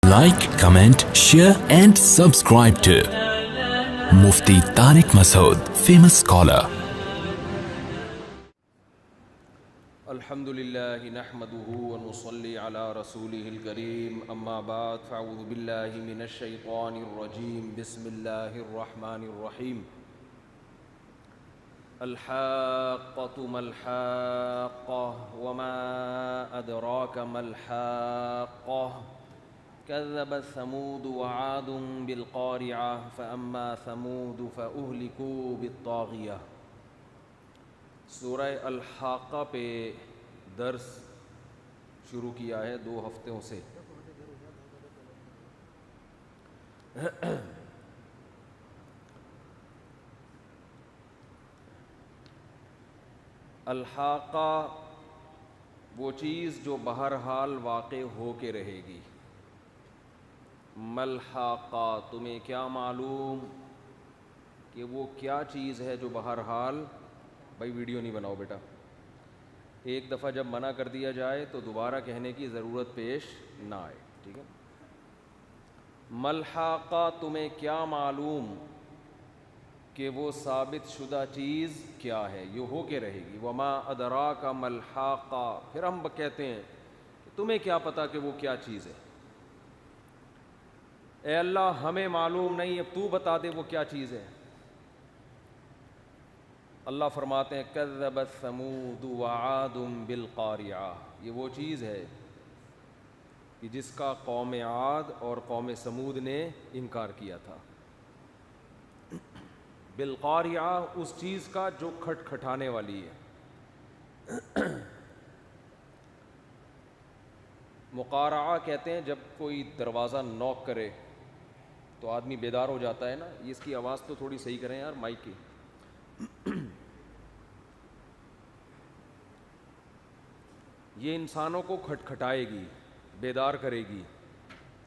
Like, comment, share and subscribe to Mufti Tariq Masood, famous scholar. الحمدللہ نحمده ونصلي على رسوله الكريم اما بعد فاعوذ باللہ من الشیطان الرجیم بسم اللہ الرحمن الرحیم الحاقۃ ما الحاقۃ وما ادراک ما الحاقۃ كذبت ثمود وعاد بالقارعة فأما ثمود فأهلكوا بالطاغية. سورہ الحاقہ پہ درس شروع کیا ہے 2 ہفتوں سے. الحاقہ وہ چیز جو بہرحال واقع ہو کے رہے گی. ملحاقہ تمہیں کیا معلوم کہ وہ کیا چیز ہے جو بہرحال. بھائی ویڈیو نہیں بناؤ بیٹا. ایک دفعہ جب منع کر دیا جائے تو دوبارہ کہنے کی ضرورت پیش نہ آئے, ٹھیک ہے. ملحاقہ تمہیں کیا معلوم کہ وہ ثابت شدہ چیز کیا ہے, یہ ہو کے رہے گی. وما ادراک ملحاقہ, پھر ہم کہتے ہیں کہ تمہیں کیا پتہ کہ وہ کیا چیز ہے. اے اللہ ہمیں معلوم نہیں, اب تو بتا دے وہ کیا چیز ہے. اللہ فرماتے ہیں کذبت ثمود وعاد بالقارعہ, یہ وہ چیز ہے کہ جس کا قوم عاد اور قوم سمود نے انکار کیا تھا. بالقارعہ اس چیز کا جو کھٹکھٹانے والی ہے. مقارعہ کہتے ہیں جب کوئی دروازہ نوک کرے تو آدمی بیدار ہو جاتا ہے نا. اس کی آواز تو تھوڑی صحیح کریں یار مائک کی. یہ انسانوں کو کھٹکھٹائے گی, بیدار کرے گی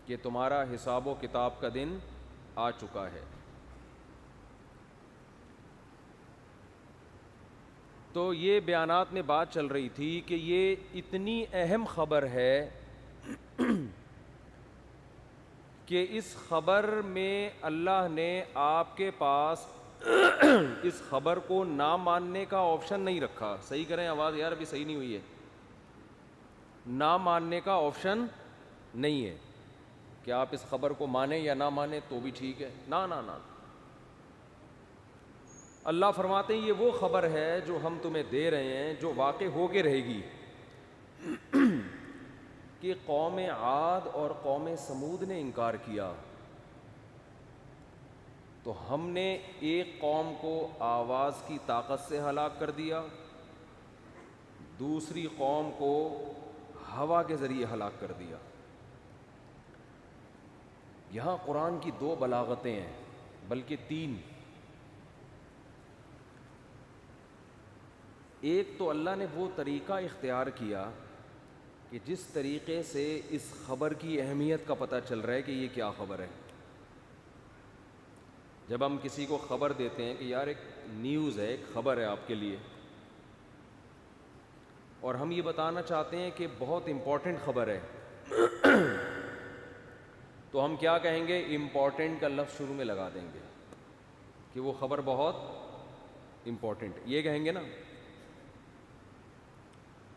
کہ تمہارا حساب و کتاب کا دن آ چکا ہے. تو یہ بیانات میں بات چل رہی تھی کہ یہ اتنی اہم خبر ہے کہ اس خبر میں اللہ نے آپ کے پاس اس خبر کو نہ ماننے کا آپشن نہیں رکھا. صحیح کریں آواز یار, ابھی صحیح نہیں ہوئی ہے. نہ ماننے کا آپشن نہیں ہے کہ آپ اس خبر کو مانیں یا نہ مانیں تو بھی ٹھیک ہے. نہ اللہ فرماتے ہیں یہ وہ خبر ہے جو ہم تمہیں دے رہے ہیں جو واقع ہو کے رہے گی کہ قوم عاد اور قوم سمود نے انکار کیا تو ہم نے ایک قوم کو آواز کی طاقت سے ہلاک کر دیا, دوسری قوم کو ہوا کے ذریعے ہلاک کر دیا. یہاں قرآن کی 2 بلاغتیں ہیں, بلکہ 3. ایک تو اللہ نے وہ طریقہ اختیار کیا کہ جس طریقے سے اس خبر کی اہمیت کا پتہ چل رہا ہے کہ یہ کیا خبر ہے. جب ہم کسی کو خبر دیتے ہیں کہ یار ایک نیوز ہے, ایک خبر ہے آپ کے لیے, اور ہم یہ بتانا چاہتے ہیں کہ بہت امپورٹنٹ خبر ہے, تو ہم کیا کہیں گے, امپورٹنٹ کا لفظ شروع میں لگا دیں گے کہ وہ خبر بہت امپورٹنٹ, یہ کہیں گے نا.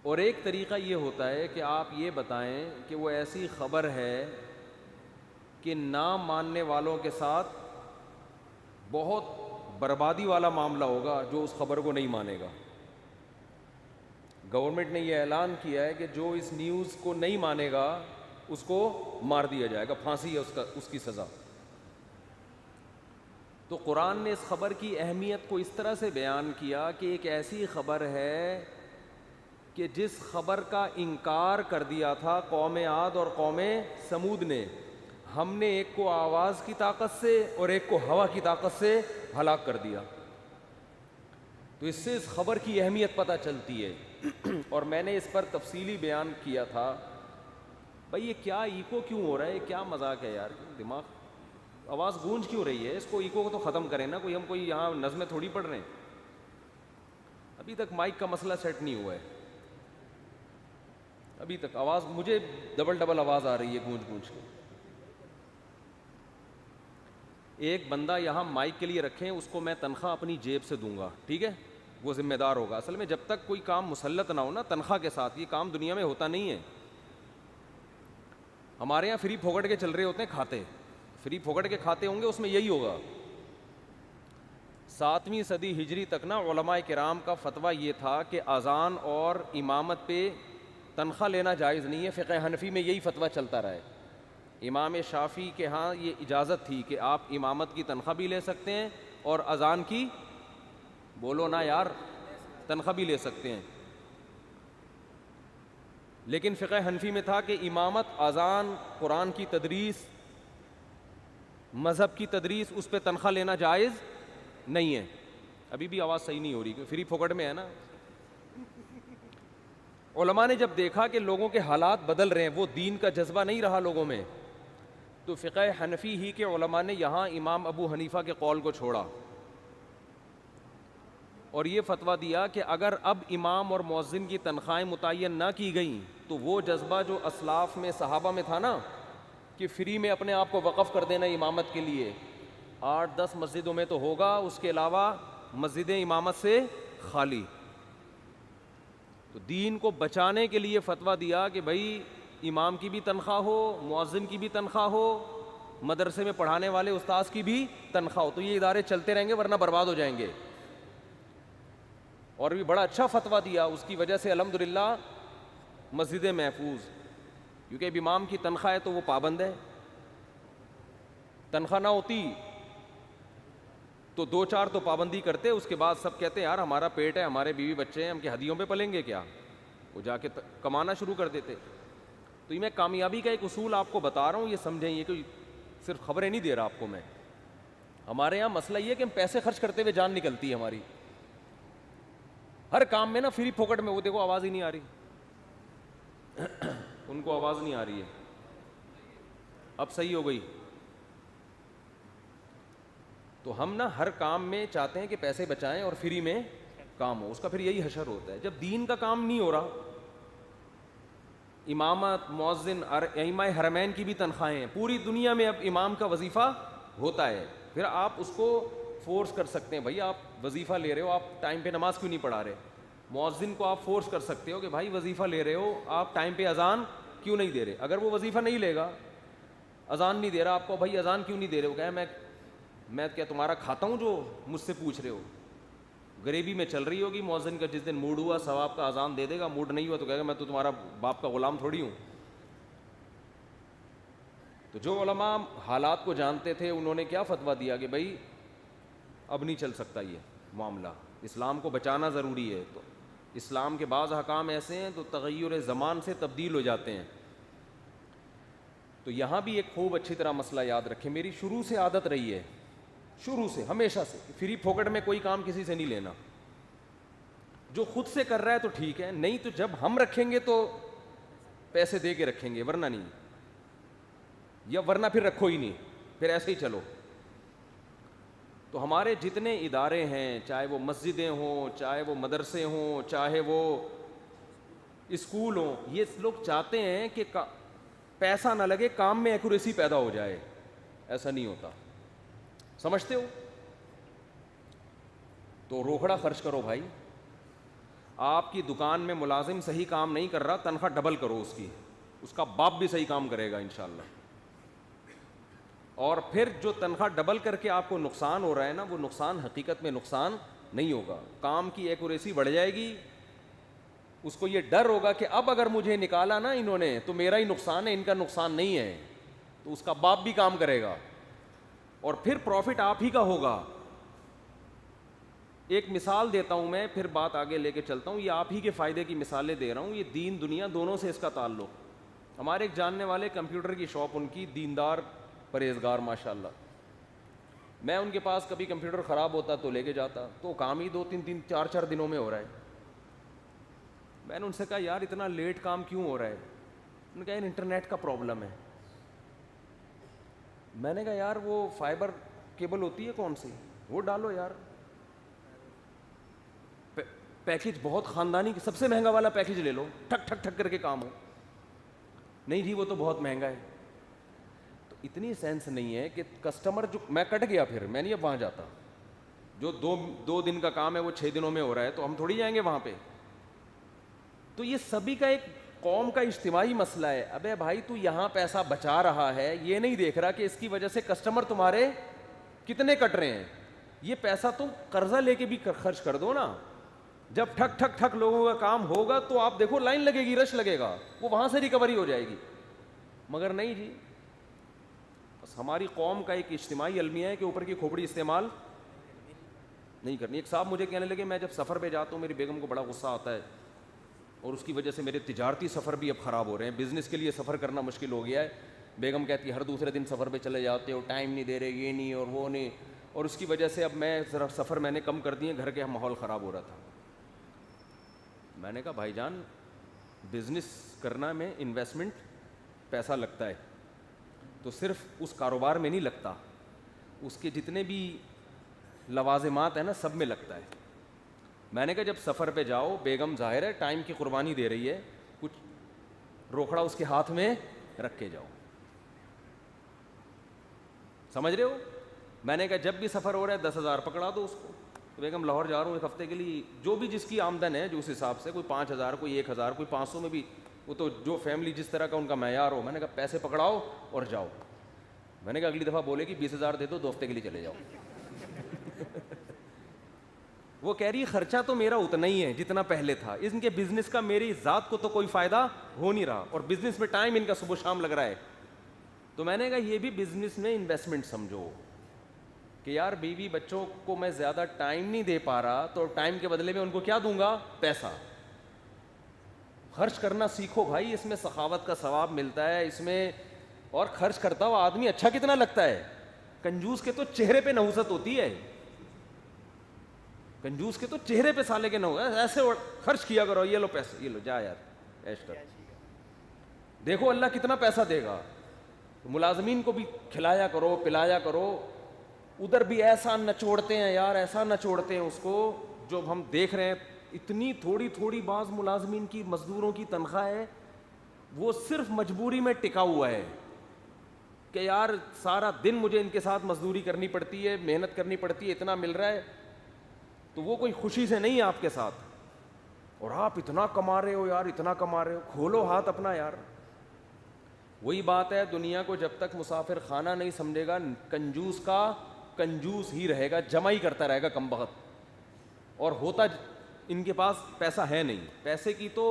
اور ایک طریقہ یہ ہوتا ہے کہ آپ یہ بتائیں کہ وہ ایسی خبر ہے کہ نہ ماننے والوں کے ساتھ بہت بربادی والا معاملہ ہوگا جو اس خبر کو نہیں مانے گا. گورنمنٹ نے یہ اعلان کیا ہے کہ جو اس نیوز کو نہیں مانے گا اس کو مار دیا جائے گا, پھانسی ہے اس کی سزا. تو قرآن نے اس خبر کی اہمیت کو اس طرح سے بیان کیا کہ ایک ایسی خبر ہے کہ جس خبر کا انکار کر دیا تھا قوم عاد اور قوم سمود نے, ہم نے ایک کو آواز کی طاقت سے اور ایک کو ہوا کی طاقت سے ہلاک کر دیا. تو اس سے اس خبر کی اہمیت پتہ چلتی ہے. اور میں نے اس پر تفصیلی بیان کیا تھا. بھائی یہ کیا ایکو کیوں ہو رہا ہے, یہ کیا مذاق ہے یار, دماغ آواز گونج کیوں رہی ہے, اس کو ایکو کو تو ختم کریں نا. ہم کوئی یہاں نظمیں تھوڑی پڑھ رہے ہیں. ابھی تک مائک کا مسئلہ سیٹ نہیں ہوا ہے, ابھی تک آواز مجھے ڈبل آواز آ رہی ہے گونج کے. ایک بندہ یہاں مائک کے لیے رکھیں, اس کو میں تنخواہ اپنی جیب سے دوں گا, ٹھیک ہے, وہ ذمہ دار ہوگا. اصل میں جب تک کوئی کام مسلط نہ ہو نا تنخواہ کے ساتھ, یہ کام دنیا میں ہوتا نہیں ہے. ہمارے یہاں فری پھوکٹ کے چل رہے ہوتے ہیں کھاتے, فری پھوکٹ کے کھاتے ہوں گے, اس میں یہی ہوگا. 7ویں صدی ہجری تک نا علماء کرام کا فتویٰ یہ تھا کہ اذان اور امامت پہ تنخواہ لینا جائز نہیں ہے. فقہ حنفی میں یہی فتویٰ چلتا رہا ہے. امام شافعی کے ہاں یہ اجازت تھی کہ آپ امامت کی تنخواہ بھی لے سکتے ہیں اور اذان کی, بولو نا یار, تنخواہ بھی لے سکتے ہیں. لیکن فقہ حنفی میں تھا کہ امامت, اذان, قرآن کی تدریس, مذہب کی تدریس, اس پہ تنخواہ لینا جائز نہیں ہے. ابھی بھی آواز صحیح نہیں ہو رہی, فری پھوکٹ میں ہے نا. علماء نے جب دیکھا کہ لوگوں کے حالات بدل رہے ہیں, وہ دین کا جذبہ نہیں رہا لوگوں میں, تو فقہ حنفی ہی کے علماء نے یہاں امام ابو حنیفہ کے قول کو چھوڑا اور یہ فتویٰ دیا کہ اگر اب امام اور مؤذن کی تنخواہیں متعین نہ کی گئیں تو وہ جذبہ جو اسلاف میں صحابہ میں تھا نا کہ فری میں اپنے آپ کو وقف کر دینا امامت کے لیے, 8-10 مسجدوں میں تو ہوگا, اس کے علاوہ مسجدیں امامت سے خالی. تو دین کو بچانے کے لیے فتویٰ دیا کہ بھائی امام کی بھی تنخواہ ہو, مؤذن کی بھی تنخواہ ہو, مدرسے میں پڑھانے والے استاذ کی بھی تنخواہ ہو. تو یہ ادارے چلتے رہیں گے ورنہ برباد ہو جائیں گے. اور بھی بڑا اچھا فتویٰ دیا, اس کی وجہ سے الحمدللہ مسجدیں محفوظ, کیونکہ اب امام کی تنخواہ ہے تو وہ پابند ہے. تنخواہ نہ ہوتی تو 2-4 تو پابندی کرتے, اس کے بعد سب کہتے ہیں یار ہمارا پیٹ ہے, ہمارے بیوی بچے ہیں, ہم کے ہدیوں پہ پلیں گے کیا, وہ جا کے کمانا شروع کر دیتے. تو یہ میں کامیابی کا ایک اصول آپ کو بتا رہا ہوں, یہ سمجھیں, یہ کوئی صرف خبریں نہیں دے رہا آپ کو میں. ہمارے یہاں مسئلہ یہ ہے کہ ہم پیسے خرچ کرتے ہوئے جان نکلتی ہے ہماری ہر کام میں نا, فری پھوکٹ میں. وہ دیکھو آواز ہی نہیں آ رہی, ان کو آواز نہیں آ رہی ہے, اب صحیح ہو گئی. تو ہم نا ہر کام میں چاہتے ہیں کہ پیسے بچائیں اور فری میں کام ہو, اس کا پھر یہی حشر ہوتا ہے. جب دین کا کام نہیں ہو رہا, امامت, مؤذن, ائمہ حرمین کی بھی تنخواہیں ہیں, پوری دنیا میں اب امام کا وظیفہ ہوتا ہے, پھر آپ اس کو فورس کر سکتے ہیں, بھائی آپ وظیفہ لے رہے ہو, آپ ٹائم پہ نماز کیوں نہیں پڑھا رہے. مؤذن کو آپ فورس کر سکتے ہو کہ بھائی وظیفہ لے رہے ہو, آپ ٹائم پہ اذان کیوں نہیں دے رہے. اگر وہ وظیفہ نہیں لے گا, اذان نہیں دے رہا, آپ کو بھائی اذان کیوں نہیں دے رہے ہو, کہے میں کیا تمہارا کھاتا ہوں جو مجھ سے پوچھ رہے ہو. غریبی میں چل رہی ہوگی, مؤذن کا جس دن موڈ ہوا ثواب کا اذان دے دے گا, موڈ نہیں ہوا تو کہے گا میں تو تمہارا باپ کا غلام تھوڑی ہوں. تو جو علماء حالات کو جانتے تھے انہوں نے کیا فتویٰ دیا کہ بھائی اب نہیں چل سکتا یہ معاملہ, اسلام کو بچانا ضروری ہے. تو اسلام کے بعض احکام ایسے ہیں تو تغیر زمان سے تبدیل ہو جاتے ہیں. تو یہاں بھی ایک خوب اچھی طرح مسئلہ یاد رکھیں, میری شروع سے عادت رہی ہے, شروع سے ہمیشہ سے, فری پھوکٹ میں کوئی کام کسی سے نہیں لینا. جو خود سے کر رہا ہے تو ٹھیک ہے, نہیں تو جب ہم رکھیں گے تو پیسے دے کے رکھیں گے, ورنہ نہیں, یا ورنہ پھر رکھو ہی نہیں, پھر ایسے ہی چلو. تو ہمارے جتنے ادارے ہیں, چاہے وہ مسجدیں ہوں, چاہے وہ مدرسے ہوں, چاہے وہ اسکول ہوں, یہ لوگ چاہتے ہیں کہ پیسہ نہ لگے, کام میں ایکوریسی پیدا ہو جائے. ایسا نہیں ہوتا, سمجھتے ہو. تو روکڑا خرچ کرو بھائی. آپ کی دکان میں ملازم صحیح کام نہیں کر رہا, تنخواہ ڈبل کرو اس کی, اس کا باپ بھی صحیح کام کرے گا انشاءاللہ. اور پھر جو تنخواہ ڈبل کر کے آپ کو نقصان ہو رہا ہے نا, وہ نقصان حقیقت میں نقصان نہیں ہوگا, کام کی ایکوریسی بڑھ جائے گی. اس کو یہ ڈر ہوگا کہ اب اگر مجھے نکالا نا انہوں نے تو میرا ہی نقصان ہے, ان کا نقصان نہیں ہے. تو اس کا باپ بھی کام کرے گا اور پھر پروفٹ آپ ہی کا ہوگا. ایک مثال دیتا ہوں میں, پھر بات آگے لے کے چلتا ہوں. یہ آپ ہی کے فائدے کی مثالیں دے رہا ہوں, یہ دین دنیا دونوں سے اس کا تعلق. ہمارے ایک جاننے والے کمپیوٹر کی شاپ, ان کی, دیندار پرہیزگار ماشاءاللہ. میں ان کے پاس کبھی کمپیوٹر خراب ہوتا تو لے کے جاتا, تو کام ہی 2-3 4 دنوں میں ہو رہا ہے. میں نے ان سے کہا یار اتنا لیٹ کام کیوں ہو رہا ہے. انہوں نے کہا یار انٹرنیٹ کا پرابلم ہے. میں نے کہا یار وہ فائبر کیبل ہوتی ہے کون سی, وہ ڈالو یار, پیکج بہت خاندانی, سب سے مہنگا والا پیکج لے لو, ٹھک ٹھک ٹھک کر کے کام ہو. نہیں جی وہ تو بہت مہنگا ہے. تو اتنی سینس نہیں ہے کہ کسٹمر جو میں کٹ گیا پھر میں نہیں اب وہاں جاتا, جو دو دن کا کام ہے وہ 6 دنوں میں ہو رہا ہے تو ہم تھوڑی جائیں گے وہاں پہ. تو یہ سبھی کا ایک قوم کا اجتماعی مسئلہ ہے. ابے بھائی تو یہاں پیسہ بچا رہا ہے, یہ نہیں دیکھ رہا کہ اس کی وجہ سے کسٹمر تمہارے کتنے کٹ رہے ہیں. یہ پیسہ تم قرضہ لے کے بھی خرچ کر دو نا. جب ٹھک ٹھک ٹھک لوگوں کا کام ہوگا تو آپ دیکھو لائن لگے گی, رش لگے گا, وہ وہاں سے ریکوری ہو جائے گی. مگر نہیں جی, بس ہماری قوم کا ایک اجتماعی المیہ ہے کہ اوپر کی کھوپڑی استعمال نہیں کرنی. ایک صاحب مجھے کہنے لگے میں جب سفر پہ جاتا ہوں میری بیگم کو بڑا غصہ آتا ہے اور اس کی وجہ سے میرے تجارتی سفر بھی اب خراب ہو رہے ہیں, بزنس کے لیے سفر کرنا مشکل ہو گیا ہے. بیگم کہتی ہے ہر دوسرے دن سفر پہ چلے جاتے ہو, ٹائم نہیں دے رہے, یہ نہیں اور وہ نہیں, اور اس کی وجہ سے اب میں ذرا سفر میں نے کم کر دیے, گھر کے ماحول خراب ہو رہا تھا. میں نے کہا بھائی جان بزنس کرنا میں انویسٹمنٹ پیسہ لگتا ہے, تو صرف اس کاروبار میں نہیں لگتا, اس کے جتنے بھی لوازمات ہیں نا سب میں لگتا ہے. میں نے کہا جب سفر پہ جاؤ, بیگم ظاہر ہے ٹائم کی قربانی دے رہی ہے, کچھ روکڑا اس کے ہاتھ میں رکھ کے جاؤ, سمجھ رہے ہو. میں نے کہا جب بھی سفر ہو رہا ہے 10,000 پکڑا دو اس کو. بیگم لاہور جا رہا ہوں ایک ہفتے کے لیے, جو بھی جس کی آمدن ہے جو اس حساب سے, کوئی 5,000 کوئی 1,000 کوئی 500 میں بھی, وہ تو جو فیملی جس طرح کا ان کا معیار ہو. میں نے کہا پیسے پکڑاؤ اور جاؤ. میں نے کہا اگلی دفعہ بولے کہ 20,000 دے دو, 2 ہفتے کے لیے چلے جاؤ. وہ کہہ رہی خرچہ تو میرا اتنا ہی ہے جتنا پہلے تھا, ان کے بزنس کا میری ذات کو تو کوئی فائدہ ہو نہیں رہا, اور بزنس میں ٹائم ان کا صبح شام لگ رہا ہے. تو میں نے کہا یہ بھی بزنس میں انویسٹمنٹ سمجھو کہ یار بیوی بچوں کو میں زیادہ ٹائم نہیں دے پا رہا, تو ٹائم کے بدلے میں ان کو کیا دوں گا, پیسہ. خرچ کرنا سیکھو بھائی, اس میں سخاوت کا ثواب ملتا ہے اس میں, اور خرچ کرتا ہوا آدمی اچھا کتنا لگتا ہے. کنجوس کے تو چہرے پہ نحوست ہوتی ہے, کنجوس کے تو چہرے پہ سالے کے نہ ہو, ایسے خرچ کیا کرو, یہ لو پیسے, یہ لو جا یار ایش کر, دیکھو اللہ کتنا پیسہ دے گا. ملازمین کو بھی کھلایا کرو پلایا کرو. ادھر بھی ایسا نچوڑتے ہیں یار, ایسا نچوڑتے ہیں اس کو, جو ہم دیکھ رہے ہیں اتنی تھوڑی تھوڑی بعض ملازمین کی مزدوروں کی تنخواہ ہے, وہ صرف مجبوری میں ٹکا ہوا ہے کہ یار سارا دن مجھے ان کے ساتھ مزدوری کرنی پڑتی ہے, محنت کرنی پڑتی ہے, اتنا مل رہا ہے, تو وہ کوئی خوشی سے نہیں ہے آپ کے ساتھ. اور آپ اتنا کما رہے ہو یار, اتنا کما رہے ہو, کھولو ہاتھ اپنا یار. وہی بات ہے, دنیا کو جب تک مسافر خانہ نہیں سمجھے گا, کنجوس کا کنجوس ہی رہے گا, جمع ہی کرتا رہے گا کم بخت. اور ہوتا ان کے پاس پیسہ ہے نہیں, پیسے کی تو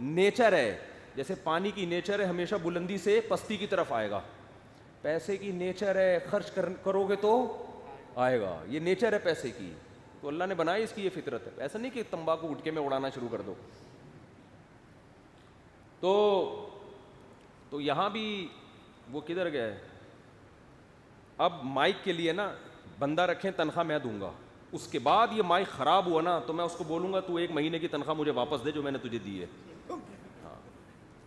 نیچر ہے, جیسے پانی کی نیچر ہے ہمیشہ بلندی سے پستی کی طرف آئے گا, پیسے کی نیچر ہے خرچ کرو گے تو آئے گا, یہ نیچر ہے پیسے کی. تو اللہ نے بنائی اس کی یہ فطرت ہے, ایسا نہیں کہ تمباکو گٹکے میں اڑانا شروع کر دو. تو یہاں بھی وہ کدھر گئے, اب مائک کے لیے نا بندہ رکھیں, تنخواہ میں دوں گا, اس کے بعد یہ مائک خراب ہوا نا تو میں اس کو بولوں گا تو 1 مہینے کی تنخواہ مجھے واپس دے جو میں نے تجھے دی ہے, ہاں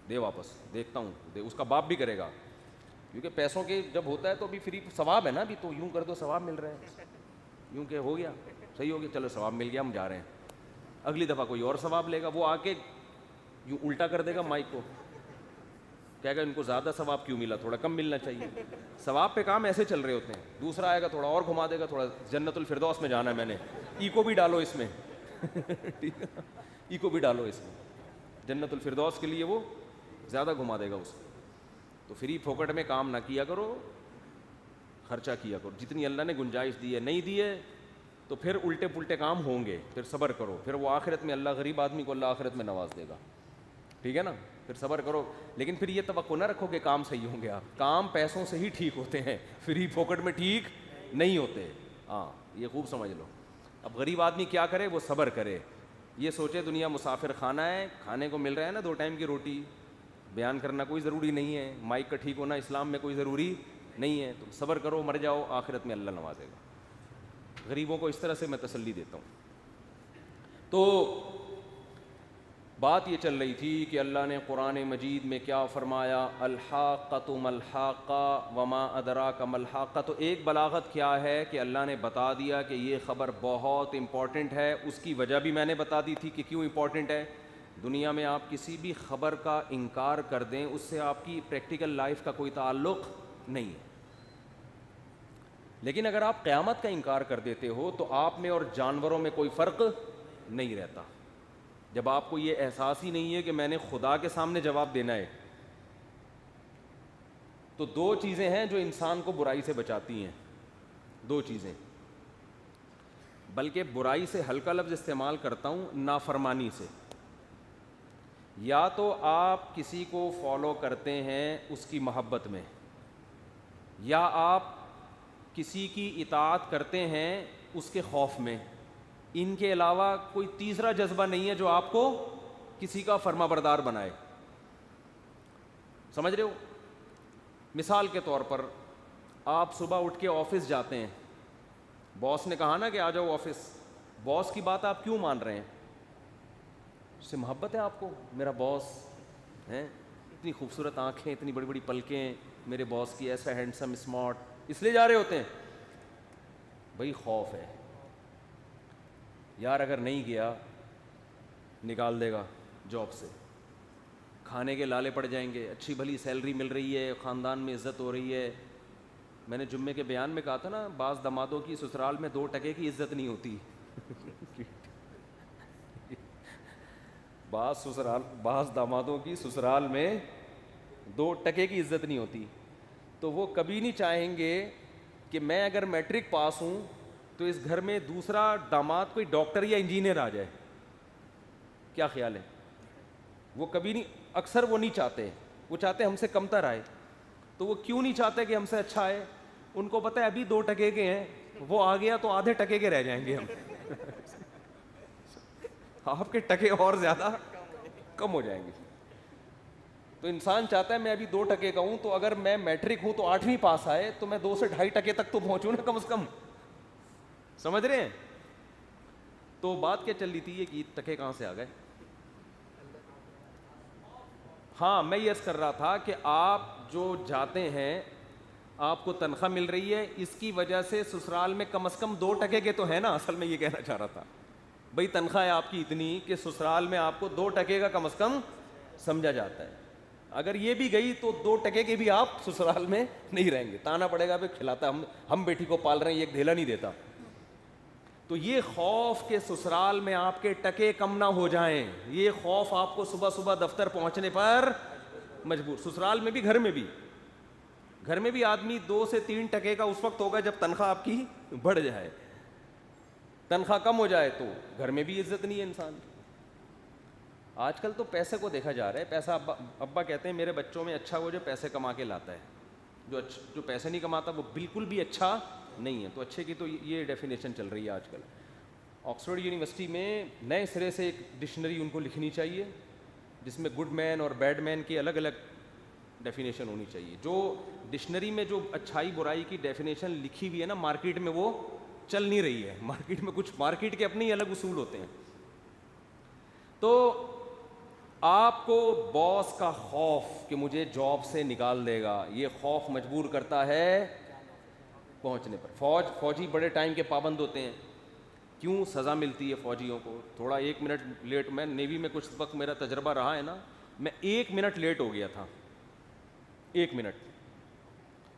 دے واپس, دیکھتا ہوں دے. اس کا باپ بھی کرے گا, کیونکہ پیسوں کے جب ہوتا ہے تو ابھی فری ثواب ہے نا, ابھی تو یوں کر دو ثواب مل رہے ہیں, یوں کہ ہو گیا صحیح ہو گیا, چلو ثواب مل گیا ہم جا رہے ہیں. اگلی دفعہ کوئی اور ثواب لے گا, وہ آ کے یوں الٹا کر دے گا مائک کو, کہے گا ان کو زیادہ ثواب کیوں ملا, تھوڑا کم ملنا چاہیے. ثواب پہ کام ایسے چل رہے ہوتے ہیں. دوسرا آئے گا تھوڑا اور گھما دے گا, تھوڑا جنت الفردوس میں جانا ہے میں نے, ایکو بھی ڈالو اس میں, ایکو بھی ڈالو اس میں, جنت الفردوس کے لیے وہ زیادہ گھما دے گا اس کو. تو فری پھوکٹ میں کام نہ کیا کرو, خرچہ کیا کرو جتنی اللہ نے گنجائش دی ہے. نہیں دی ہے تو پھر الٹے پلٹے کام ہوں گے, پھر صبر کرو, پھر وہ آخرت میں اللہ غریب آدمی کو اللہ آخرت میں نواز دے گا, ٹھیک ہے نا. پھر صبر کرو, لیکن پھر یہ توقع نہ رکھو کہ کام صحیح ہوں گے. آپ کام پیسوں سے ہی ٹھیک ہوتے ہیں, فری پھوکٹ میں ٹھیک نہیں ہوتے. ہاں یہ خوب سمجھ لو. اب غریب آدمی کیا کرے, وہ صبر کرے, یہ سوچے دنیا مسافر خانہ ہے, کھانے کو مل رہا ہے نا 2 ٹائم کی روٹی, بیان کرنا کوئی ضروری نہیں ہے, مائک کا ٹھیک ہونا اسلام میں کوئی ضروری نہیں ہے. تو صبر کرو, مر جاؤ, آخرت میں اللہ نوازے گا. غریبوں کو اس طرح سے میں تسلی دیتا ہوں. تو بات یہ چل رہی تھی کہ اللہ نے قرآن مجید میں کیا فرمایا, الحاقۃ ما الحاقہ وما ادراک ما الحاقہ. تو ایک بلاغت کیا ہے کہ اللہ نے بتا دیا کہ یہ خبر بہت امپورٹنٹ ہے. اس کی وجہ بھی میں نے بتا دی تھی کہ کیوں امپورٹنٹ ہے. دنیا میں آپ کسی بھی خبر کا انکار کر دیں, اس سے آپ کی پریکٹیکل لائف کا کوئی تعلق نہیں ہے. لیکن اگر آپ قیامت کا انکار کر دیتے ہو تو آپ میں اور جانوروں میں کوئی فرق نہیں رہتا. جب آپ کو یہ احساس ہی نہیں ہے کہ میں نے خدا کے سامنے جواب دینا ہے. تو دو چیزیں ہیں جو انسان کو برائی سے بچاتی ہیں, دو چیزیں, بلکہ برائی سے ہلکا لفظ استعمال کرتا ہوں, نافرمانی سے. یا تو آپ کسی کو فالو کرتے ہیں اس کی محبت میں, یا آپ کسی کی اطاعت کرتے ہیں اس کے خوف میں. ان کے علاوہ کوئی تیسرا جذبہ نہیں ہے جو آپ کو کسی کا فرما بردار بنائے. سمجھ رہے ہو؟ مثال کے طور پر آپ صبح اٹھ کے آفس جاتے ہیں, باس نے کہا نا کہ آ جاؤ آفس, باس کی بات آپ کیوں مان رہے ہیں؟ اس سے محبت ہے آپ کو, میرا باس ہے, اتنی خوبصورت آنکھیں, اتنی بڑی بڑی پلکیں, میرے باس کی, ایسا ہینڈسم اسمارٹ, اس لیے جا رہے ہوتے ہیں. بھائی خوف ہے یار, اگر نہیں گیا نکال دے گا جاب سے, کھانے کے لالے پڑ جائیں گے, اچھی بھلی سیلری مل رہی ہے, خاندان میں عزت ہو رہی ہے. میں نے جمعے کے بیان میں کہا تھا نا, بعض دمادوں کی سسرال میں 2 ٹکے کی عزت نہیں ہوتی. بعض دامادوں کی سسرال میں 2 ٹکے کی عزت نہیں ہوتی. تو وہ کبھی نہیں چاہیں گے کہ میں اگر میٹرک پاس ہوں تو اس گھر میں دوسرا داماد کوئی ڈاکٹر یا انجینئر آ جائے. کیا خیال ہے؟ وہ کبھی نہیں, اکثر وہ نہیں چاہتے, وہ چاہتے ہم سے کمتر آئے. تو وہ کیوں نہیں چاہتے کہ ہم سے اچھا آئے؟ ان کو پتہ ہے ابھی 2 ٹکے کے ہیں, وہ آ گیا تو آدھے ٹکے کے رہ جائیں گے ہم. آپ کے ٹکے اور زیادہ کم ہو جائیں گے. تو انسان چاہتا ہے میں ابھی 2 ٹکے کا ہوں, تو اگر میں میٹرک ہوں تو 8ویں پاس آئے تو میں 2 سے 2.5 ٹکے تک تو پہنچوں نا کم از کم. سمجھ رہے ہیں؟ تو بات کیا چل رہی تھی, یہ کہ ٹکے کہاں سے آ گئے؟ ہاں, میں یہ کر رہا تھا کہ آپ جو جاتے ہیں, آپ کو تنخواہ مل رہی ہے, اس کی وجہ سے سسرال میں کم از کم 2 ٹکے کے تو ہے نا. اصل میں یہ کہنا چاہ رہا تھا, بھئی تنخواہ ہے آپ کی اتنی کہ سسرال میں آپ کو 2 ٹکے کا کم از کم سمجھا جاتا ہے. اگر یہ بھی گئی تو 2 ٹکے کے بھی آپ سسرال میں نہیں رہیں گے. تانا پڑے گا, پھر کھلاتا ہم بیٹی کو پال رہے ہیں, یہ ایک دھیلا نہیں دیتا. تو یہ خوف کہ سسرال میں آپ کے ٹکے کم نہ ہو جائیں, یہ خوف آپ کو صبح صبح دفتر پہنچنے پر مجبور. سسرال میں بھی, گھر میں بھی آدمی 2 سے 3 ٹکے کا اس وقت ہوگا جب تنخواہ آپ کی بڑھ جائے. تنخواہ کم ہو جائے تو گھر میں بھی عزت نہیں ہے انسان. آج کل تو پیسے کو دیکھا جا رہا ہے. پیسہ ابا کہتے ہیں میرے بچوں میں اچھا وہ جو پیسے کما کے لاتا ہے, جو پیسے نہیں کماتا وہ بالکل بھی اچھا نہیں ہے. تو اچھے کی تو یہ ڈیفینیشن چل رہی ہے آج کل. آکسفورڈ یونیورسٹی میں نئے سرے سے ایک ڈکشنری ان کو لکھنی چاہیے جس میں گڈ مین اور بیڈ مین کی الگ الگ ڈیفینیشن ہونی چاہیے. جو ڈکشنری میں جو اچھائی برائی کی ڈیفینیشن لکھی ہوئی ہے نا, مارکیٹ میں وہ چل نہیں رہی ہے. مارکیٹ میں کچھ مارکیٹ کے اپنے ہی الگ اصول ہوتے ہیں. تو آپ کو باس کا خوف کہ مجھے جاب سے نکال دے گا, یہ خوف مجبور کرتا ہے پہنچنے پر. فوجی بڑے ٹائم کے پابند ہوتے ہیں. کیوں؟ سزا ملتی ہے فوجیوں کو. تھوڑا 1 منٹ لیٹ, میں نیوی میں کچھ وقت میرا تجربہ رہا ہے نا, میں 1 منٹ لیٹ ہو گیا تھا, 1 منٹ,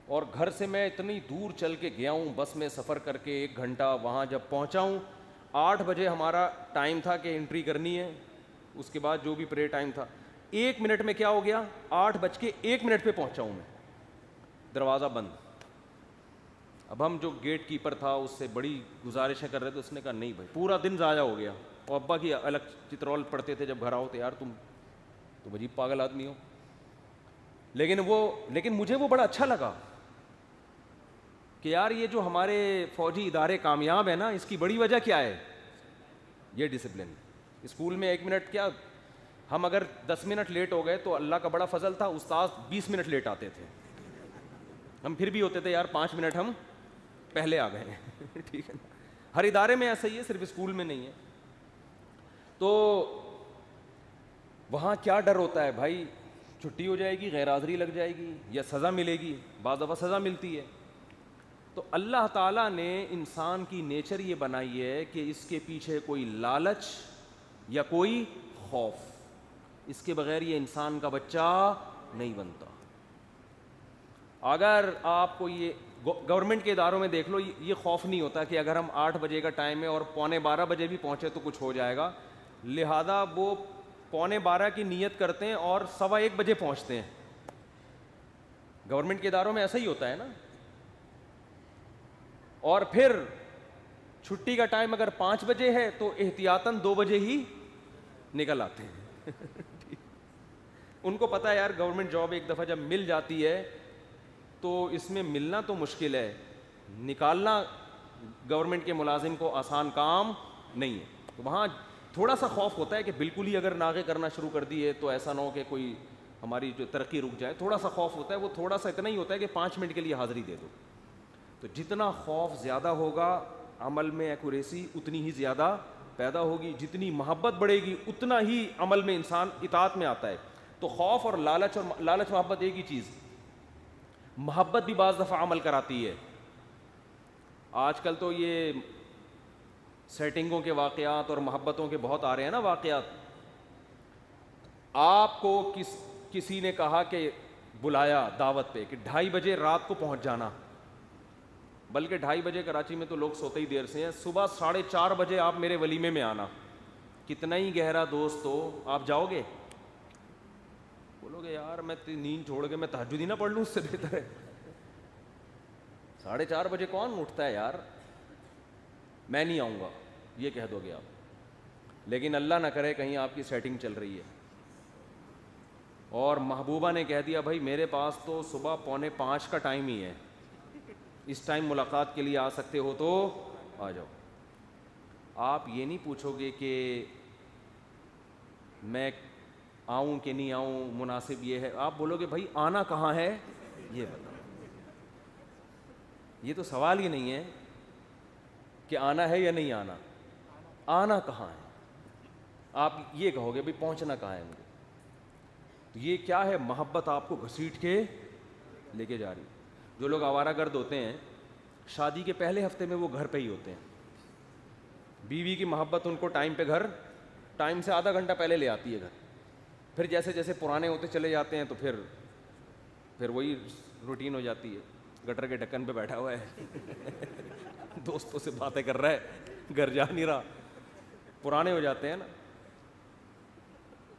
اور گھر سے میں اتنی دور چل کے گیا ہوں بس میں سفر کر کے 1 گھنٹہ. وہاں جب پہنچا ہوں 8 بجے ہمارا ٹائم تھا کہ انٹری کرنی ہے, اس کے بعد جو بھی پرے ٹائم تھا. 1 منٹ میں کیا ہو گیا, 8:01 پہ پہنچا ہوں میں, دروازہ بند. اب ہم جو گیٹ کیپر تھا اس سے بڑی گزارشیں کر رہے تھے, اس نے کہا نہیں بھائی پورا دن ضائع ہو گیا. اور ابا کی الگ چترول پڑھتے تھے جب گھر آؤ تو یار تم عجیب پاگل آدمی ہو. لیکن مجھے وہ بڑا اچھا لگا کہ یار یہ جو ہمارے فوجی ادارے کامیاب ہیں نا, اس کی بڑی وجہ کیا ہے؟ یہ ڈسپلن. اسکول میں 1 منٹ کیا, ہم اگر 10 منٹ لیٹ ہو گئے تو اللہ کا بڑا فضل تھا, استاد 20 منٹ لیٹ آتے تھے. ہم پھر بھی ہوتے تھے یار 5 منٹ ہم پہلے آ گئے ہیں. ٹھیک ہے نا, ہر ادارے میں ایسا ہی ہے, صرف اسکول میں نہیں ہے. تو وہاں کیا ڈر ہوتا ہے بھائی, چھٹی ہو جائے گی, غیر حاضری لگ جائے گی, یا سزا ملے گی. بعض دفعہ سزا ملتی ہے. تو اللہ تعالیٰ نے انسان کی نیچر یہ بنائی ہے کہ اس کے پیچھے کوئی لالچ یا کوئی خوف, اس کے بغیر یہ انسان کا بچہ نہیں بنتا. اگر آپ کو یہ گورنمنٹ کے اداروں میں دیکھ لو, یہ خوف نہیں ہوتا کہ اگر ہم 8 بجے کا ٹائم ہے اور 11:15 بھی پہنچے تو کچھ ہو جائے گا, لہذا وہ 11:15 کی نیت کرتے ہیں اور 1:15 بجے پہنچتے ہیں. گورنمنٹ کے اداروں میں ایسا ہی ہوتا ہے نا. اور پھر چھٹی کا ٹائم اگر 5 بجے ہے تو احتیاطاً 2 بجے ہی نکل آتے ہیں. ان کو پتہ ہے یار گورنمنٹ جاب ایک دفعہ جب مل جاتی ہے تو اس میں ملنا تو مشکل ہے, نکالنا گورنمنٹ کے ملازم کو آسان کام نہیں ہے. تو وہاں تھوڑا سا خوف ہوتا ہے کہ بالکل ہی اگر ناغے کرنا شروع کر دیے تو ایسا نہ ہو کہ کوئی ہماری جو ترقی رک جائے. تھوڑا سا خوف ہوتا ہے, وہ تھوڑا سا اتنا ہی ہوتا ہے کہ 5 منٹ کے لیے حاضری دے دو. تو جتنا خوف زیادہ ہوگا عمل میں ایکوریسی اتنی ہی زیادہ پیدا ہوگی, جتنی محبت بڑھے گی اتنا ہی عمل میں انسان اطاعت میں آتا ہے. تو خوف اور لالچ محبت ایک ہی چیز. محبت بھی بعض دفعہ عمل کراتی ہے. آج کل تو یہ سیٹنگوں کے واقعات اور محبتوں کے بہت آ رہے ہیں نا واقعات. آپ کو کسی نے کہا کہ بلایا دعوت پہ کہ 2:30 بجے رات کو پہنچ جانا, بلکہ 2:30 بجے کراچی میں تو لوگ سوتے ہی دیر سے ہیں, صبح 4:30 بجے آپ میرے ولیمے میں آنا. کتنا ہی گہرا دوست ہو آپ جاؤ گے؟ بولو گے یار میں نیند چھوڑ کے میں تہجد ہی نہ پڑھ لوں, اس سے بہتر ہے. 4:30 بجے کون اٹھتا ہے یار, میں نہیں آؤں گا یہ کہہ دو گے آپ. لیکن اللہ نہ کرے کہیں آپ کی سیٹنگ چل رہی ہے اور محبوبہ نے کہہ دیا بھائی میرے پاس تو صبح 4:45 کا ٹائم ہی ہے, اس ٹائم ملاقات کے لیے آ سکتے ہو تو آ جاؤ. آپ یہ نہیں پوچھو گے کہ میں آؤں کہ نہیں آؤں, مناسب یہ ہے. آپ بولو گے بھائی آنا کہاں ہے یہ بتاؤ. یہ تو سوال ہی نہیں ہے کہ آنا ہے یا نہیں آنا, آنا کہاں ہے. آپ یہ کہو گے بھائی پہنچنا کہاں ہے مجھے. تو یہ کیا ہے, محبت آپ کو گھسیٹ کے لے کے جا رہی. جو لوگ آوارہ گرد ہوتے ہیں شادی کے پہلے ہفتے میں وہ گھر پہ ہی ہوتے ہیں. بیوی کی محبت ان کو ٹائم پہ گھر, ٹائم سے آدھا گھنٹہ پہلے لے آتی ہے گھر. پھر جیسے جیسے پرانے ہوتے چلے جاتے ہیں تو پھر وہی روٹین ہو جاتی ہے. گٹر کے ڈھکن پہ بیٹھا ہوا ہے, دوستوں سے باتیں کر رہا ہے, گھر جا نہیں رہا. پرانے ہو جاتے ہیں نا.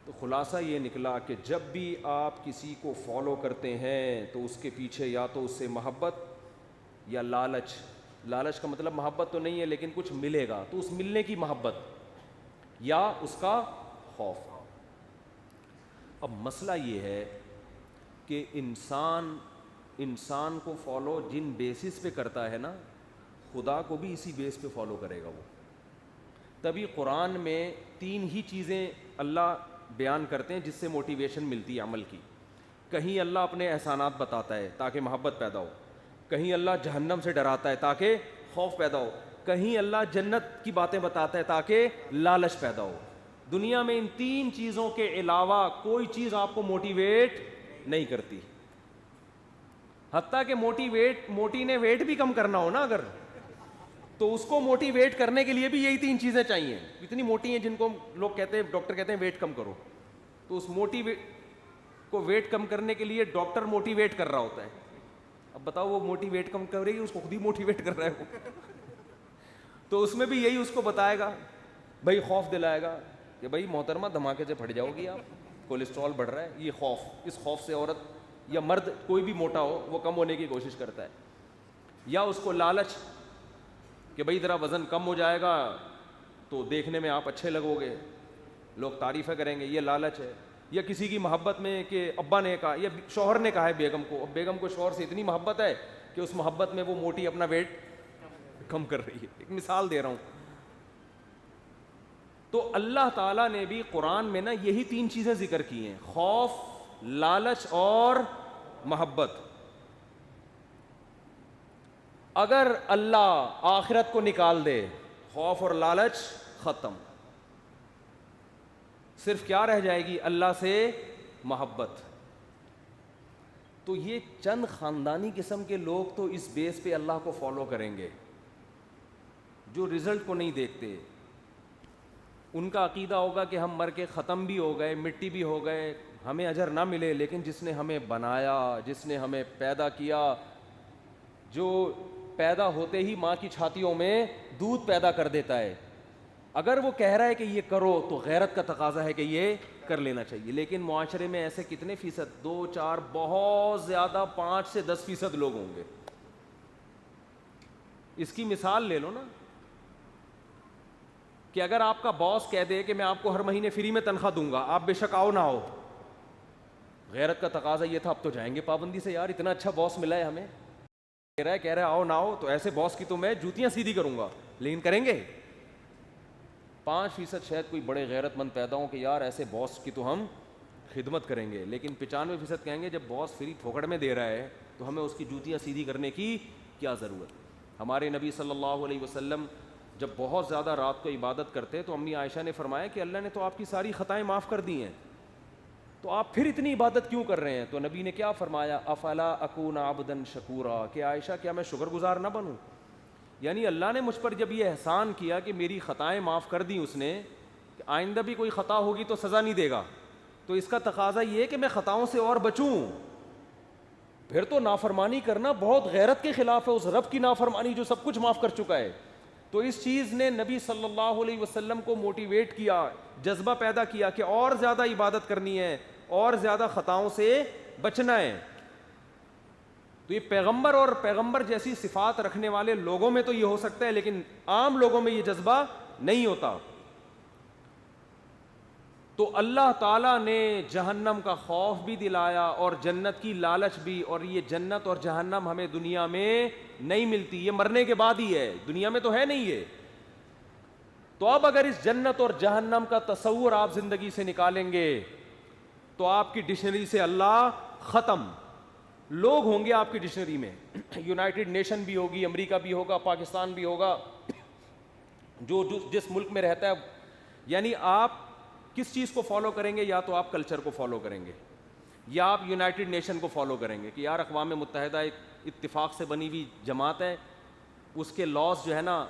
تو خلاصہ یہ نکلا کہ جب بھی آپ کسی کو فالو کرتے ہیں تو اس کے پیچھے یا تو اس سے محبت یا لالچ. لالچ کا مطلب محبت تو نہیں ہے لیکن کچھ ملے گا تو اس ملنے کی محبت, یا اس کا خوف. اب مسئلہ یہ ہے کہ انسان کو فالو جن بیسس پہ کرتا ہے نا, خدا کو بھی اسی بیس پہ فالو کرے گا وہ. تبھی قرآن میں 3 ہی چیزیں اللہ بیان کرتے ہیں جس سے موٹیویشن ملتی ہے عمل کی. کہیں اللہ اپنے احسانات بتاتا ہے تاکہ محبت پیدا ہو, کہیں اللہ جہنم سے ڈراتا ہے تاکہ خوف پیدا ہو, کہیں اللہ جنت کی باتیں بتاتا ہے تاکہ لالچ پیدا ہو. دنیا میں ان 3 چیزوں کے علاوہ کوئی چیز آپ کو موٹیویٹ نہیں کرتی. حتیٰ کہ موٹی نے ویٹ بھی کم کرنا ہو نا اگر, تو اس کو موٹیویٹ کرنے کے لیے بھی یہی 3 چیزیں چاہیے. اتنی موٹی ہیں جن کو لوگ کہتے ہیں, ڈاکٹر کہتے ہیں ویٹ کم کرو, تو اس موٹی کو ویٹ کم کرنے کے لیے ڈاکٹر موٹیویٹ کر رہا ہوتا ہے. اب بتاؤ وہ موٹی ویٹ کم کرے گی, اس کو خود ہی موٹیویٹ کر رہا ہے وہ. تو اس میں بھی یہی اس کو بتائے گا, بھائی خوف دلائے گا کہ بھائی محترمہ دھماکے سے پھٹ جاؤ گی آپ, کولیسٹرول بڑھ رہا ہے. یہ خوف, اس خوف سے عورت یا مرد کوئی بھی موٹا ہو وہ کم ہونے کی کوشش کرتا ہے. یا اس کو لالچ کہ بھائی ذرا وزن کم ہو جائے گا تو دیکھنے میں آپ اچھے لگو گے, لوگ تعریفیں کریں گے, یہ لالچ ہے. یا کسی کی محبت میں کہ ابا نے کہا یا شوہر نے کہا ہے بیگم کو, اب بیگم کو شوہر سے اتنی محبت ہے کہ اس محبت میں وہ موٹی اپنا ویٹ کم کر رہی ہے. ایک مثال دے رہا ہوں. تو اللہ تعالیٰ نے بھی قرآن میں نا یہی 3 چیزیں ذکر کی ہیں, خوف, لالچ اور محبت. اگر اللہ آخرت کو نکال دے, خوف اور لالچ ختم, صرف کیا رہ جائے گی, اللہ سے محبت. تو یہ چند خاندانی قسم کے لوگ تو اس بیس پہ اللہ کو فالو کریں گے جو رزلٹ کو نہیں دیکھتے. ان کا عقیدہ ہوگا کہ ہم مر کے ختم بھی ہو گئے, مٹی بھی ہو گئے, ہمیں اجر نہ ملے, لیکن جس نے ہمیں بنایا, جس نے ہمیں پیدا کیا, جو پیدا ہوتے ہی ماں کی چھاتیوں میں دودھ پیدا کر دیتا ہے، اگر وہ کہہ رہا ہے کہ یہ کرو تو غیرت کا تقاضا ہے کہ یہ کر لینا چاہیے. لیکن معاشرے میں ایسے کتنے فیصد؟ 2-4، بہت زیادہ 5 سے 10% لوگ ہوں گے. اس کی مثال لے لو نا کہ اگر آپ کا باس کہہ دے کہ میں آپ کو ہر مہینے فری میں تنخواہ دوں گا، آپ بے شک آؤ نہ آؤ. غیرت کا تقاضا یہ تھا اب تو جائیں گے پابندی سے، یار اتنا اچھا باس ملا ہے ہمیں، کہہ رہا ہے آؤ نہ آؤ، تو ایسے باس کی تو میں جوتیاں سیدھی کروں گا. لیکن کریں گے 5% شاید کوئی بڑے غیرت مند پیدا ہوں کہ یار ایسے باس کی تو ہم خدمت کریں گے. لیکن 95% کہیں گے جب باس فری پھوکڑ میں دے رہا ہے تو ہمیں اس کی جوتیاں سیدھی کرنے کی کیا ضرورت. ہمارے نبی صلی اللہ علیہ وسلم جب بہت زیادہ رات کو عبادت کرتے تو امی عائشہ نے فرمایا کہ اللہ نے تو آپ کی ساری خطائیں معاف کر دی ہیں، تو آپ پھر اتنی عبادت کیوں کر رہے ہیں؟ تو نبی نے کیا فرمایا؟ افلا اکون عبدا شکورا، کہ عائشہ کیا میں شکر گزار نہ بنوں؟ یعنی اللہ نے مجھ پر جب یہ احسان کیا کہ میری خطائیں معاف کر دیں اس نے، کہ آئندہ بھی کوئی خطا ہوگی تو سزا نہیں دے گا، تو اس کا تقاضا یہ ہے کہ میں خطاؤں سے اور بچوں. پھر تو نافرمانی کرنا بہت غیرت کے خلاف ہے، اس رب کی نافرمانی جو سب کچھ معاف کر چکا ہے. تو اس چیز نے نبی صلی اللہ علیہ وسلم کو موٹیویٹ کیا، جذبہ پیدا کیا کہ اور زیادہ عبادت کرنی ہے، اور زیادہ خطاؤں سے بچنا ہے. تو یہ پیغمبر اور پیغمبر جیسی صفات رکھنے والے لوگوں میں تو یہ ہو سکتا ہے، لیکن عام لوگوں میں یہ جذبہ نہیں ہوتا. تو اللہ تعالیٰ نے جہنم کا خوف بھی دلایا اور جنت کی لالچ بھی، اور یہ جنت اور جہنم ہمیں دنیا میں نہیں ملتی، یہ مرنے کے بعد ہی ہے، دنیا میں تو ہے نہیں یہ. تو اب اگر اس جنت اور جہنم کا تصور آپ زندگی سے نکالیں گے تو آپ کی ڈکشنری سے اللہ ختم. لوگ ہوں گے آپ کی ڈکشنری میں، یونائٹڈ نیشن بھی ہوگی، امریکہ بھی ہوگا، پاکستان بھی ہوگا، جو جس ملک میں رہتا ہے. یعنی آپ کس چیز کو فالو کریں گے؟ یا تو آپ کلچر کو فالو کریں گے یا آپ یونائٹڈ نیشن کو فالو کریں گے کہ یار اقوام متحدہ ایک اتفاق سے بنی ہوئی جماعت ہے، اس کے لاز جو ہے نا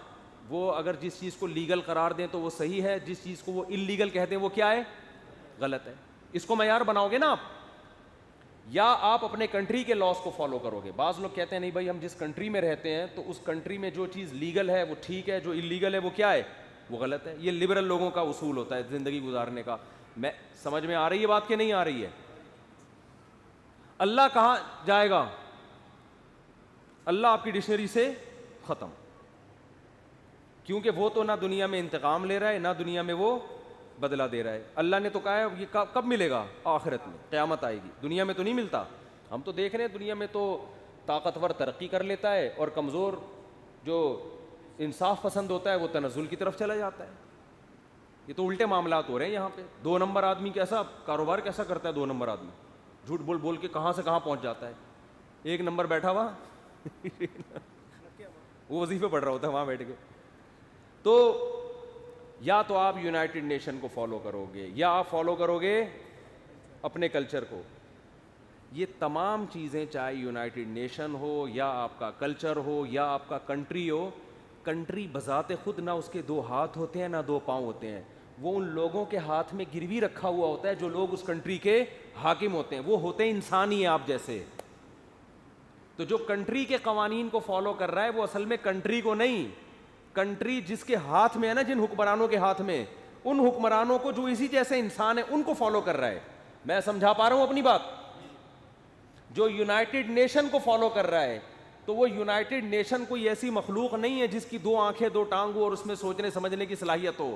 وہ اگر جس چیز کو لیگل قرار دیں تو وہ صحیح ہے، جس چیز کو وہ انلیگل کہہ دیں وہ کیا ہے؟ غلط ہے. اس کو معیار بناؤ گے نا آپ، یا آپ اپنے کنٹری کے لاز کو فالو کرو گے. بعض لوگ کہتے ہیں نہیں بھائی ہم جس کنٹری میں رہتے ہیں تو اس کنٹری میں جو چیز لیگل ہے وہ ٹھیک ہے، جو انلیگل ہے وہ کیا ہے؟ وہ غلط ہے. یہ لبرل لوگوں کا اصول ہوتا ہے زندگی گزارنے کا. میں سمجھ میں آ رہی ہے بات کہ نہیں آ رہی ہے؟ اللہ کہاں جائے گا؟ اللہ آپ کی ڈکشنری سے ختم، کیونکہ وہ تو نہ دنیا میں انتقام لے رہا ہے نہ دنیا میں وہ بدلہ دے رہا ہے. اللہ نے تو کہا ہے یہ کب ملے گا؟ آخرت میں، قیامت آئے گی. دنیا میں تو نہیں ملتا. ہم تو دیکھ رہے ہیں دنیا میں تو طاقتور ترقی کر لیتا ہے اور کمزور جو انصاف پسند ہوتا ہے وہ تنزل کی طرف چلا جاتا ہے. یہ تو الٹے معاملات ہو رہے ہیں یہاں پہ. 2 نمبر آدمی کیسا کاروبار کیسا کرتا ہے؟ 2 نمبر آدمی جھوٹ بول بول کے کہاں سے کہاں پہنچ جاتا ہے. 1 نمبر بیٹھا ہوا وہ وظیفے پڑھ رہا ہوتا ہے وہاں بیٹھ کے. تو یا تو آپ یونائٹڈ نیشن کو فالو کرو گے یا آپ فالو کرو گے اپنے کلچر کو. یہ تمام چیزیں چاہے یونائٹڈ نیشن ہو یا آپ کا کلچر ہو یا آپ کا کنٹری ہو، کنٹری بذات خود نہ اس کے 2 ہاتھ ہوتے ہیں نہ 2 پاؤں ہوتے ہیں. وہ ان لوگوں کے ہاتھ میں گروی رکھا ہوا ہوتا ہے جو لوگ اس کنٹری کے حاکم ہوتے ہیں. وہ ہوتے ہیں انسان ہی آپ جیسے. تو جو کنٹری کے قوانین کو فالو کر رہا ہے وہ اصل میں کنٹری کو نہیں، کنٹری جس کے ہاتھ میں ہے نا، جن حکمرانوں کے ہاتھ میں، ان حکمرانوں کو جو اسی جیسے انسان ہے ان کو فالو کر رہا ہے. میں سمجھا پا رہا ہوں اپنی بات؟ جو یونائٹڈ نیشن کو فالو کر رہا ہے تو وہ یونائٹڈ نیشن کوئی ایسی مخلوق نہیں ہے جس کی 2 آنکھیں 2 ٹانگ ہو اور اس میں سوچنے سمجھنے کی صلاحیت ہو.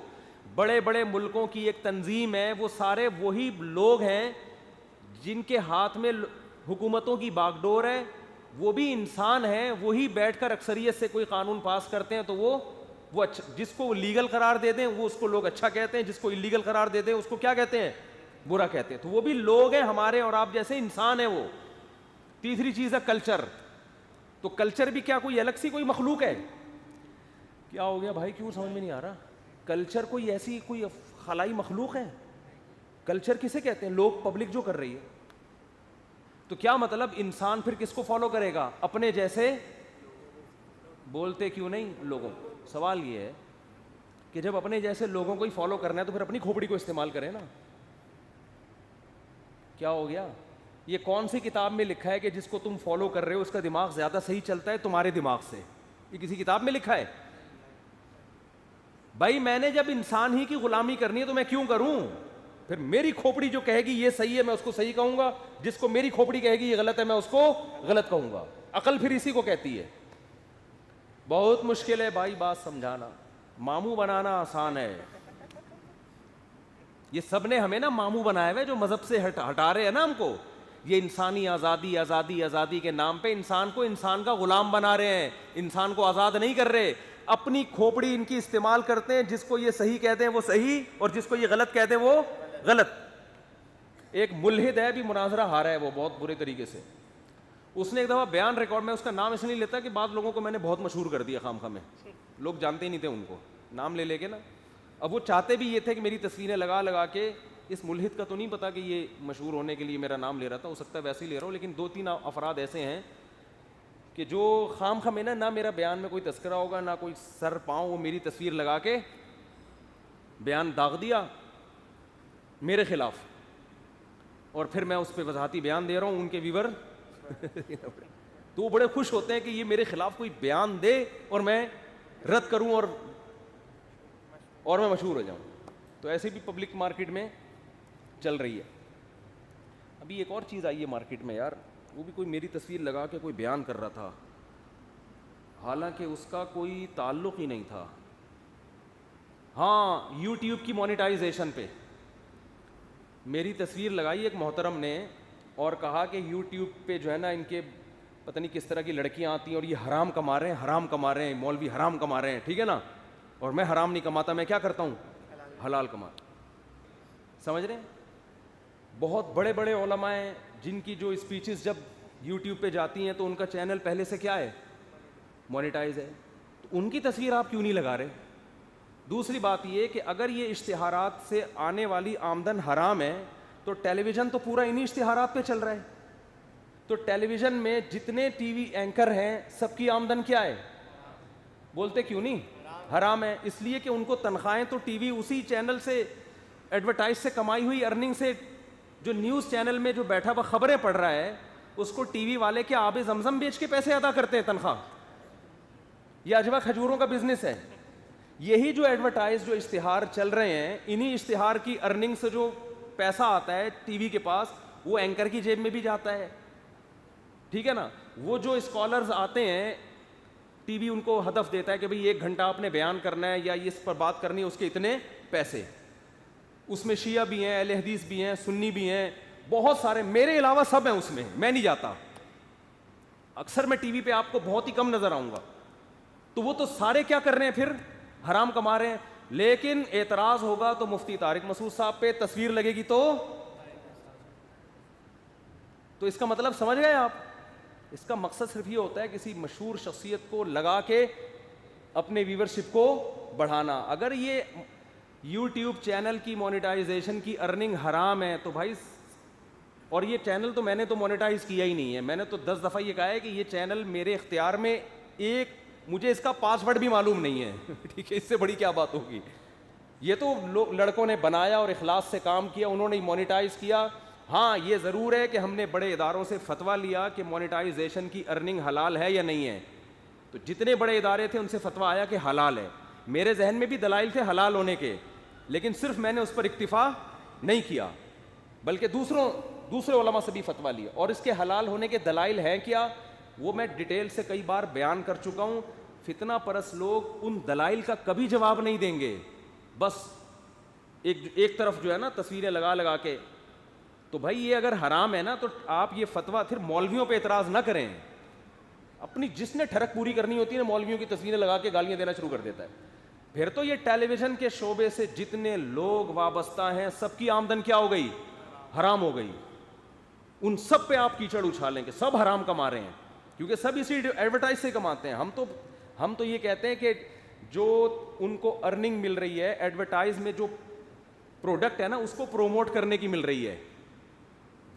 بڑے بڑے ملکوں کی ایک تنظیم ہے، وہ سارے وہی لوگ ہیں جن کے ہاتھ میں حکومتوں کی باغ ڈور ہے. وہ بھی انسان ہیں، وہی بیٹھ کر اکثریت سے کوئی قانون پاس کرتے ہیں تو وہ جس کو لیگل قرار دے دیں وہ اس کو لوگ اچھا کہتے ہیں، جس کو انلیگل قرار دے دیں اس کو کیا کہتے ہیں؟ برا کہتے ہیں. تو وہ بھی لوگ ہیں ہمارے اور آپ جیسے انسان ہیں وہ. تیسری چیز ہے کلچر. تو کلچر بھی کیا کوئی الگ سی کوئی مخلوق ہے؟ کیا ہو گیا بھائی، کیوں سمجھ میں نہیں آ رہا؟ کلچر کوئی ایسی کوئی خلائی مخلوق ہے؟ کلچر کسے کہتے ہیں؟ لوگ، پبلک جو کر رہی ہے. تو کیا مطلب انسان پھر کس کو فالو کرے گا؟ اپنے جیسے. بولتے کیوں نہیں لوگوں؟ سوال یہ ہے کہ جب اپنے جیسے لوگوں کو ہی فالو کرنا ہے تو پھر اپنی کھوپڑی کو استعمال کریں نا. کیا ہو گیا؟ یہ کون سی کتاب میں لکھا ہے کہ جس کو تم فالو کر رہے ہو اس کا دماغ زیادہ صحیح چلتا ہے تمہارے دماغ سے؟ یہ کسی کتاب میں لکھا ہے؟ بھائی میں نے جب انسان ہی کی غلامی کرنی ہے تو میں کیوں کروں؟ پھر میری کھوپڑی جو کہے گی یہ صحیح ہے میں اس کو صحیح کہوں گا، جس کو میری کھوپڑی کہے گی یہ غلط ہے میں اس کو غلط کہوں گا۔ عقل پھر اسی کو کہتی ہے۔ بہت مشکل ہے بھائی بات سمجھانا، ماموں بنانا آسان ہے۔ یہ سب نے ہمیں نا ماموں بنایا ہوئے جو مذہب سے ہٹا رہے ہیں نا ہم کو۔ یہ انسانی آزادی آزادی آزادی کے نام پہ انسان کو انسان کا غلام بنا رہے ہیں، انسان کو آزاد نہیں کر رہے۔ اپنی کھوپڑی ان کی استعمال کرتے ہیں، جس کو یہ صحیح کہتے ہیں وہ صحیح اور جس کو یہ غلط کہتے ہیں وہ غلط۔ ایک ملحد ہے بھی مناظرہ ہارا ہے وہ بہت برے طریقے سے۔ اس نے ایک دفعہ بیان ریکارڈ میں اس کا نام اس لیے لیتا کہ بعض لوگوں کو میں نے بہت مشہور کر دیا خامخواہ میں، لوگ جانتے ہی نہیں تھے ان کو، نام لے لے کے نا۔ اب وہ چاہتے بھی یہ تھے کہ میری تصویریں لگا لگا کے، اس ملحد کا تو نہیں پتا کہ یہ مشہور ہونے کے لیے میرا نام لے رہا تھا، ہو سکتا ہے ویسے ہی لے رہا ہوں، لیکن 2-3 افراد ایسے ہیں کہ جو خامخواہ میں نہ میرا بیان میں کوئی تذکرہ ہوگا نہ کوئی سر پاؤں، وہ میری تصویر لگا کے بیان داغ دیا میرے خلاف، اور پھر میں اس پہ وضاحتی بیان دے رہا ہوں، ان کے ویور تو وہ بڑے خوش ہوتے ہیں کہ یہ میرے خلاف کوئی بیان دے اور میں رد کروں اور میں مشہور ہو جاؤں۔ تو ایسے بھی پبلک مارکیٹ میں چل رہی ہے۔ ابھی ایک اور چیز آئی ہے مارکیٹ میں یار، وہ بھی کوئی میری تصویر لگا کے کوئی بیان کر رہا تھا، حالانکہ اس کا کوئی تعلق ہی نہیں تھا۔ ہاں، یوٹیوب کی مونیٹائزیشن پہ میری تصویر لگائی ایک محترم نے اور کہا کہ یوٹیوب پہ جو ہے نا ان کے پتہ نہیں کس طرح کی لڑکیاں آتی ہیں اور یہ حرام کما رہے ہیں، حرام کما رہے ہیں، مولوی حرام کما رہے ہیں، ٹھیک ہے نا، اور میں حرام نہیں کماتا، میں کیا کرتا ہوں؟ حلال کما۔ سمجھ رہے ہیں؟ بہت بڑے بڑے علماء ہیں جن کی جو اسپیچز جب یوٹیوب پہ جاتی ہیں تو ان کا چینل پہلے سے کیا ہے؟ مونیٹائز ہے، تو ان کی تصویر آپ کیوں نہیں لگا رہے؟ دوسری بات یہ کہ اگر یہ اشتہارات سے آنے والی آمدن حرام ہے تو ٹیلی ویژن تو پورا انہی اشتہارات پہ چل رہا ہے، تو ٹیلی ویژن میں جتنے ٹی وی اینکر ہیں سب کی آمدن کیا ہے؟ بولتے کیوں نہیں؟ حرام ہے، اس لیے کہ ان کو تنخواہیں تو ٹی وی اسی چینل سے ایڈورٹائز سے کمائی ہوئی ارننگ سے، جو نیوز چینل میں جو بیٹھا ہوا خبریں پڑھ رہا ہے اس کو ٹی وی والے کے آب زمزم بیچ کے پیسے ادا کرتے ہیں تنخواہ، یہ اجوا کھجوروں کا بزنس ہے۔ یہی جو ایڈورٹائز جو اشتہار چل رہے ہیں، انہی اشتہار کی ارننگ سے جو پیسہ آتا ہے ٹی وی کے پاس وہ اینکر کی جیب میں بھی جاتا ہے، ٹھیک ہے نا۔ وہ جو اسکالرز آتے ہیں ٹی وی ان کو ہدف دیتا ہے کہ بھئی 1 گھنٹہ آپ نے بیان کرنا ہے یا اس پر بات کرنی ہے، اس کے اتنے پیسے۔ اس میں شیعہ بھی ہیں، اہل حدیث بھی ہیں، سنی بھی ہیں، بہت سارے، میرے علاوہ سب ہیں اس میں نہیں جاتا، اکثر میں ٹی وی پہ آپ کو بہت ہی کم نظر آؤں گا۔ تو وہ تو سارے کیا کر رہے ہیں پھر؟ حرام کما رہے ہیں۔ لیکن اعتراض ہوگا تو مفتی طارق مسعود صاحب پہ تصویر لگے گی تو اس کا مطلب سمجھ گئے آپ؟ اس کا مقصد صرف یہ ہوتا ہے کسی مشہور شخصیت کو لگا کے اپنے ویورشپ کو بڑھانا۔ اگر یہ یوٹیوب چینل کی مونیٹائزیشن کی ارننگ حرام ہے تو بھائی، اور یہ چینل تو میں نے تو مونیٹائز کیا ہی نہیں ہے، میں نے تو 10 دفعہ یہ کہا ہے کہ یہ چینل میرے اختیار میں، مجھے اس کا پاسورڈ بھی معلوم نہیں ہے، ٹھیک ہے، اس سے بڑی کیا بات ہوگی؟ یہ تو لڑکوں نے بنایا اور اخلاص سے کام کیا، انہوں نے مونیٹائز کیا۔ ہاں یہ ضرور ہے کہ ہم نے بڑے اداروں سے فتویٰ لیا کہ مونیٹائزیشن کی ارننگ حلال ہے یا نہیں ہے، تو جتنے بڑے ادارے تھے ان سے فتویٰ آیا کہ حلال ہے۔ میرے ذہن میں بھی دلائل تھے حلال ہونے کے، لیکن صرف میں نے اس پر اکتفا نہیں کیا بلکہ دوسرے علماء سے بھی فتویٰ لیا، اور اس کے حلال ہونے کے دلائل ہیں کیا وہ میں ڈیٹیل سے کئی بار بیان کر چکا ہوں۔ فتنہ پرست لوگ ان دلائل کا کبھی جواب نہیں دیں گے، بس ایک طرف جو ہے نا تصویریں لگا کے، تو بھائی یہ اگر حرام ہے نا تو آپ یہ فتویٰ پھر مولویوں پہ اعتراض نہ کریں، اپنی جس نے ٹھڑک پوری کرنی ہوتی ہے نا مولویوں کی تصویریں لگا کے گالیاں دینا شروع کر دیتا ہے۔ پھر تو یہ ٹیلی ویژن کے شعبے سے جتنے لوگ وابستہ ہیں سب کی آمدن کیا ہو گئی؟ حرام ہو گئی۔ ان سب پہ آپ کیچڑ اچھالیں کہ سب حرام کما رہے ہیں، کیونکہ سب اسی ایڈورٹائز سے کماتے ہیں۔ ہم تو یہ کہتے ہیں کہ جو ان کو ارننگ مل رہی ہے ایڈورٹائز میں، جو پروڈکٹ ہے نا اس کو پروموٹ کرنے کی مل رہی ہے،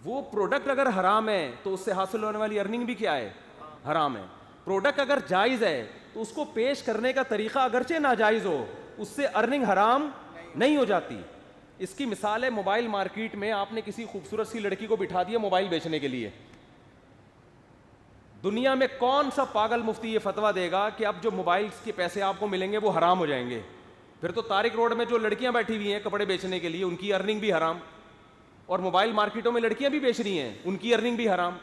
وہ پروڈکٹ اگر حرام ہے تو اس سے حاصل ہونے والی ارننگ بھی کیا ہے؟ حرام ہے۔ پروڈکٹ اگر جائز ہے تو اس کو پیش کرنے کا طریقہ اگرچہ ناجائز ہو، اس سے ارننگ حرام نہیں ہو جاتی۔ اس کی مثال ہے موبائل مارکیٹ میں آپ نے کسی خوبصورت سی لڑکی کو بٹھا دیا موبائل بیچنے کے لیے. دنیا میں کون سا پاگل مفتی یہ فتویٰ دے گا کہ اب جو موبائلز کے پیسے آپ کو ملیں گے وہ حرام ہو جائیں گے؟ پھر تو طارق روڈ میں جو لڑکیاں بیٹھی ہوئی ہیں کپڑے بیچنے کے لیے ان کی ارننگ بھی حرام, اور موبائل مارکیٹوں میں لڑکیاں بھی بیچ رہی ہیں ان کی ارننگ بھی حرام.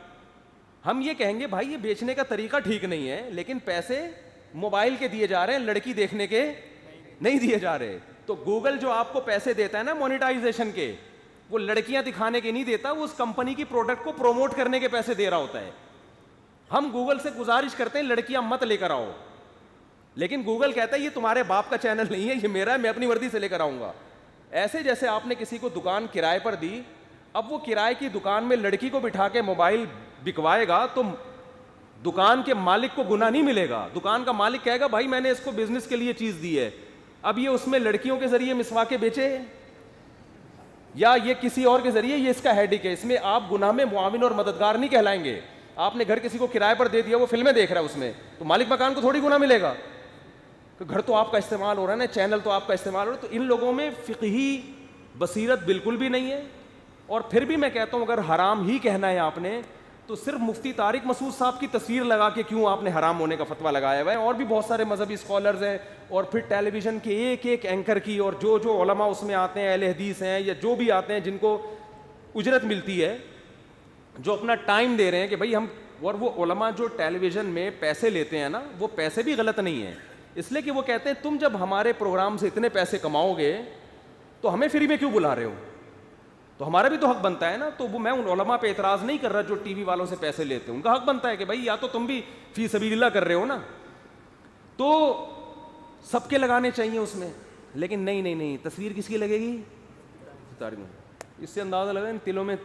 ہم یہ کہیں گے بھائی یہ بیچنے کا طریقہ ٹھیک نہیں ہے, لیکن پیسے موبائل کے دیے جا رہے ہیں, لڑکی دیکھنے کے نہیں دیے جا رہے. تو گوگل جو آپ کو پیسے دیتا ہے نا مونیٹائزیشن کے, وہ لڑکیاں دکھانے کے نہیں دیتا, وہ اس کمپنی کی پروڈکٹ کو پروموٹ کرنے کے پیسے دے رہا ہوتا ہے. ہم گوگل سے گزارش کرتے ہیں لڑکیاں مت لے کر آؤ, لیکن گوگل کہتا ہے یہ تمہارے باپ کا چینل نہیں ہے, یہ میرا ہے, میں اپنی مرضی سے لے کر آؤں گا. ایسے جیسے آپ نے کسی کو دکان کرائے پر دی, اب وہ کرائے کی دکان میں لڑکی کو بٹھا کے موبائل بکوائے گا تو دکان کے مالک کو گناہ نہیں ملے گا. دکان کا مالک کہے گا بھائی میں نے اس کو بزنس کے لیے چیز دی ہے, اب یہ اس میں لڑکیوں کے ذریعے مسواکیں بیچے یا یہ کسی اور کے ذریعے, یہ اس کا ہیڈک ہے. اس میں آپ گناہ میں معاون اور مددگار نہیں کہلائیں گے. آپ نے گھر کسی کو کرائے پر دے دیا, وہ فلمیں دیکھ رہا ہے اس میں, تو مالک مکان کو تھوڑی گناہ ملے گا, گھر تو آپ کا استعمال ہو رہا ہے نا, چینل تو آپ کا استعمال ہو رہا ہے. تو ان لوگوں میں فقہی بصیرت بالکل بھی نہیں ہے. اور پھر بھی میں کہتا ہوں اگر حرام ہی کہنا ہے آپ نے تو صرف مفتی طارق مسعود صاحب کی تصویر لگا کے کیوں آپ نے حرام ہونے کا فتویٰ لگایا ہوا ہے؟ اور بھی بہت سارے مذہبی اسکالرز ہیں, اور پھر ٹیلی ویژن کے ایک ایک اینکر کی, اور جو علماء اس میں آتے ہیں, اہل حدیث ہیں یا جو بھی آتے ہیں جن کو اجرت ملتی ہے, جو اپنا ٹائم دے رہے ہیں کہ بھائی ہم, اور وہ علماء جو ٹیلی ویژن میں پیسے لیتے ہیں نا, وہ پیسے بھی غلط نہیں ہیں, اس لیے کہ وہ کہتے ہیں تم جب ہمارے پروگرام سے اتنے پیسے کماؤ گے تو ہمیں فری میں کیوں بلا رہے ہو, تو ہمارا بھی تو حق بنتا ہے نا. تو وہ میں ان علماء پہ اعتراض نہیں کر رہا جو ٹی وی والوں سے پیسے لیتے ہیں, ان کا حق بنتا ہے کہ بھائی یا تو تم بھی فی سبیل اللہ کر رہے ہو نا, تو سب کے لگانے چاہیے اس میں. لیکن نہیں, تصویر کس کی لگے گی؟ اس سے اندازہ لگا ان تلوں میں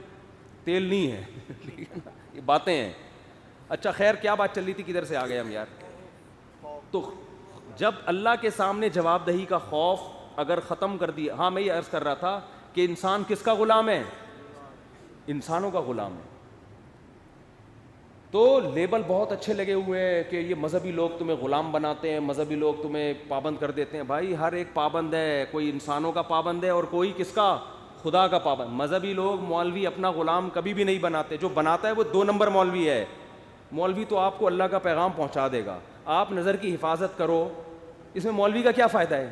تیل نہیں ہے. یہ باتیں ہیں. اچھا خیر, کیا بات چل رہی تھی, کدھر سے آ گئے ہم یار؟ تو جب اللہ کے سامنے جواب دہی کا خوف اگر ختم کر دیا, ہاں میں یہ عرض کر رہا تھا کہ انسان کس کا غلام ہے؟ انسانوں کا غلام ہے. تو لیبل بہت اچھے لگے ہوئے ہیں کہ یہ مذہبی لوگ تمہیں غلام بناتے ہیں, مذہبی لوگ تمہیں پابند کر دیتے ہیں. بھائی ہر ایک پابند ہے, کوئی انسانوں کا پابند ہے اور کوئی کس کا؟ خدا کا پابند. مذہبی لوگ مولوی اپنا غلام کبھی بھی نہیں بناتے, جو بناتا ہے وہ 2 نمبر مولوی ہے. مولوی تو آپ کو اللہ کا پیغام پہنچا دے گا, آپ نظر کی حفاظت کرو, اس میں مولوی کا کیا فائدہ ہے؟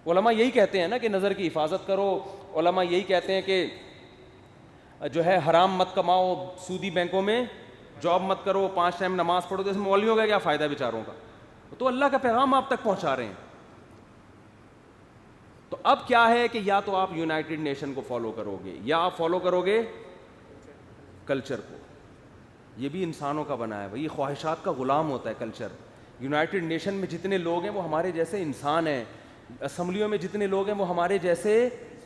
علماء یہی کہتے ہیں نا کہ نظر کی حفاظت کرو, علماء یہی کہتے ہیں کہ جو ہے حرام مت کماؤ, سودی بینکوں میں جاب مت کرو, 5 ٹائم نماز پڑھو. تو اس میں مولویوں کا کیا فائدہ ہے بیچاروں کا؟ تو اللہ کا پیغام آپ تک پہنچا رہے ہیں. تو اب کیا ہے کہ یا تو آپ یونائٹڈ نیشن کو فالو کرو گے یا آپ فالو کرو گے کلچر کو. یہ بھی انسانوں کا بنا ہے بھائی, یہ خواہشات کا غلام ہوتا ہے کلچر. یونائٹڈ نیشن میں جتنے لوگ ہیں وہ ہمارے جیسے انسان ہیں, اسمبلیوں میں جتنے لوگ ہیں وہ ہمارے جیسے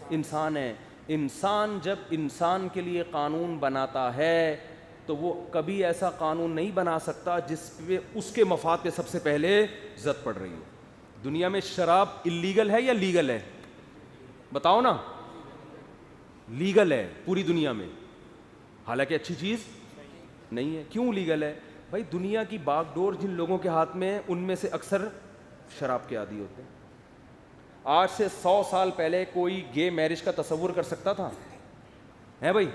انسان ہیں. انسان جب انسان کے لیے قانون بناتا ہے تو وہ کبھی ایسا قانون نہیں بنا سکتا جس پہ اس کے مفاد پہ سب سے پہلے زد پڑ رہی ہو. دنیا میں شراب اللیگل ہے یا لیگل ہے؟ بتاؤ نا. لیگل ہے پوری دنیا میں, حالانکہ اچھی چیز نہیں ہے. کیوں لیگل ہے؟ بھائی دنیا کی باغ ڈور جن لوگوں کے ہاتھ میں ان میں سے اکثر شراب کے عادی ہوتے ہیں. آج سے 100 سال پہلے کوئی گے میرج کا تصور کر سکتا تھا؟ ہے بھائی,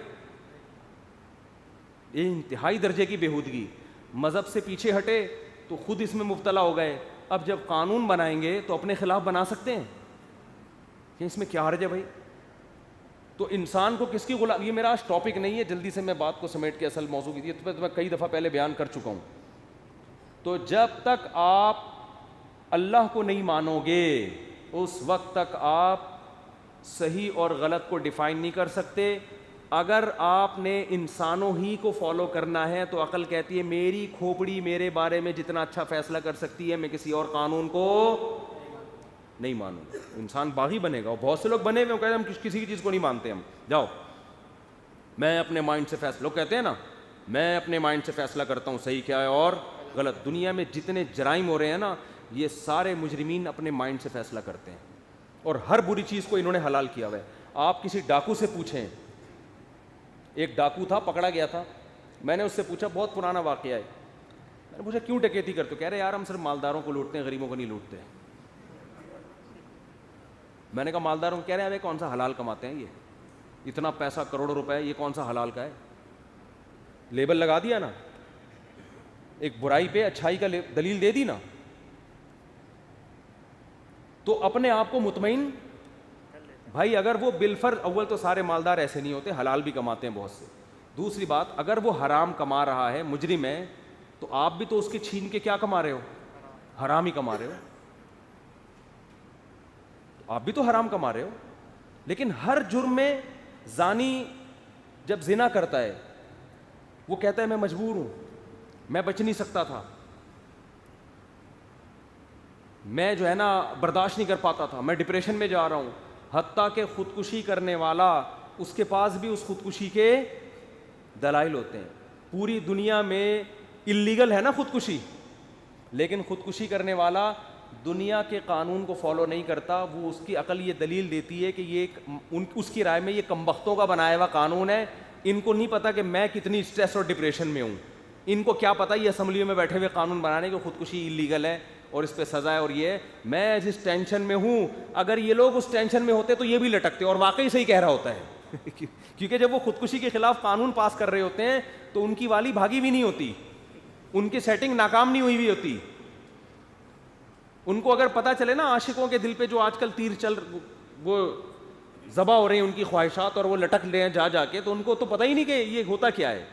یہ انتہائی درجے کی بےہودگی. مذہب سے پیچھے ہٹے تو خود اس میں مبتلا ہو گئے. اب جب قانون بنائیں گے تو اپنے خلاف بنا سکتے ہیں کہ اس میں کیا حرج ہے بھائی؟ تو انسان کو کس کی غلام, یہ میرا آج ٹاپک نہیں ہے, جلدی سے میں بات کو سمیٹ کے اصل موضوع کی تو میں کئی دفعہ پہلے بیان کر چکا ہوں. تو جب تک آپ اللہ کو نہیں مانو گے اس وقت تک آپ صحیح اور غلط کو ڈیفائن نہیں کر سکتے. اگر آپ نے انسانوں ہی کو فالو کرنا ہے تو عقل کہتی ہے میری کھوپڑی میرے بارے میں جتنا اچھا فیصلہ کر سکتی ہے, میں کسی اور قانون کو نہیں مانوں. انسان باغی بنے گا, اور بہت سے لوگ بنے ہوئے کہتے ہیں ہم کسی کی چیز کو نہیں مانتے. ہم جاؤ میں اپنے مائنڈ سے فیصلہ, لوگ کہتے ہیں نا میں اپنے مائنڈ سے فیصلہ کرتا ہوں صحیح کیا ہے اور غلط. دنیا میں جتنے جرائم ہو رہے ہیں نا, یہ سارے مجرمین اپنے مائنڈ سے فیصلہ کرتے ہیں, اور ہر بری چیز کو انہوں نے حلال کیا ہوا ہے. آپ کسی ڈاکو سے پوچھیں, ایک ڈاکو تھا پکڑا گیا تھا, میں نے اس سے پوچھا, بہت پرانا واقعہ ہے, میں نے پوچھا کیوں ڈکیتی کرتے ہو؟ کہہ رہے یار ہم صرف مالداروں کو لوٹتے ہیں, غریبوں کو نہیں لوٹتے. میں نے کہا مالداروں کہہ رہے ہیں ابے کون سا حلال کماتے ہیں یہ اتنا پیسہ کروڑوں روپے یہ کون سا حلال کا ہے. لیبل لگا دیا نا, ایک برائی پہ اچھائی کا دلیل دے دی نا, تو اپنے آپ کو مطمئن. بھائی اگر وہ بالفرض, اول تو سارے مالدار ایسے نہیں ہوتے, حلال بھی کماتے ہیں بہت سے. دوسری بات, اگر وہ حرام کما رہا ہے, مجرم ہے, تو آپ بھی تو اس کے چھین کے کیا کما رہے ہو, حرام ہی کما رہے ہو, آپ بھی تو حرام کما رہے ہو. لیکن ہر جرم میں زانی جب زنا کرتا ہے وہ کہتا ہے میں مجبور ہوں, میں بچ نہیں سکتا تھا, میں جو ہے نا برداشت نہیں کر پاتا تھا, میں ڈپریشن میں جا رہا ہوں. حتیٰ کہ خودکشی کرنے والا, اس کے پاس بھی اس خودکشی کے دلائل ہوتے ہیں. پوری دنیا میں اللیگل ہے نا خودکشی, لیکن خودکشی کرنے والا دنیا کے قانون کو فالو نہیں کرتا. وہ اس کی عقل یہ دلیل دیتی ہے کہ یہ اس کی رائے میں یہ کمبختوں کا بنایا ہوا قانون ہے, ان کو نہیں پتا کہ میں کتنی اسٹریس اور ڈپریشن میں ہوں. ان کو کیا پتا یہ اسمبلیوں میں بیٹھے ہوئے قانون بنانے کہ خودکشی اللیگل ہے اور اس پہ سزا ہے, اور یہ میں جس ٹینشن میں ہوں, اگر یہ لوگ اس ٹینشن میں ہوتے تو یہ بھی لٹکتے, اور واقعی صحیح کہہ رہا ہوتا ہے. کیونکہ جب وہ خودکشی کے خلاف قانون پاس کر رہے ہوتے ہیں تو ان کی والی بھاگی بھی نہیں ہوتی, ان کی سیٹنگ ناکام نہیں ہوئی ہوتی. ان کو اگر پتہ چلے نا عاشقوں کے دل پہ جو آج کل تیر چل وہ ذبح ہو رہے ہیں ان کی خواہشات, اور وہ لٹک لے ہیں جا کے, تو ان کو تو پتہ ہی نہیں کہ یہ ہوتا کیا ہے.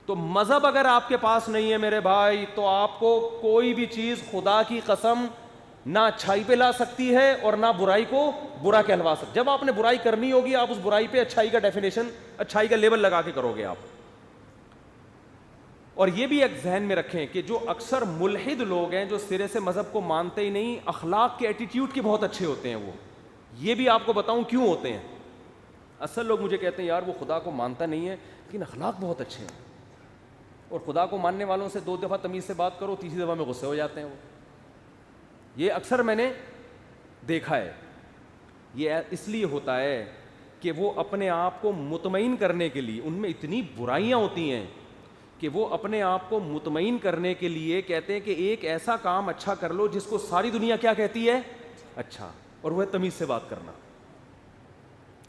تو مذہب اگر آپ کے پاس نہیں ہے میرے بھائی, تو آپ کو کوئی بھی چیز خدا کی قسم نہ اچھائی پہ لا سکتی ہے اور نہ برائی کو برا کہلوا سکتی. جب آپ نے برائی کرنی ہوگی آپ اس برائی پہ اچھائی کا ڈیفینیشن, اچھائی کا لیبل لگا کے کرو گے آپ. اور یہ بھی ایک ذہن میں رکھیں کہ جو اکثر ملحد لوگ ہیں, جو سرے سے مذہب کو مانتے ہی نہیں, اخلاق کے ایٹیٹیوڈ کے بہت اچھے ہوتے ہیں. وہ یہ بھی آپ کو بتاؤں کیوں ہوتے ہیں. اصل لوگ مجھے کہتے ہیں یار وہ خدا کو مانتا نہیں ہے لیکن اخلاق بہت اچھے ہیں, اور خدا کو ماننے والوں سے 2 دفعہ تمیز سے بات کرو, تیسری دفعہ میں غصے ہو جاتے ہیں. وہ یہ اکثر میں نے دیکھا ہے. یہ اس لیے ہوتا ہے کہ وہ اپنے آپ کو مطمئن کرنے کے لیے, ان میں اتنی برائیاں ہوتی ہیں کہ وہ اپنے آپ کو مطمئن کرنے کے لیے کہتے ہیں کہ ایک ایسا کام اچھا کر لو جس کو ساری دنیا کیا کہتی ہے اچھا, اور وہ ہے تمیز سے بات کرنا.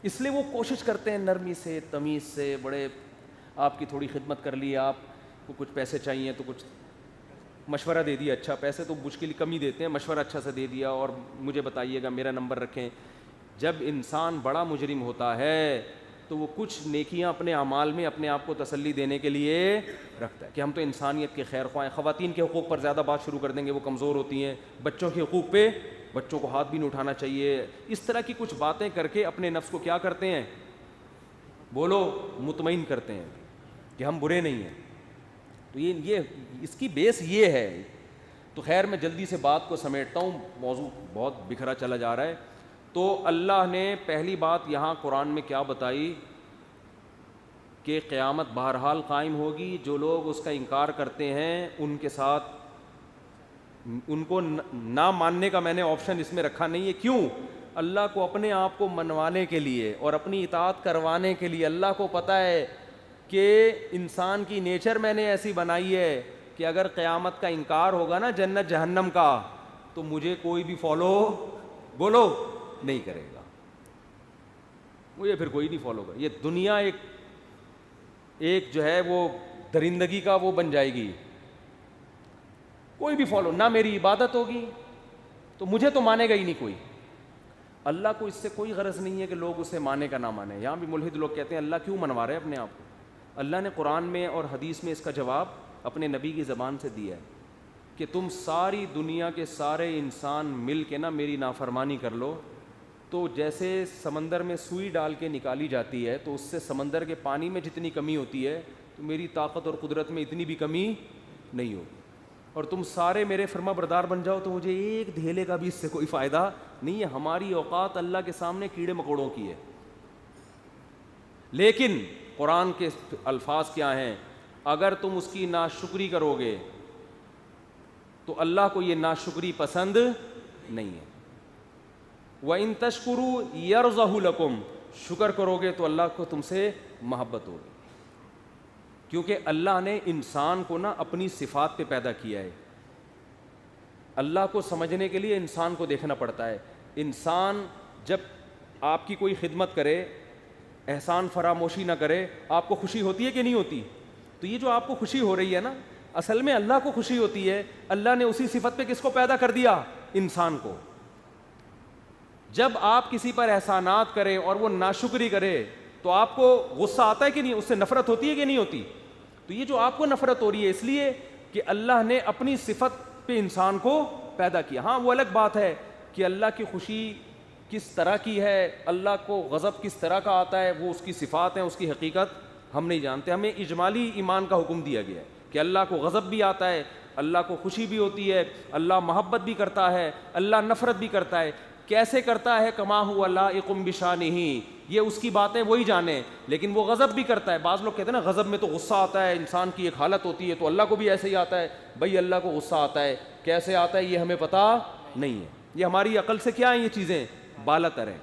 اس لیے وہ کوشش کرتے ہیں نرمی سے, تمیز سے, بڑے آپ کی تھوڑی خدمت کر لی, آپ کو کچھ پیسے چاہیے تو کچھ مشورہ دے دیا, اچھا پیسے تو مشکل کم ہی دیتے ہیں, مشورہ اچھا سے دے دیا, اور مجھے بتائیے گا, میرا نمبر رکھیں. جب انسان بڑا مجرم ہوتا ہے تو وہ کچھ نیکیاں اپنے اعمال میں اپنے آپ کو تسلی دینے کے لیے رکھتا ہے کہ ہم تو انسانیت کے خیر خواہ ہیں. خواتین کے حقوق پر زیادہ بات شروع کر دیں گے, وہ کمزور ہوتی ہیں. بچوں کے حقوق پہ بچوں کو ہاتھ بھی نہیں اٹھانا چاہیے. اس طرح کی کچھ باتیں کر کے اپنے نفس کو کیا کرتے ہیں, بولو, مطمئن کرتے ہیں کہ ہم برے نہیں ہیں. تو یہ اس کی بیس یہ ہے. تو خیر میں جلدی سے بات کو سمیٹتا ہوں, موضوع بہت بکھرا چلا جا رہا ہے. تو اللہ نے پہلی بات یہاں قرآن میں کیا بتائی کہ قیامت بہرحال قائم ہوگی. جو لوگ اس کا انکار کرتے ہیں ان کے ساتھ ان کو نہ ماننے کا میں نے آپشن اس میں رکھا نہیں ہے. کیوں؟ اللہ کو اپنے آپ کو منوانے کے لیے اور اپنی اطاعت کروانے کے لیے. اللہ کو پتہ ہے کہ انسان کی نیچر میں نے ایسی بنائی ہے کہ اگر قیامت کا انکار ہوگا نا, جنت جہنم کا, تو مجھے کوئی بھی فالو بولو نہیں کرے گا, مجھے پھر کوئی نہیں فالو کرے. یہ دنیا ایک جو ہے وہ درندگی کا وہ بن جائے گی. کوئی بھی فالو نہ, میری عبادت ہوگی تو مجھے تو مانے گا ہی نہیں کوئی. اللہ کو اس سے کوئی غرض نہیں ہے کہ لوگ اسے مانے کا نہ مانے. یہاں بھی ملحد لوگ کہتے ہیں اللہ کیوں منوا رہے اپنے آپ کو. اللہ نے قرآن میں اور حدیث میں اس کا جواب اپنے نبی کی زبان سے دیا ہے کہ تم ساری دنیا کے سارے انسان مل کے نا میری نافرمانی کر لو, تو جیسے سمندر میں سوئی ڈال کے نکالی جاتی ہے تو اس سے سمندر کے پانی میں جتنی کمی ہوتی ہے تو میری طاقت اور قدرت میں اتنی بھی کمی نہیں ہوگی. اور تم سارے میرے فرما بردار بن جاؤ تو مجھے ایک دھیلے کا بھی اس سے کوئی فائدہ نہیں ہے. ہماری اوقات اللہ کے سامنے کیڑے مکوڑوں کی ہے. لیکن قرآن کے الفاظ کیا ہیں, اگر تم اس کی ناشکری کرو گے تو اللہ کو یہ ناشکری پسند نہیں ہے. وَإِن تَشْكُرُوا يَرْضَهُ لَكُمْ, شکر کرو گے تو اللہ کو تم سے محبت ہوگی. کیونکہ اللہ نے انسان کو نا اپنی صفات پہ پیدا کیا ہے. اللہ کو سمجھنے کے لیے انسان کو دیکھنا پڑتا ہے. انسان جب آپ کی کوئی خدمت کرے, احسان فراموشی نہ کرے, آپ کو خوشی ہوتی ہے کہ نہیں ہوتی؟ تو یہ جو آپ کو خوشی ہو رہی ہے نا, اصل میں اللہ کو خوشی ہوتی ہے. اللہ نے اسی صفت پہ کس کو پیدا کر دیا؟ انسان کو. جب آپ کسی پر احسانات کریں اور وہ ناشکری کرے تو آپ کو غصہ آتا ہے کہ نہیں؟ اس سے نفرت ہوتی ہے کہ نہیں ہوتی؟ تو یہ جو آپ کو نفرت ہو رہی ہے اس لیے کہ اللہ نے اپنی صفت پہ انسان کو پیدا کیا. ہاں وہ الگ بات ہے کہ اللہ کی خوشی کس طرح کی ہے, اللہ کو غضب کس طرح کا آتا ہے, وہ اس کی صفات ہیں, اس کی حقیقت ہم نہیں جانتے. ہمیں اجمالی ایمان کا حکم دیا گیا ہے کہ اللہ کو غضب بھی آتا ہے, اللہ کو خوشی بھی ہوتی ہے, اللہ محبت بھی کرتا ہے, اللہ نفرت بھی کرتا ہے. کیسے کرتا ہے؟ کما هو لائق بشانہ, یہ اس کی باتیں وہی جانے. لیکن وہ غضب بھی کرتا ہے. بعض لوگ کہتے ہیں نا غضب میں تو غصہ آتا ہے, انسان کی ایک حالت ہوتی ہے, تو اللہ کو بھی ایسے ہی آتا ہے. بھائی اللہ کو غصہ آتا ہے, کیسے آتا ہے یہ ہمیں پتہ نہیں ہے. یہ ہماری عقل سے کیا ہیں یہ چیزیں بالاتر ہیں.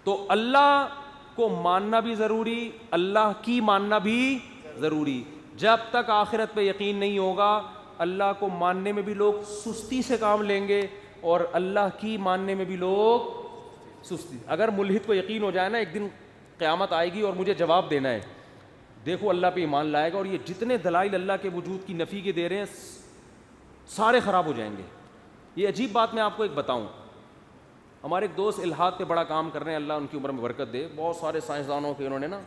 تو اللہ کو ماننا بھی ضروری, اللہ کی ماننا بھی ضروری. جب تک آخرت پہ یقین نہیں ہوگا اللہ کو ماننے میں بھی لوگ سستی سے کام لیں گے اور اللہ کی ماننے میں بھی لوگ سستی. اگر ملحد کو یقین ہو جائے نا ایک دن قیامت آئے گی اور مجھے جواب دینا ہے, دیکھو اللہ پہ ایمان لائے گا اور یہ جتنے دلائل اللہ کے وجود کی نفی کے دے رہے ہیں سارے خراب ہو جائیں گے. یہ عجیب بات میں آپ کو ایک بتاؤں, ہمارے ایک دوست الحاد پہ بڑا کام کر رہے ہیں, اللہ ان کی عمر میں برکت دے. بہت سارے سائنسدانوں کے انہوں نے نا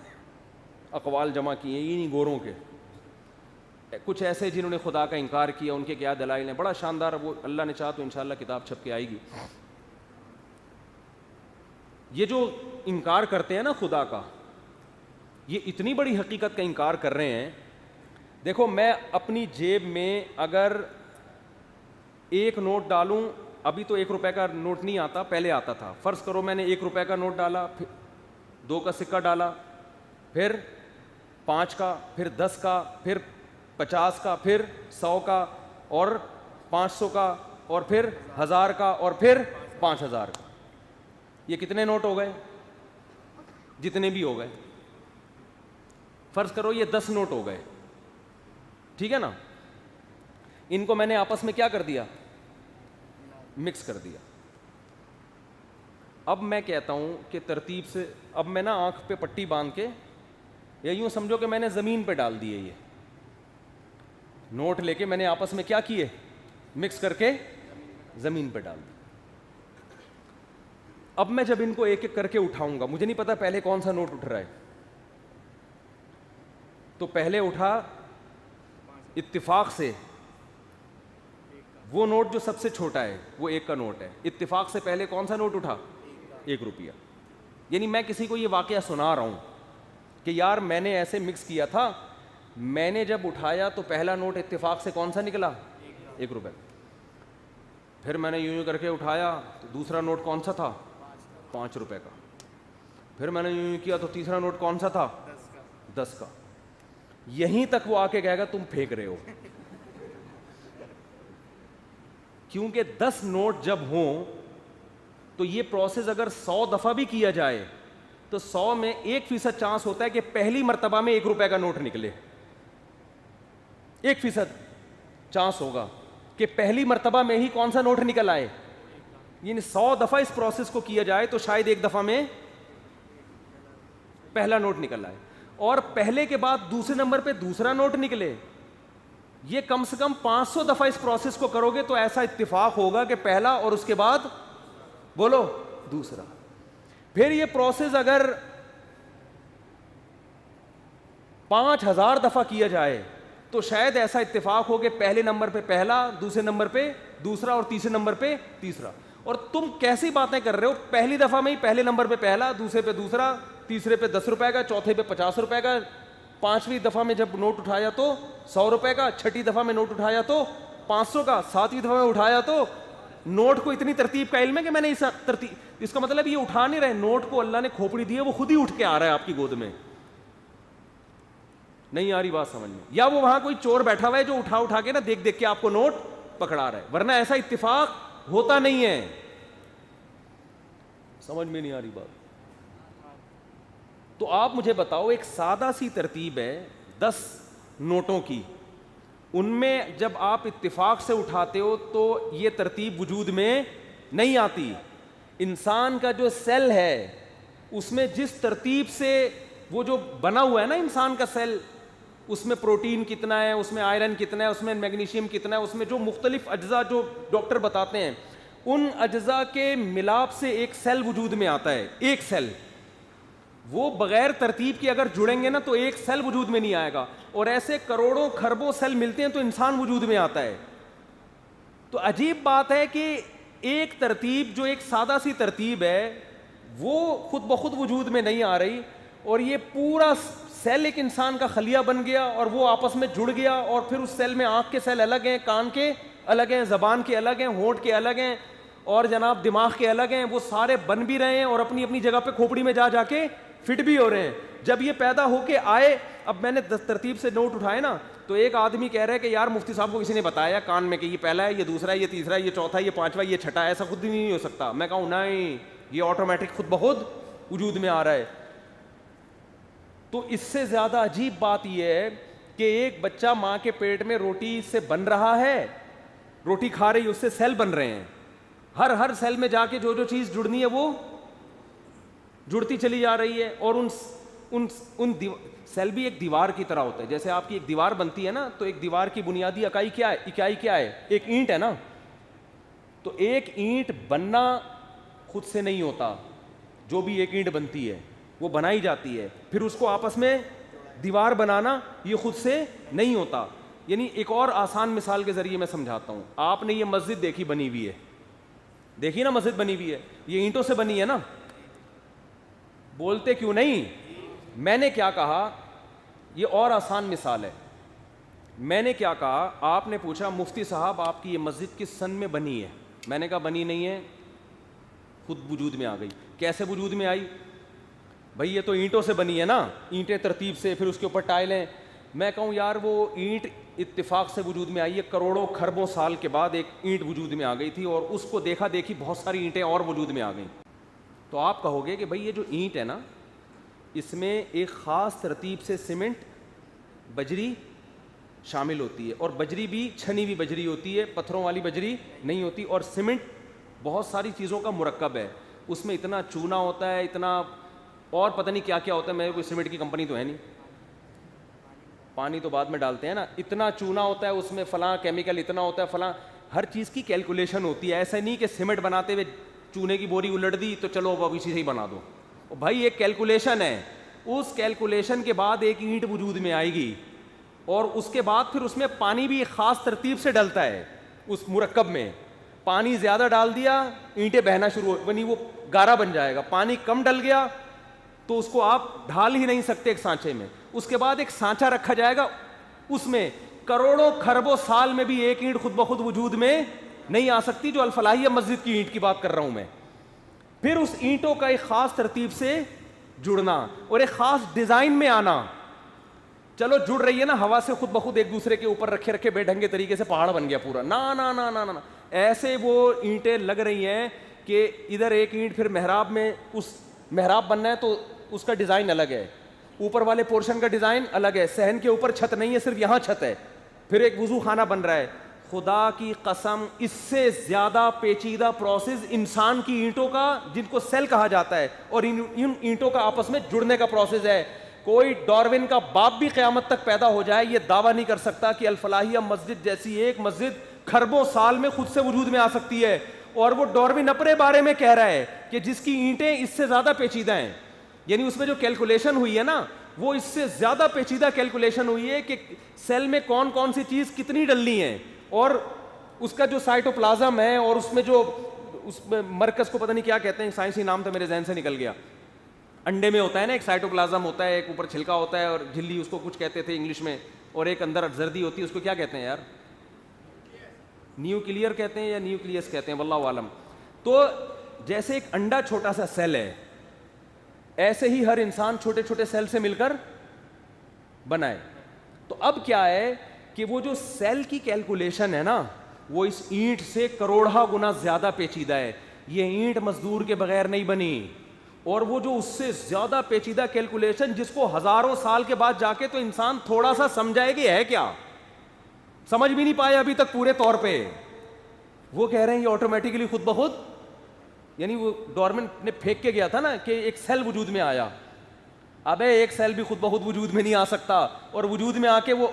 اقوال جمع کیے ہیں, انہیں گوروں کے, کچھ ایسے جنہوں نے خدا کا انکار کیا, ان کے کیا دلائل ہیں, بڑا شاندار. وہ اللہ نے چاہا تو انشاءاللہ کتاب چھپ کے آئے گی. یہ جو انکار کرتے ہیں نا خدا کا, یہ اتنی بڑی حقیقت کا انکار کر رہے ہیں. دیکھو میں اپنی جیب میں اگر ایک نوٹ ڈالوں, ابھی تو 1 روپے کا نوٹ نہیں آتا, پہلے آتا تھا. فرض کرو میں نے 1 روپے کا نوٹ ڈالا, پھر 2 کا سکہ ڈالا, پھر 5 کا, پھر 10 کا, پھر 50 کا, پھر 100 کا, اور 500 کا, اور پھر 1000 کا, اور پھر 5000 کا. یہ کتنے نوٹ ہو گئے؟ جتنے بھی ہو گئے. فرض کرو یہ 10 نوٹ ہو گئے, ٹھیک ہے نا. ان کو میں نے آپس میں کیا کر دیا؟ مکس کر دیا. اب میں کہتا ہوں کہ ترتیب سے, اب میں نا آنکھ پہ پٹی باندھ کے, یا یوں سمجھو کہ میں نے زمین پہ ڈال دیے یہ نوٹ لے کے, میں نے آپس میں کیا کیے؟ مکس کر کے زمین پہ ڈال دی. اب میں جب ان کو ایک ایک کر کے اٹھاؤں گا, مجھے نہیں پتا پہلے کون سا نوٹ اٹھ رہا ہے. تو پہلے اٹھا اتفاق سے وہ نوٹ جو سب سے چھوٹا ہے, وہ 1 کا نوٹ ہے. اتفاق سے پہلے کون سا نوٹ اٹھا؟ 1 روپیہ. یعنی میں کسی کو یہ واقعہ سنا رہا ہوں کہ یار میں نے ایسے مکس کیا تھا, میں نے جب اٹھایا تو پہلا نوٹ اتفاق سے کون سا نکلا؟ 1 روپے. پھر میں نے یوں کر کے اٹھایا تو دوسرا نوٹ کون سا تھا؟ 5 روپے کا. پھر میں نے یوں کیا تو تیسرا نوٹ کون سا تھا؟ 10 کا. یہیں تک وہ آ کے کہے گا تم پھینک رہے ہو. کیونکہ 10 نوٹ جب ہوں تو یہ پروسیس اگر 100 دفعہ بھی کیا جائے تو 100 میں 1% چانس ہوتا ہے کہ پہلی مرتبہ میں 1 روپے کا نوٹ نکلے. 1% چانس ہوگا کہ پہلی مرتبہ میں ہی کون سا نوٹ نکل آئے. یعنی 100 دفعہ اس پروسیس کو کیا جائے تو شاید 1 دفعہ میں پہلا نوٹ نکل آئے, اور پہلے کے بعد دوسرے نمبر پہ دوسرا نوٹ نکلے. یہ کم سے کم 500 دفعہ اس پروسیس کو کرو گے تو ایسا اتفاق ہوگا کہ پہلا اور اس کے بعد بولو دوسرا. پھر یہ پروسیس اگر 5000 دفعہ کیا جائے تو شاید ایسا اتفاق ہو کہ پہلے نمبر پہ پہلا, دوسرے نمبر پہ دوسرا, اور تیسرے نمبر پہ تیسرا. اور تم کیسی باتیں کر رہے ہو؟ پہلی دفعہ میں ہی پہلے نمبر پہ پہلا, دوسرے پہ دوسرا, تیسرے پہ 10 روپے کا, چوتھے پہ 50 روپے کا, 5ویں دفعہ میں جب نوٹ اٹھایا تو 100 روپے کا, 6ٹھی دفعہ میں نوٹ اٹھایا تو 500 کا, 7ویں دفعہ میں اٹھایا تو. نوٹ کو اتنی ترتیب کا علم ہے کہ میں نے اس کا مطلب یہ اٹھا نہیں رہے, نوٹ کو اللہ نے کھوپڑی دی ہے, وہ خود ہی اٹھ کے آ رہا ہے آپ کی گود میں. نہیں آ رہی بات سمجھ میں؟ یا وہ وہاں کوئی چور بیٹھا ہوا ہے جو اٹھا کے نا دیکھ دیکھ کے آپ کو نوٹ پکڑا رہا ہے, ورنہ ایسا اتفاق ہوتا نہیں ہے. سمجھ میں نہیں آ رہی بات؟ تو آپ مجھے بتاؤ, ایک سادہ سی ترتیب ہے 10 نوٹوں کی, ان میں جب آپ اتفاق سے اٹھاتے ہو تو یہ ترتیب وجود میں نہیں آتی. انسان کا جو سیل ہے اس میں جس ترتیب سے وہ جو بنا ہوا ہے نا انسان کا سیل, اس میں پروٹین کتنا ہے, اس میں آئرن کتنا ہے, اس میں میگنیشیم کتنا ہے, اس میں جو مختلف اجزاء جو ڈاکٹر بتاتے ہیں, ان اجزاء کے ملاپ سے ایک سیل وجود میں آتا ہے. ایک سیل وہ بغیر ترتیب کے اگر جڑیں گے نا تو ایک سیل وجود میں نہیں آئے گا, اور ایسے کروڑوں خربوں سیل ملتے ہیں تو انسان وجود میں آتا ہے. تو عجیب بات ہے کہ ایک ترتیب جو ایک سادہ سی ترتیب ہے وہ خود بخود وجود میں نہیں آ رہی, اور یہ پورا سیل ایک انسان کا خلیہ بن گیا اور وہ آپس میں جڑ گیا, اور پھر اس سیل میں آنکھ کے سیل الگ ہیں, کان کے الگ ہیں, زبان کے الگ ہیں, ہونٹ کے الگ ہیں, اور جناب دماغ کے الگ ہیں. وہ سارے بن بھی رہے ہیں اور اپنی اپنی جگہ پہ کھوپڑی میں جا کے فٹ بھی ہو رہے ہیں. جب یہ پیدا ہو کے آئے, اب میں نے ترتیب سے نوٹ اٹھائے نا, تو ایک آدمی کہہ رہا ہے کہ یار مفتی صاحب کو کسی نے بتایا کان میں کہ یہ پہلا ہے, یہ دوسرا ہے, یہ تیسرا ہے, یہ چوتھا ہے, یہ پانچواں, یہ چھٹا ہے, ایسا خود بھی نہیں ہو سکتا. میں کہوں نہیں, یہ آٹومیٹک خود بخود وجود میں آ رہا ہے. تو اس سے زیادہ عجیب بات یہ ہے کہ ایک بچہ ماں کے پیٹ میں روٹی سے بن رہا ہے, روٹی کھا رہی ہے, اس سے سیل بن رہے ہیں. ہر سیل میں جا کے جو جو چیز جڑنی ہے وہ جڑتی چلی جا رہی ہے. اور ان سیل بھی ایک دیوار کی طرح ہوتا ہے. جیسے آپ کی ایک دیوار بنتی ہے نا, تو ایک دیوار کی بنیادی اکائی کیا ہے؟ ایک اینٹ ہے نا. تو ایک اینٹ بننا خود سے نہیں ہوتا, جو بھی ایک اینٹ بنتی ہے وہ بنائی جاتی ہے, پھر اس کو آپس میں دیوار بنانا یہ خود سے نہیں ہوتا. یعنی ایک اور آسان مثال کے ذریعے میں سمجھاتا ہوں. آپ نے یہ مسجد دیکھی بنی ہوئی ہے, دیکھی نا مسجد بنی ہوئی ہے, یہ اینٹوں سے بنی ہے نا. بولتے کیوں نہیں؟ میں نے کیا کہا, یہ اور آسان مثال ہے. میں نے کیا کہا, آپ نے پوچھا مفتی صاحب آپ کی یہ مسجد کس سن میں بنی ہے؟ میں نے کہا بنی نہیں ہے, خود وجود میں آ گئی. کیسے وجود میں آئی بھائی؟ یہ تو اینٹوں سے بنی ہے نا, اینٹیں ترتیب سے, پھر اس کے اوپر ٹائلیں. میں کہوں یار وہ اینٹ اتفاق سے وجود میں آئی ہے, کروڑوں خربوں سال کے بعد ایک اینٹ وجود میں آ گئی تھی, اور اس کو دیکھا دیکھی بہت ساری اینٹیں اور وجود میں آ گئیں. تو آپ کہو گے کہ بھائی یہ جو اینٹ ہے نا, اس میں ایک خاص ترتیب سے سیمنٹ, بجری شامل ہوتی ہے, اور بجری بھی چھنی ہوئی بجری ہوتی ہے, پتھروں والی بجری نہیں ہوتی. اور سیمنٹ بہت ساری چیزوں کا مرکب ہے, اس میں اتنا چونا ہوتا ہے, اتنا اور پتہ نہیں کیا کیا ہوتا ہے. میرے کوئی سیمنٹ کی کمپنی تو ہے نہیں, پانی تو بعد میں ڈالتے ہیں نا. اتنا چونا ہوتا ہے اس میں, فلاں کیمیکل اتنا ہوتا ہے, فلاں ہر چیز کی کیلکولیشن ہوتی ہے. ایسا نہیں کہ سیمنٹ بناتے ہوئے چونے کی بوری الٹ دی تو چلو اب اسی سے ہی بنا دو. بھائی ایک کیلکولیشن ہے, اس کیلکولیشن کے بعد ایک اینٹ وجود میں آئے گی, اور اس کے بعد پھر اس میں پانی بھی ایک خاص ترتیب سے ڈلتا ہے. اس مرکب میں پانی زیادہ ڈال دیا, اینٹیں بہنا شروع ہو, وہ گارا بن جائے گا. پانی کم ڈل گیا تو اس کو آپ ڈھال ہی نہیں سکتے ایک سانچے میں. اس کے بعد ایک سانچہ رکھا جائے گا, اس میں کروڑوں خربوں سال میں بھی ایک اینٹ خود بخود وجود میں نہیں آ سکتی, جو الفلاحیہ مسجد کی اینٹ کی بات کر رہا ہوں میں. پھر اس اینٹوں کا ایک خاص ترتیب سے جڑنا اور ایک خاص ڈیزائن میں آنا. چلو جڑ رہی ہے نا ہوا سے, خود بخود ایک دوسرے کے اوپر رکھے بے ڈھنگے طریقے سے پہاڑ بن گیا پورا. نا نا نا نا نا, ایسے وہ اینٹیں لگ رہی ہیں کہ ادھر ایک اینٹ, پھر محراب میں اس محراب بننا ہے تو اس کا ڈیزائن الگ ہے, اوپر والے پورشن کا ڈیزائن الگ ہے, صحن کے اوپر چھت نہیں ہے, صرف یہاں چھت ہے, پھر ایک وضو خانہ بن رہا ہے. خدا کی قسم اس سے زیادہ پیچیدہ پروسیس انسان کی اینٹوں کا, جن کو سیل کہا جاتا ہے, اور ان اینٹوں کا آپس میں جڑنے کا پروسیس ہے. کوئی ڈاروین کا باپ بھی قیامت تک پیدا ہو جائے یہ دعویٰ نہیں کر سکتا کہ الفلاحیہ مسجد جیسی ایک مسجد خربوں سال میں خود سے وجود میں آ سکتی ہے. اور وہ ڈاروین اپنے بارے میں کہہ رہا ہے کہ جس کی اینٹیں اس سے زیادہ پیچیدہ ہیں, یعنی اس میں جو کیلکولیشن ہوئی ہے نا وہ اس سے زیادہ پیچیدہ کیلکولیشن ہوئی ہے کہ سیل میں کون کون سی چیز کتنی ڈلنی ہے, اور اس کا جو سائٹوپلازم ہے, اور اس میں جو اس میں مرکز کو پتہ نہیں کیا کہتے ہیں, سائنسی نام تو میرے ذہن سے نکل گیا. انڈے میں ہوتا ہے نا ایک سائٹوپلازم ہوتا ہے, ایک اوپر چھلکا ہوتا ہے اور جھلی, اس کو کچھ کہتے تھے انگلش میں, اور ایک اندر زردی ہوتی ہے, اس کو کیا کہتے ہیں یار؟ نیوکلیئر کہتے ہیں یا نیوکلیس کہتے ہیں, واللہ عالم. تو جیسے ایک انڈا چھوٹا سا سیل ہے, ایسے ہی ہر انسان چھوٹے چھوٹے سیل سے مل کر بنا ہے. تو اب کیا ہے کہ وہ جو سیل کی کیلکولیشن ہے نا وہ اس اینٹ سے کروڑہ گنا زیادہ پیچیدہ ہے. یہ اینٹ مزدور کے بغیر نہیں بنی, اور وہ جو اس سے زیادہ پیچیدہ کیلکولیشن جس کو ہزاروں سال کے بعد جا کے تو انسان تھوڑا سا سمجھائے کہ ہے کیا, سمجھ بھی نہیں پائے ابھی تک پورے طور پہ. وہ کہہ رہے ہیں یہ آٹومیٹکلی خود بخود یعنی وہ ڈارون نے پھینک کے گیا تھا نا کہ ایک سیل وجود میں آیا. ابے ایک سیل بھی خود بخود وجود میں نہیں آ سکتا, اور وجود میں آ کے وہ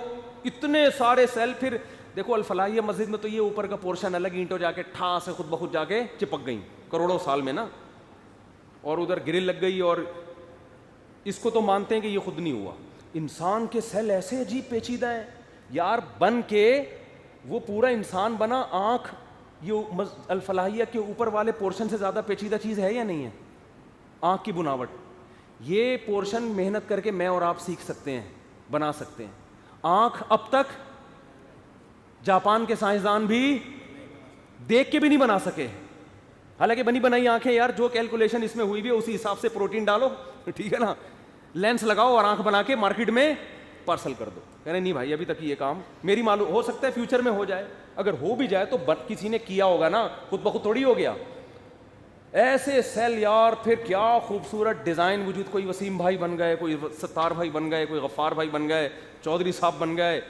اتنے سارے سیل. پھر دیکھو الفلاحیہ مسجد میں تو یہ اوپر کا پورشن الگ, اینٹوں جا کے ٹھا سے خود بخود جا کے چپک گئیں کروڑوں سال میں نا, اور ادھر گرل لگ گئی, اور اس کو تو مانتے ہیں کہ یہ خود نہیں ہوا. انسان کے سیل ایسے عجیب پیچیدہ ہیں یار, بن کے وہ پورا انسان بنا. آنکھ یہ الفلاحیہ کے اوپر والے پورشن سے زیادہ پیچیدہ چیز ہے یا نہیں ہے؟ آنکھ کی بناوٹ, یہ پورشن محنت کر کے میں اور آپ سیکھ سکتے ہیں, بنا سکتے ہیں. آنکھ اب تک جاپان کے سائنسدان بھی دیکھ کے بھی نہیں بنا سکے, حالانکہ بنی بنائی آنکھیں یار, جو کیلکولیشن اس میں ہوئی بھی اسی حساب سے پروٹین ڈالو, ٹھیک ہے نا, لینس لگاؤ اور آنکھ بنا کے مارکیٹ میں پارسل کر دو. کہہ رہے نہیں بھائی ابھی تک یہ کام میری معلوم, ہو سکتا ہے فیوچر میں ہو جائے, اگر ہو بھی جائے تو کسی نے کیا ہوگا نا, خود بخود تھوڑی ہو گیا. ایسے سیل یار, پھر کیا خوبصورت ڈیزائن وجود, کوئی وسیم بھائی بن گئے, کوئی ستار بھائی بن گئے, کوئی غفار بھائی بن گئے, چودھری صاحب بن گئے,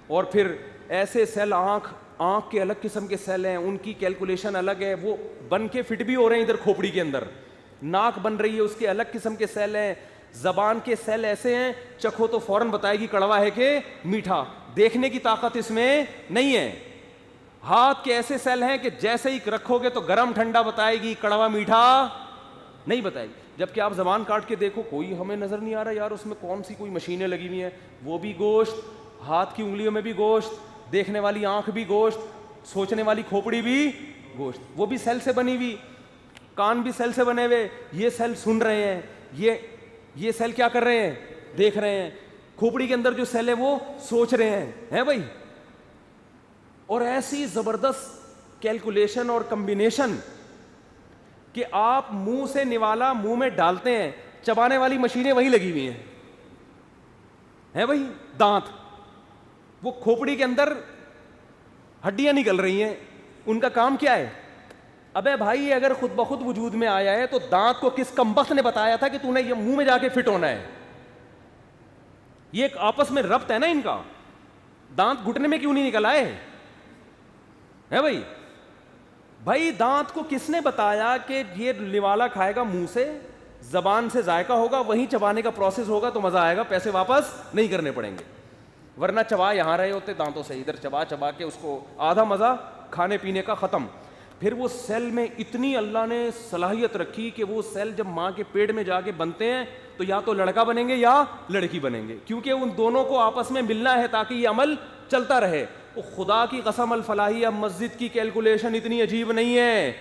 اور پھر ایسے سیل, آنکھ کے الگ قسم کے سیل ہیں, ان کی کیلکولیشن الگ ہے, وہ بن کے فٹ بھی ہو رہے ہیں ادھر کھوپڑی کے اندر. ناک بن رہی ہے, اس کے الگ قسم کے سیل ہیں. زبان کے سیل ایسے ہیں, چکھو تو فوراً بتائے گی کڑوا ہے کہ میٹھا, دیکھنے کی طاقت اس میں نہیں ہے. ہاتھ کے ایسے سیل ہیں کہ جیسے ہی رکھو گے تو گرم ٹھنڈا بتائے گی, کڑوا میٹھا نہیں بتائے گی. جبکہ آپ زبان کاٹ کے دیکھو, کوئی ہمیں نظر نہیں آ رہا یار اس میں کون سی کوئی مشینیں لگی ہوئی ہیں, وہ بھی گوشت, ہاتھ کی انگلیوں میں بھی گوشت, دیکھنے والی آنکھ بھی گوشت, سوچنے والی کھوپڑی بھی گوشت, وہ بھی سیل سے بنی ہوئی, کان بھی سیل سے بنے ہوئے. یہ سیل سن رہے ہیں, یہ سیل کیا کر رہے ہیں, دیکھ رہے ہیں. کھوپڑی کے اندر جو سیل ہے وہ سوچ رہے ہیں بھائی. اور ایسی زبردست کیلکولیشن اور کمبینیشن کہ آپ منہ سے نوالا منہ میں ڈالتے ہیں, چبانے والی مشینیں وہی لگی ہوئی ہیں بھائی. دانت, وہ کھوپڑی کے اندر ہڈیاں نکل رہی ہیں, ان کا کام کیا ہے؟ ابے بھائی اگر خود بخود وجود میں آیا ہے تو دانت کو کس کمبخت نے بتایا تھا کہ تو نے یہ منہ میں جا کے فٹ ہونا ہے؟ یہ ایک آپس میں ربط ہے نا ان کا. دانت گھٹنے میں کیوں نہیں نکل آئے ہے بھائی؟ دانت کو کس نے بتایا کہ یہ نوالا کھائے گا منہ سے, زبان سے ذائقہ ہوگا, وہیں چبانے کا پروسیس ہوگا تو مزہ آئے گا, پیسے واپس نہیں کرنے پڑیں گے. ورنہ چبا یہاں رہے ہوتے دانتوں سے, ادھر چبا کے اس کو آدھا مزہ کھانے پینے کا ختم. پھر وہ سیل میں اتنی اللہ نے صلاحیت رکھی کہ وہ سیل جب ماں کے پیٹ میں جا کے بنتے ہیں تو یا تو لڑکا بنیں گے یا لڑکی بنیں گے, کیونکہ ان دونوں کو آپس میں ملنا ہے تاکہ یہ عمل چلتا رہے. خدا کی قسم الفلاحیہ مسجد کی کیلکولیشن اتنی عجیب نہیں ہے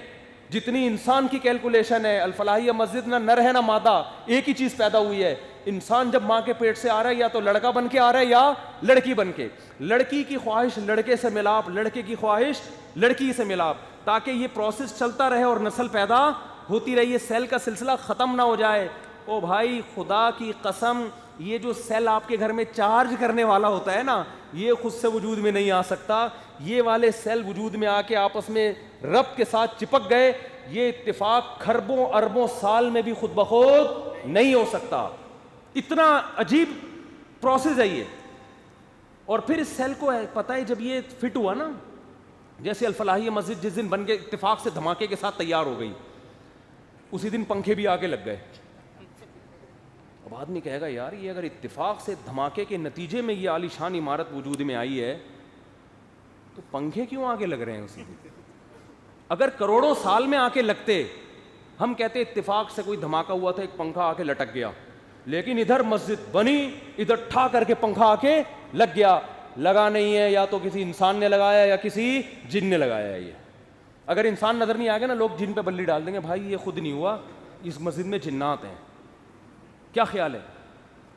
جتنی انسان کی کیلکولیشن ہے. الفلاحیہ مسجد نہ نر ہے نہ مادہ, ایک ہی چیز پیدا ہوئی ہے. انسان جب ماں کے پیٹ سے آ رہا ہے یا تو لڑکا بن کے آ رہا ہے یا لڑکی بن کے. لڑکی کی خواہش لڑکے سے ملاپ, لڑکے کی خواہش لڑکی سے ملاپ, تاکہ یہ پروسیس چلتا رہے اور نسل پیدا ہوتی رہی ہے, سیل کا سلسلہ ختم نہ ہو جائے. او بھائی خدا کی قسم, یہ جو سیل آپ کے گھر میں چارج کرنے والا ہوتا ہے نا, یہ خود سے وجود میں نہیں آ سکتا. یہ والے سیل وجود میں آ کے آپس میں ربط کے ساتھ چپک گئے. یہ اتفاق کھربوں اربوں سال میں بھی خود بخود نہیں ہو سکتا. اتنا عجیب پروسیس ہے یہ. اور پھر اس سیل کو پتہ ہے جب یہ فٹ ہوا نا, جیسے الفلاحیہ مسجد جس دن بن کے اتفاق سے دھماکے کے ساتھ تیار ہو گئی, اسی دن پنکھے بھی آگے لگ گئے. اب آدمی کہے گا یار یہ اگر اتفاق سے دھماکے کے نتیجے میں یہ عالی شان عمارت وجود میں آئی ہے تو پنکھے کیوں آگے لگ رہے ہیں اسی دن؟ اگر کروڑوں سال میں آ کے لگتے, ہم کہتے اتفاق سے کوئی دھماکہ ہوا تھا, ایک پنکھا آ کے لٹک گیا, لیکن ادھر مسجد بنی, ادھر ٹھا کر کے پنکھا آ کے لگ گیا. لگا نہیں ہے, یا تو کسی انسان نے لگایا یا کسی جن نے لگایا ہے. یہ اگر انسان نظر نہیں آ گیا نا, لوگ جن پہ بلی ڈال دیں گے, بھائی یہ خود نہیں ہوا, اس مسجد میں جنات ہیں. کیا خیال ہے؟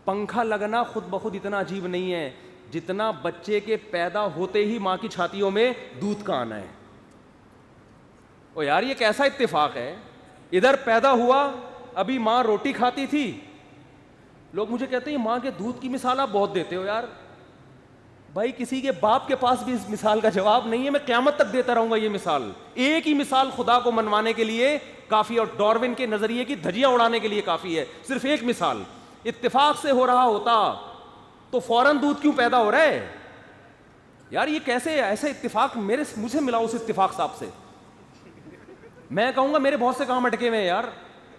پنکھا لگنا خود بخود اتنا عجیب نہیں ہے جتنا بچے کے پیدا ہوتے ہی ماں کی چھاتیوں میں دودھ کا آنا ہے. او یار یہ کیسا اتفاق ہے, ادھر پیدا ہوا, ابھی ماں روٹی کھاتی تھی. لوگ مجھے کہتے ہیں ماں کے دودھ کی مثال آپ بہت دیتے ہو. یار بھائی کسی کے باپ کے پاس بھی اس مثال کا جواب نہیں ہے, میں قیامت تک دیتا رہوں گا یہ مثال. ایک ہی مثال خدا کو منوانے کے لیے کافی, اور ڈاروین کے نظریے کی دھجیاں اڑانے کے لیے کافی ہے. صرف ایک مثال, اتفاق سے ہو رہا ہوتا تو فوراً دودھ کیوں پیدا ہو رہا ہے؟ یار یہ کیسے ایسے اتفاق مجھے ملا اس اتفاق صاحب سے. میں کہوں گا میرے بہت سے کام اٹکے ہوئے ہیں یار,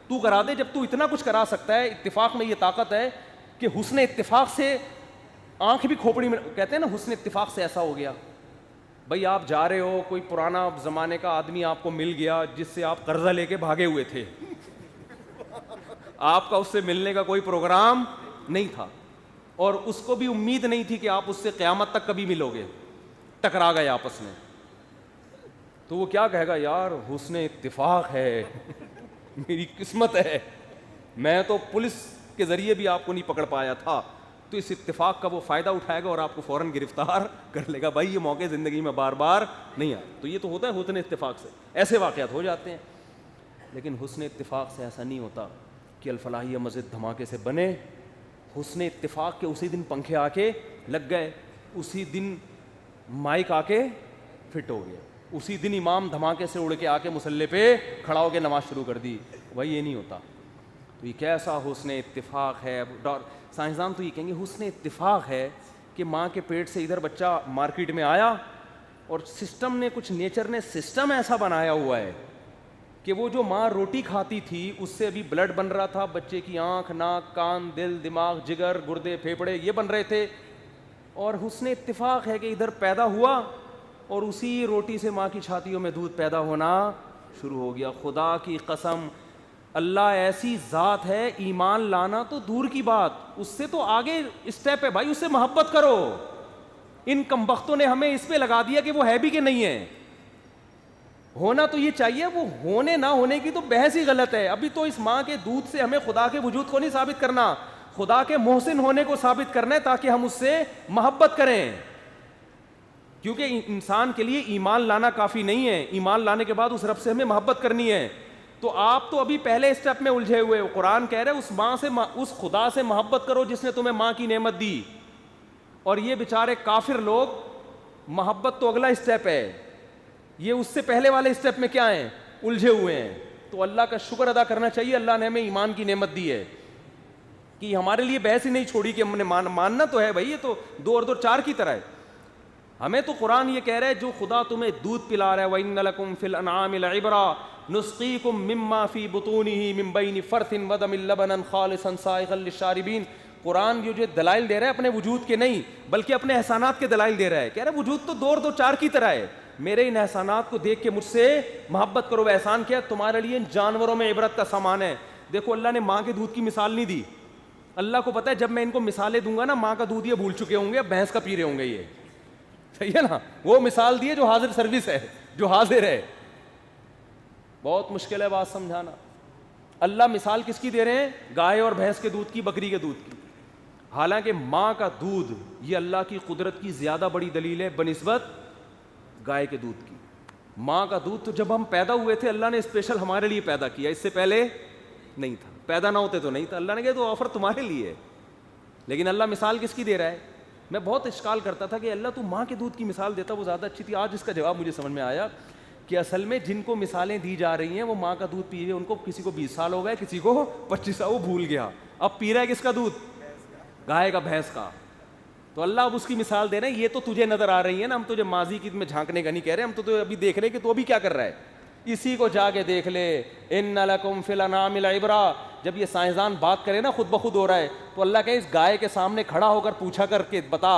تو کرا دے. جب تو اتنا کچھ کرا سکتا ہے, اتفاق میں یہ طاقت ہے کہ حسن اتفاق سے آنکھ بھی کھوپڑی میں, کہتے ہیں نا حسن اتفاق سے ایسا ہو گیا. بھائی آپ جا رہے ہو, کوئی پرانا زمانے کا آدمی آپ کو مل گیا جس سے آپ قرضہ لے کے بھاگے ہوئے تھے, آپ کا اس سے ملنے کا کوئی پروگرام نہیں تھا, اور اس کو بھی امید نہیں تھی کہ آپ اس سے قیامت تک کبھی ملو گے, ٹکرا گئے آپس میں, تو وہ کیا کہے گا, یار حسن اتفاق ہے, میری قسمت ہے, میں تو پولیس کے ذریعے بھی آپ کو نہیں پکڑ پایا تھا. تو اس اتفاق کا وہ فائدہ اٹھائے گا اور آپ کو فوراً گرفتار کر لے گا. بھائی یہ موقع زندگی میں بار بار نہیں آئے. تو یہ تو ہوتا ہے حسن اتفاق سے, ایسے واقعات ہو جاتے ہیں. لیکن حسن اتفاق سے ایسا نہیں ہوتا کہ الفلاحیہ مسجد دھماکے سے بنے. حسن اتفاق کے اسی دن پنکھے آ کے لگ گئے, اسی دن مائک آ کے فٹ ہو گیا, اسی دن امام دھماکے سے اڑ کے آ کے مصلی پہ کھڑا ہو کے نماز شروع کر دی. بھائی یہ نہیں ہوتا. تو یہ کیسا حسن اتفاق ہے. سائنسدان تو یہ کہیں گے حسن اتفاق ہے کہ ماں کے پیٹ سے ادھر بچہ مارکیٹ میں آیا اور سسٹم نے, کچھ نیچر نے سسٹم ایسا بنایا ہوا ہے کہ وہ جو ماں روٹی کھاتی تھی اس سے ابھی بلڈ بن رہا تھا, بچے کی آنکھ, ناک, کان, دل, دماغ, جگر, گردے, پھیپھڑے یہ بن رہے تھے. اور حسن اتفاق ہے کہ ادھر پیدا ہوا اور اسی روٹی سے ماں کی چھاتیوں میں دودھ پیدا ہونا شروع ہو گیا. خدا کی قسم, اللہ ایسی ذات ہے, ایمان لانا تو دور کی بات, اس سے تو آگے اسٹیپ ہے بھائی, اس سے محبت کرو. ان کمبختوں نے ہمیں اس پہ لگا دیا کہ وہ ہے بھی کہ نہیں ہے. ہونا تو یہ چاہیے, وہ ہونے نہ ہونے کی تو بحث ہی غلط ہے. ابھی تو اس ماں کے دودھ سے ہمیں خدا کے وجود کو نہیں ثابت کرنا, خدا کے محسن ہونے کو ثابت کرنا ہے تاکہ ہم اس سے محبت کریں. کیونکہ انسان کے لیے ایمان لانا کافی نہیں ہے, ایمان لانے کے بعد اس رب سے ہمیں محبت کرنی ہے. تو آپ تو ابھی پہلے اسٹیپ میں الجھے ہوئے ہو. قرآن کہہ رہے اس ماں سے, اس خدا سے محبت کرو جس نے تمہیں ماں کی نعمت دی. اور یہ بیچارے کافر لوگ, محبت تو اگلا اسٹیپ ہے, یہ اس سے پہلے والے اسٹیپ میں کیا ہیں, الجھے ہوئے ہیں. تو اللہ کا شکر ادا کرنا چاہیے, اللہ نے ہمیں ایمان کی نعمت دی ہے کہ ہمارے لیے بحث ہی نہیں چھوڑی کہ ہم نے ماننا تو ہے بھائی, یہ تو 2 اور 2 4 کی طرح ہے. ہمیں تو قرآن یہ کہہ رہا ہے جو خدا تمہیں دودھ پلا رہا ہے, وَإِنَّ لَكُمْ فِي الْأَنْعَامِ لَعِبْرَةً نُسْقِيكُم مِّمَّا فِي بُطُونِهِ مِن بَيْنِ فَرْثٍ وَدَمٍ لَبَنًا خَالِصًا سَائِغًا لِّلشَّارِبِينَ. قرآن جو دلائل دے رہا ہے اپنے وجود کے نہیں بلکہ اپنے احسانات کے دلائل دے رہا ہے. کہہ رہا ہے وجود تو 2 اور 2 4 کی طرح ہے, میرے ان احسانات کو دیکھ کے مجھ سے محبت کرو. وہ احسان کیا, تمہارے لیے ان جانوروں میں عبرت کا سامان ہے. دیکھو اللہ نے ماں کے دودھ کی مثال نہیں دی. اللہ کو پتا ہے جب میں ان کو مثالیں دوں گا نا, ماں کا دودھ یہ بھول چکے ہوں گے, اب بھینس کا پی رہے ہوں گے. یہ صحیح ہے نا, وہ مثال دی ہے جو حاضر سروس ہے, جو حاضر ہے. بہت مشکل ہے بات سمجھانا. اللہ مثال کس کی دے رہے ہیں, گائے اور بھینس کے دودھ کی, بکری کے دودھ کی. حالانکہ ماں کا دودھ یہ اللہ کی قدرت کی زیادہ بڑی دلیل ہے بنسبت گائے کے دودھ کی. ماں کا دودھ تو جب ہم پیدا ہوئے تھے اللہ نے اسپیشل ہمارے لیے پیدا کیا, اس سے پہلے نہیں تھا, پیدا نہ ہوتے تو نہیں تھا. اللہ نے کہا تو آفر تمہارے لیے ہے. لیکن اللہ مثال کس کی دے رہا ہے. میں بہت اشکال کرتا تھا کہ اللہ تو ماں کے دودھ کی مثال دیتا, وہ زیادہ اچھی تھی. آج اس کا جواب مجھے سمجھ میں آیا کہ اصل میں جن کو مثالیں دی جا رہی ہیں وہ ماں کا دودھ پی رہے, ان کو کسی کو 20 سال ہو گئے, کسی کو 25 سال, وہ بھول گیا. اب پی رہا ہے کس کا دودھ, گائے کا, بھینس کا. تو اللہ اب اس کی مثال دے رہے ہیں. یہ تو تجھے نظر آ رہی ہے نا, ہم تجھے ماضی کی میں جھانکنے کا نہیں کہہ رہے, ہم تو ابھی دیکھ رہے کہ تو ابھی کیا کر رہا ہے. اسی کو جا کے دیکھ لے. ان لکم فی الانعام لعبرۃ. جب یہ سائنسدان بات کرے نا خود بخود ہو رہا ہے, تو اللہ کہے اس گائے کے سامنے کھڑا ہو کر پوچھا کر کے بتا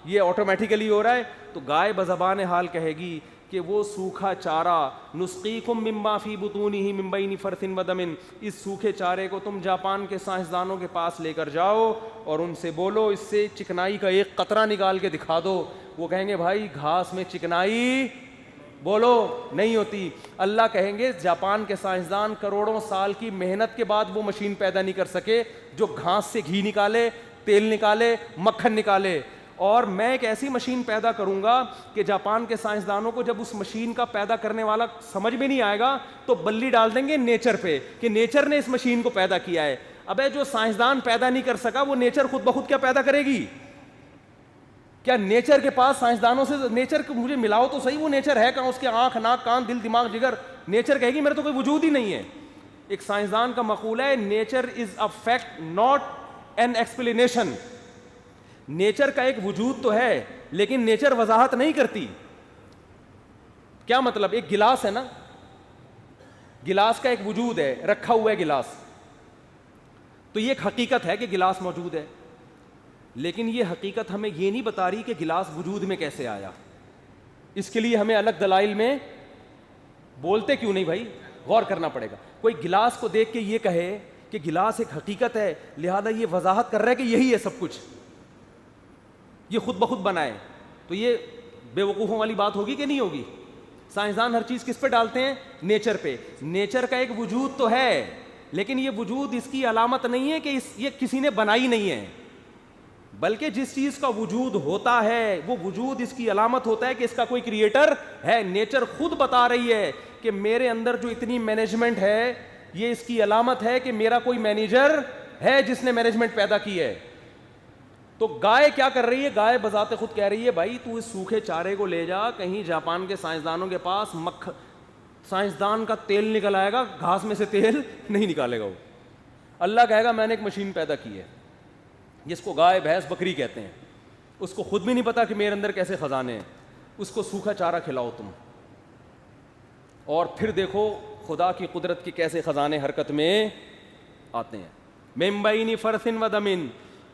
یہ آٹومیٹیکلی ہو رہا ہے. تو گائے بزبان حال کہے گی کہ وہ سوکھا چارہ, نسقیکم مما فی بطونہ من بین فرث ودم, اس سوکھے چارے کو تم جاپان کے سائنسدانوں کے پاس لے کر جاؤ اور ان سے بولو اس سے چکنائی کا ایک قطرہ نکال کے دکھا دو. وہ کہیں گے بھائی گھاس میں چکنائی بولو نہیں ہوتی. اللہ کہیں گے جاپان کے سائنسدان کروڑوں سال کی محنت کے بعد وہ مشین پیدا نہیں کر سکے جو گھاس سے گھی نکالے, تیل نکالے, مکھن نکالے. اور میں ایک ایسی مشین پیدا کروں گا کہ جاپان کے سائنسدانوں کو جب اس مشین کا پیدا کرنے والا سمجھ میں نہیں آئے گا تو بلی ڈال دیں گے نیچر پہ کہ نیچر نے اس مشین کو پیدا کیا ہے. ابے جو سائنسدان پیدا نہیں کر سکا وہ نیچر خود بخود کیا پیدا کرے گی. کیا نیچر کے پاس سائنسدانوں سے نیچر کو مجھے ملاؤ تو صحیح, وہ نیچر ہے کہاں, اس کے آنکھ, ناک, کان, دل, دماغ, جگر. نیچر کہے گی میرے تو کوئی وجود ہی نہیں ہے. ایک سائنسدان کا مقولہ ہے nature is a fact not an explanation. Nature کا ایک وجود تو ہے لیکن نیچر وضاحت نہیں کرتی. کیا مطلب, ایک گلاس ہے نا, گلاس کا ایک وجود ہے، رکھا ہوا ہے گلاس، تو یہ ایک حقیقت ہے کہ گلاس موجود ہے، لیکن یہ حقیقت ہمیں یہ نہیں بتا رہی کہ گلاس وجود میں کیسے آیا. اس کے لیے ہمیں الگ دلائل میں بولتے کیوں نہیں بھائی، غور کرنا پڑے گا. کوئی گلاس کو دیکھ کے یہ کہے کہ گلاس ایک حقیقت ہے لہذا یہ وضاحت کر رہا ہے کہ یہی ہے سب کچھ، یہ خود بخود بنا ہے، تو یہ بے وقوفوں والی بات ہوگی کہ نہیں ہوگی؟ سائنسدان ہر چیز کس پہ ڈالتے ہیں؟ نیچر پہ. نیچر کا ایک وجود تو ہے لیکن یہ وجود اس کی علامت نہیں ہے کہ یہ کسی نے بنائی نہیں ہے، بلکہ جس چیز کا وجود ہوتا ہے وہ وجود اس کی علامت ہوتا ہے کہ اس کا کوئی کریٹر ہے. نیچر خود بتا رہی ہے کہ میرے اندر جو اتنی مینجمنٹ ہے یہ اس کی علامت ہے کہ میرا کوئی مینیجر ہے جس نے مینجمنٹ پیدا کی ہے. تو گائے کیا کر رہی ہے؟ گائے بذات خود کہہ رہی ہے بھائی تو اس سوکھے چارے کو لے جا کہیں جاپان کے سائنسدانوں کے پاس، سائنسدان کا تیل نکل آئے گا، گھاس میں سے تیل نہیں نکالے گا وہ. اللہ کہے گا میں نے ایک مشین پیدا کی ہے جس کو گائے بھینس بکری کہتے ہیں، اس کو خود بھی نہیں پتا کہ میرے اندر کیسے خزانے ہیں، اس کو سوکھا چارہ کھلاؤ تم، اور پھر دیکھو خدا کی قدرت کے کیسے خزانے حرکت میں آتے ہیں. من بین فرث و دم،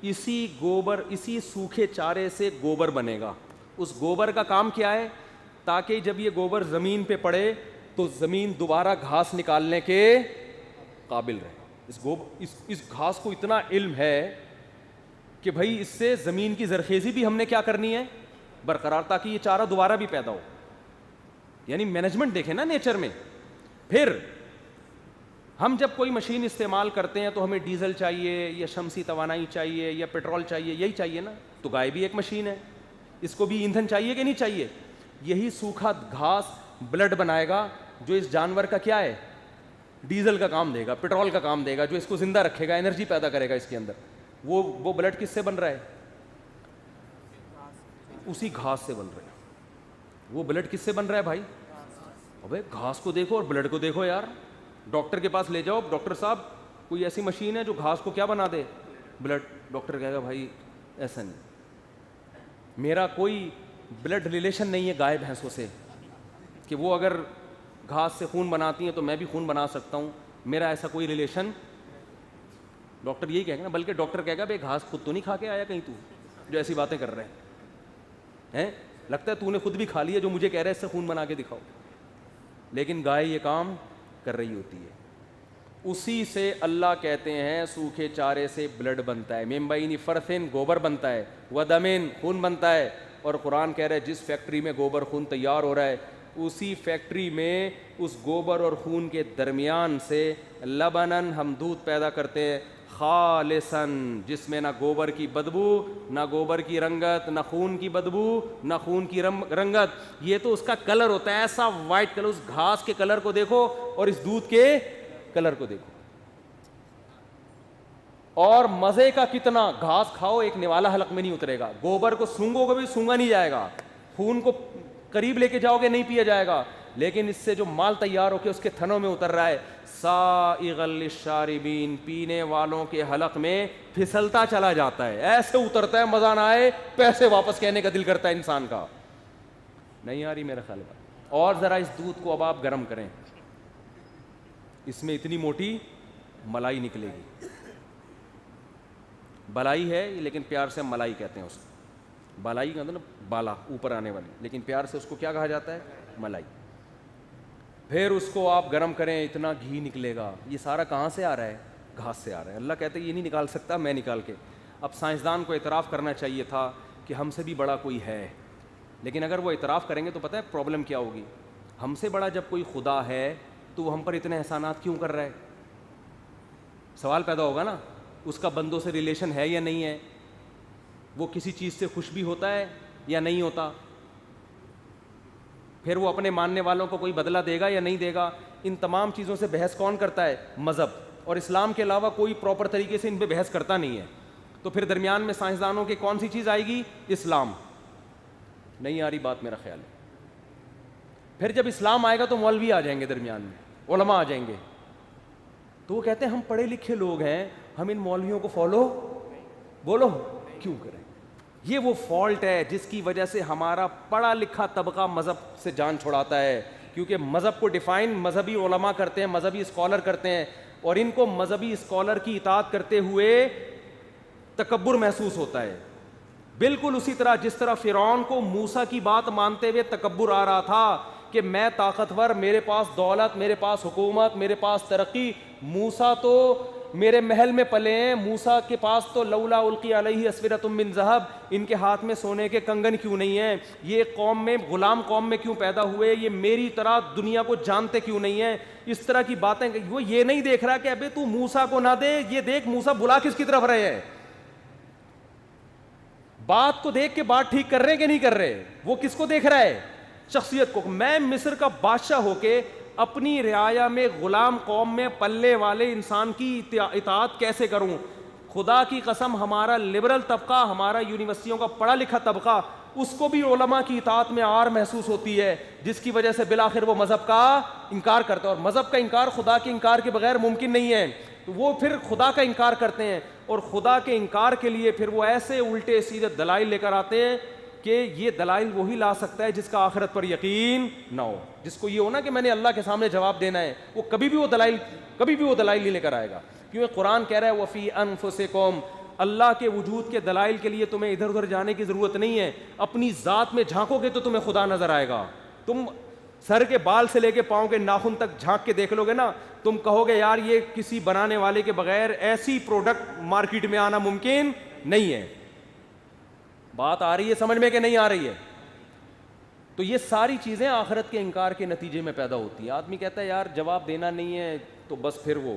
اسی گوبر، اسی سوکھے چارے سے گوبر بنے گا. اس گوبر کا کام کیا ہے؟ تاکہ جب یہ گوبر زمین پہ پڑے تو زمین دوبارہ گھاس نکالنے کے قابل رہے. اس گھاس کو اتنا علم ہے کہ بھائی اس سے زمین کی زرخیزی بھی ہم نے کیا کرنی ہے؟ برقرار، تاکہ یہ چارہ دوبارہ بھی پیدا ہو. یعنی مینجمنٹ دیکھیں نا نیچر میں. پھر ہم جب کوئی مشین استعمال کرتے ہیں تو ہمیں ڈیزل چاہیے یا شمسی توانائی چاہیے یا پیٹرول چاہیے، یہی چاہیے نا. تو گائے بھی ایک مشین ہے، اس کو بھی ایندھن چاہیے کہ نہیں چاہیے؟ یہی سوکھا گھاس بلڈ بنائے گا جو اس جانور کا کیا ہے؟ ڈیزل کا کام دے گا، پیٹرول کا کام دے گا، جو اس کو زندہ رکھے گا، انرجی پیدا کرے گا اس کے اندر. وہ بلڈ کس سے بن رہا ہے؟ اسی گھاس سے بن رہا ہے. وہ بلڈ کس سے بن رہا ہے بھائی؟ ابے گھاس کو دیکھو اور بلڈ کو دیکھو یار. ڈاکٹر کے پاس لے جاؤ، ڈاکٹر صاحب کوئی ایسی مشین ہے جو گھاس کو کیا بنا دے؟ بلڈ. ڈاکٹر کہے گا بھائی ایسا نہیں، میرا کوئی بلڈ ریلیشن نہیں ہے گائے بھینسوں سے کہ وہ اگر گھاس سے خون بناتی ہیں تو میں بھی خون بنا سکتا ہوں، میرا ایسا کوئی ریلیشن. ڈاکٹر یہی کہے گا نا، بلکہ ڈاکٹر کہے گا بھائی گھاس خود تو نہیں کھا کے آیا کہیں تو جو ایسی باتیں کر رہے ہیں، لگتا ہے تو نے خود بھی کھا لیا جو مجھے کہہ رہے اس سے خون بنا کے دکھاؤ. لیکن گائے یہ کام کر رہی ہوتی ہے. اسی سے اللہ کہتے ہیں سوکھے چارے سے بلڈ بنتا ہے. من بین فرثن، گوبر بنتا ہے، ودمن، خون بنتا ہے. اور قرآن کہہ رہا ہے جس فیکٹری میں گوبر خون تیار ہو رہا ہے اسی فیکٹری میں اس گوبر اور خون کے درمیان سے لبنن، ہم دودھ پیدا کرتے ہیں، خالصاً، جس میں نہ گوبر کی بدبو، نہ گوبر کی رنگت، نہ خون کی بدبو، نہ خون کی رنگت. یہ تو اس کا کلر ہوتا ہے ایسا وائٹ کلر. اس گھاس کے کلر کو دیکھو اور اس دودھ کے کلر کو دیکھو. اور مزے کا کتنا. گھاس کھاؤ ایک نوالا حلق میں نہیں اترے گا، گوبر کو سونگو گے بھی سونگا نہیں جائے گا، خون کو قریب لے کے جاؤ گے نہیں پیا جائے گا. لیکن اس سے جو مال تیار ہو کے اس کے تھنوں میں اتر رہا ہے، سائغ للشاربین، پینے والوں کے حلق میں پھسلتا چلا جاتا ہے، ایسے اترتا ہے مزہ نہ آئے پیسے واپس کہنے کا دل کرتا ہے انسان کا. نہیں آ رہی میرا خیال ہے. اور ذرا اس دودھ کو اب آپ گرم کریں، اس میں اتنی موٹی ملائی نکلے گی. بلائی ہے لیکن پیار سے ملائی کہتے ہیں اس کو. بالائی کا مطلب بالا، اوپر آنے والی، لیکن پیار سے اس کو کیا کہا جاتا ہے؟ ملائی. پھر اس کو آپ گرم کریں اتنا گھی نکلے گا. یہ سارا کہاں سے آ رہا ہے؟ گھاس سے آ رہا ہے. اللہ کہتے ہیں یہ نہیں نکال سکتا، میں نکال کے. اب سائنسدان کو اعتراف کرنا چاہیے تھا کہ ہم سے بھی بڑا کوئی ہے، لیکن اگر وہ اعتراف کریں گے تو پتہ ہے پرابلم کیا ہوگی؟ ہم سے بڑا جب کوئی خدا ہے تو وہ ہم پر اتنے احسانات کیوں کر رہا ہے؟ سوال پیدا ہوگا نا. اس کا بندوں سے ریلیشن ہے یا نہیں ہے؟ وہ کسی چیز سے خوش بھی ہوتا ہے یا نہیں ہوتا؟ پھر وہ اپنے ماننے والوں کو کوئی بدلہ دے گا یا نہیں دے گا؟ ان تمام چیزوں سے بحث کون کرتا ہے؟ مذہب. اور اسلام کے علاوہ کوئی پراپر طریقے سے ان پہ بحث کرتا نہیں ہے. تو پھر درمیان میں سائنسدانوں کی کون سی چیز آئے گی؟ اسلام. نہیں آ رہی بات میرا خیال ہے. پھر جب اسلام آئے گا تو مولوی آ جائیں گے درمیان میں، علماء آ جائیں گے. تو وہ کہتے ہیں ہم پڑھے لکھے لوگ ہیں، ہم ان مولویوں کو فالو بولو کیوں کریں؟ یہ وہ فالٹ ہے جس کی وجہ سے ہمارا پڑھا لکھا طبقہ مذہب سے جان چھڑاتا ہے کیونکہ مذہب کو ڈیفائن مذہبی علماء کرتے ہیں, مذہبی اسکالر کرتے ہیں, اور ان کو مذہبی اسکالر کی اطاعت کرتے ہوئے تکبر محسوس ہوتا ہے. بالکل اسی طرح جس طرح فرعون کو موسیٰ کی بات مانتے ہوئے تکبر آ رہا تھا کہ میں طاقتور, میرے پاس دولت, میرے پاس حکومت, میرے پاس ترقی, موسیٰ تو میرے محل میں پلے ہیں, موسیٰ کے پاس تو لولا القی علیہ اسورۃ من ذہب, ان کے ہاتھ میں سونے کے کنگن کیوں نہیں ہیں, یہ قوم میں غلام قوم میں کیوں پیدا ہوئے, یہ میری طرح دنیا کو جانتے کیوں نہیں ہیں, اس طرح کی باتیں. وہ یہ نہیں دیکھ رہا کہ ابے تو موسیٰ کو نہ دے, یہ دیکھ موسیٰ بلا کس کی طرف رہے ہیں, بات کو دیکھ کے بات ٹھیک کر رہے کہ نہیں کر رہے, وہ کس کو دیکھ رہا ہے, شخصیت کو. میں مصر کا بادشاہ ہو کے اپنی رعایا میں غلام قوم میں پلنے والے انسان کی اطاعت کیسے کروں. خدا کی قسم ہمارا لبرل طبقہ, ہمارا یونیورسٹیوں کا پڑھا لکھا طبقہ, اس کو بھی علماء کی اطاعت میں آر محسوس ہوتی ہے, جس کی وجہ سے بالآخر وہ مذہب کا انکار کرتا ہے. اور مذہب کا انکار خدا کے انکار کے بغیر ممکن نہیں ہے, تو وہ پھر خدا کا انکار کرتے ہیں, اور خدا کے انکار کے لیے پھر وہ ایسے الٹے سیدھے دلائل لے کر آتے ہیں کہ یہ دلائل وہی لا سکتا ہے جس کا آخرت پر یقین نہ ہو, جس کو یہ ہونا کہ میں نے اللہ کے سامنے جواب دینا ہے, وہ کبھی بھی وہ دلائل نہیں لے کر آئے گا. کیونکہ قرآن کہہ رہا ہے وفی انفسکم, اللہ کے وجود کے دلائل کے لیے تمہیں ادھر ادھر جانے کی ضرورت نہیں ہے, اپنی ذات میں جھانکو گے تو تمہیں خدا نظر آئے گا. تم سر کے بال سے لے کے پاؤں کے ناخن تک جھانک کے دیکھ لو گے نا, تم کہو گے یار یہ کسی بنانے والے کے بغیر ایسی پروڈکٹ مارکیٹ میں آنا ممکن نہیں ہے. بات آ رہی ہے سمجھ میں کہ نہیں آ رہی ہے؟ تو یہ ساری چیزیں آخرت کے انکار کے نتیجے میں پیدا ہوتی ہیں. آدمی کہتا ہے یار جواب دینا نہیں ہے تو بس پھر وہ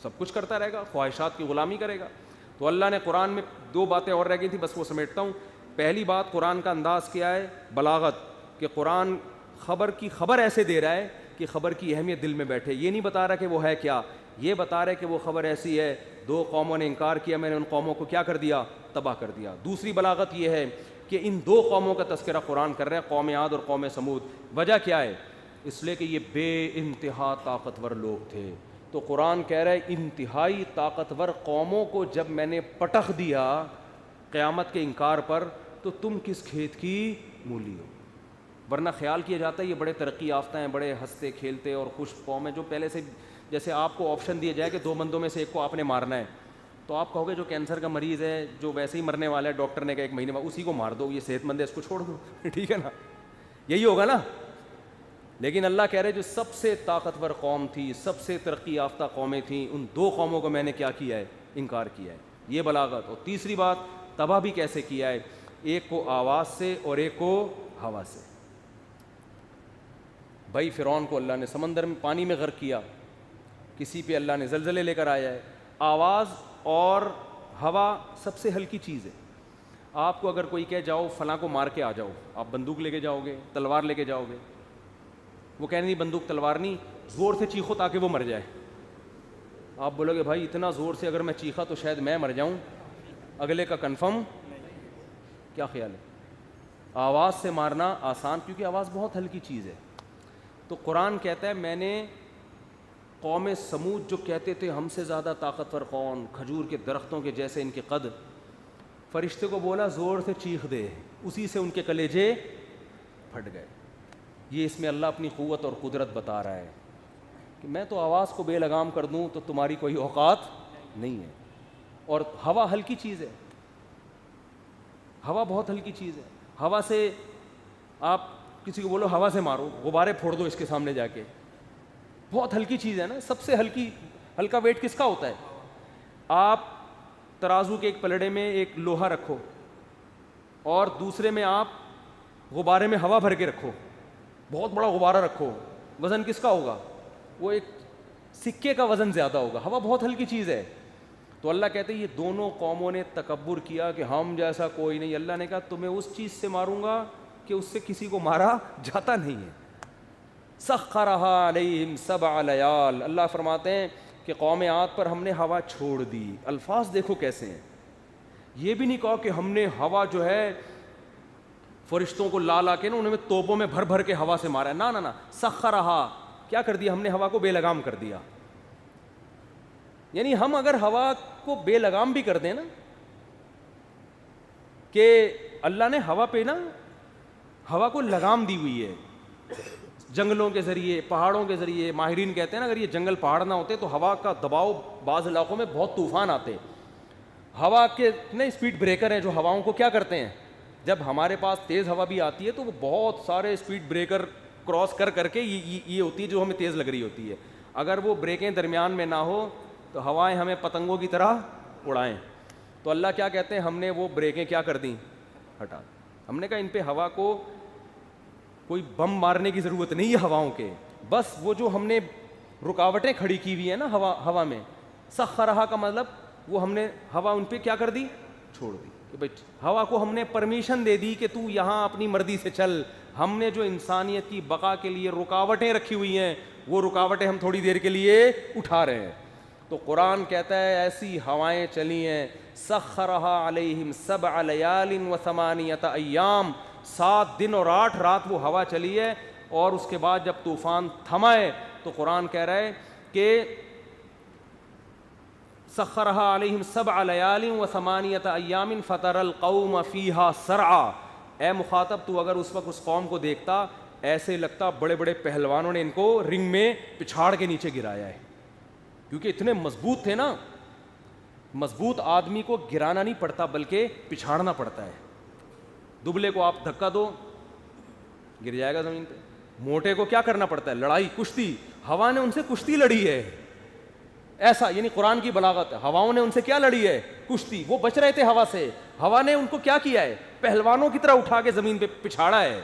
سب کچھ کرتا رہے گا, خواہشات کی غلامی کرے گا. تو اللہ نے قرآن میں 2 باتیں اور رہ گئی تھیں, بس وہ سمیٹتا ہوں. پہلی بات, قرآن کا انداز کیا ہے, بلاغت, کہ قرآن خبر کی خبر ایسے دے رہا ہے کہ خبر کی اہمیت دل میں بیٹھے. یہ نہیں بتا رہا کہ وہ ہے کیا, یہ بتا رہا ہے کہ وہ خبر ایسی ہے, 2 قوموں نے انکار کیا, میں نے ان قوموں کو کیا کر دیا, تباہ کر دیا. دوسری بلاغت یہ ہے کہ ان 2 قوموں کا تذکرہ قرآن کر رہا ہے, قوم عاد اور قوم سمود. وجہ کیا ہے؟ اس لیے کہ یہ بے انتہا طاقتور لوگ تھے. تو قرآن کہہ رہا ہے انتہائی طاقتور قوموں کو جب میں نے پٹخ دیا قیامت کے انکار پر, تو تم کس کھیت کی مولی ہو. ورنہ خیال کیا جاتا ہے یہ بڑے ترقی یافتہ ہیں, بڑے ہنستے کھیلتے اور خوش قوم ہیں, جو پہلے سے, جیسے آپ کو آپشن دیا جائے کہ 2 بندوں میں سے ایک کو آپ نے مارنا ہے, تو آپ کہو گے جو کینسر کا مریض ہے, جو ویسے ہی مرنے والا ہے, ڈاکٹر نے کہا 1 مہینے میں, اسی کو مار دو, یہ صحت مند ہے اس کو چھوڑ دو. ٹھیک ہے نا, یہی ہوگا نا. لیکن اللہ کہہ رہے جو سب سے طاقتور قوم تھی, سب سے ترقی یافتہ قومیں تھیں, ان 2 قوموں کو میں نے کیا کیا ہے, انکار کیا ہے. یہ بلاغت. اور تیسری بات, تباہ بھی کیسے کیا ہے, ایک کو آواز سے اور ایک کو ہوا سے. بھائی فرعون کو اللہ نے سمندر میں پانی میں غرق کیا, کسی پہ اللہ نے زلزلے لے کر آیا ہے. آواز اور ہوا سب سے ہلکی چیز ہے. آپ کو اگر کوئی کہے جاؤ فلاں کو مار کے آ جاؤ, آپ بندوق لے کے جاؤ گے, تلوار لے کے جاؤ گے, وہ کہنے نہیں بندوق تلوار نہیں, زور سے چیخو تاکہ وہ مر جائے. آپ بولو گے بھائی اتنا زور سے اگر میں چیخا تو شاید میں مر جاؤں, اگلے کا کنفرم. کیا خیال ہے؟ آواز سے مارنا آسان, کیونکہ آواز بہت ہلکی چیز ہے. تو قرآن کہتا ہے میں نے قوم سمود جو کہتے تھے ہم سے زیادہ طاقتور کون, کھجور کے درختوں کے جیسے ان کے قد, فرشتے کو بولا زور سے چیخ دے, اسی سے ان کے کلیجے پھٹ گئے. یہ اس میں اللہ اپنی قوت اور قدرت بتا رہا ہے کہ میں تو آواز کو بے لگام کر دوں تو تمہاری کوئی اوقات نہیں ہے. اور ہوا ہلکی چیز ہے, ہوا بہت ہلکی چیز ہے. ہوا سے آپ کسی کو بولو ہوا سے مارو, غبارے پھوڑ دو اس کے سامنے جا کے, بہت ہلکی چیز ہے نا. سب سے ہلکا ویٹ کس کا ہوتا ہے؟ آپ ترازو کے ایک پلڑے میں ایک لوہا رکھو اور دوسرے میں آپ غبارے میں ہوا بھر کے رکھو, بہت بڑا غبارہ رکھو, وزن کس کا ہوگا؟ وہ ایک سکے کا وزن زیادہ ہوگا. ہوا بہت ہلکی چیز ہے. تو اللہ کہتے ہیں یہ دونوں قوموں نے تکبر کیا کہ ہم جیسا کوئی نہیں. اللہ نے کہا تمہیں اس چیز سے ماروں گا کہ اس سے کسی کو مارا جاتا نہیں ہے. سخرھا علیہم 7 لیال, اللہ فرماتے ہیں کہ قوم عاد پر ہم نے ہوا چھوڑ دی. الفاظ دیکھو کیسے ہیں. یہ بھی نہیں کہا کہ ہم نے ہوا جو ہے فرشتوں کو لا کے نا انہیں توپوں میں بھر بھر کے ہوا سے مارا ہے. نہ سخرھا, کیا کر دیا ہم نے؟ ہوا کو بے لگام کر دیا. یعنی ہم اگر ہوا کو بے لگام بھی کر دیں نا, کہ اللہ نے ہوا پہ نا ہوا کو لگام دی ہوئی ہے, جنگلوں کے ذریعے, پہاڑوں کے ذریعے. ماہرین کہتے ہیں نا اگر یہ جنگل پہاڑ نہ ہوتے تو ہوا کا دباؤ بعض علاقوں میں بہت طوفان آتے. ہوا کے اتنے اسپیڈ بریکر ہیں جو ہواؤں کو کیا کرتے ہیں, جب ہمارے پاس تیز ہوا بھی آتی ہے تو وہ بہت سارے اسپیڈ بریکر کراس کر کے یہ ہوتی ہے جو ہمیں تیز لگ رہی ہوتی ہے. اگر وہ بریکیں درمیان میں نہ ہو تو ہوائیں ہمیں پتنگوں کی طرح اڑائیں. تو اللہ کیا کہتے ہیں, ہم نے وہ بریکیں کیا کر دیں, ہٹا. ہم نے کہا ان پہ ہوا کو کوئی بم مارنے کی ضرورت نہیں ہے ہواؤں کے, بس وہ جو ہم نے رکاوٹیں کھڑی کی ہوئی ہیں نا ہوا میں, سخرہا کا مطلب وہ ہم نے ہوا ان پہ کیا کر دی, چھوڑ دی. کہ بھائی ہوا کو ہم نے پرمیشن دے دی کہ تو یہاں اپنی مرضی سے چل. ہم نے جو انسانیت کی بقا کے لیے رکاوٹیں رکھی ہوئی ہیں وہ رکاوٹیں ہم تھوڑی دیر کے لیے اٹھا رہے ہیں. تو قرآن کہتا ہے ایسی ہوائیں چلی ہیں, سخرہا علیہم 7 لیال و 8 ایام, 7 دن اور 8 رات وہ ہوا چلی ہے. اور اس کے بعد جب طوفان تھما ہے تو قرآن کہہ رہا ہے کہ سخرہا علیہم 7 لیال و 8 ایام فتر القوم فیہا سرعا. اے مخاطب تو اگر اس وقت اس قوم کو دیکھتا ایسے لگتا بڑے بڑے پہلوانوں نے ان کو رنگ میں پچھاڑ کے نیچے گرایا ہے, کیونکہ اتنے مضبوط تھے نا. مضبوط آدمی کو گرانا نہیں پڑتا بلکہ پچھاڑنا پڑتا ہے. دبلے کو آپ دھکا دو گر جائے گا زمین پہ, موٹے کو کیا کرنا پڑتا ہے, لڑائی, کشتی. ہوا نے ان سے کشتی لڑی ہے, ایسا یعنی قرآن کی بلاغت ہے. ہواؤں نے ان سے کیا لڑی ہے, کشتی. وہ بچ رہے تھے ہوا سے, ہوا نے ان کو کیا کیا ہے, پہلوانوں کی طرح اٹھا کے زمین پہ پچھاڑا ہے.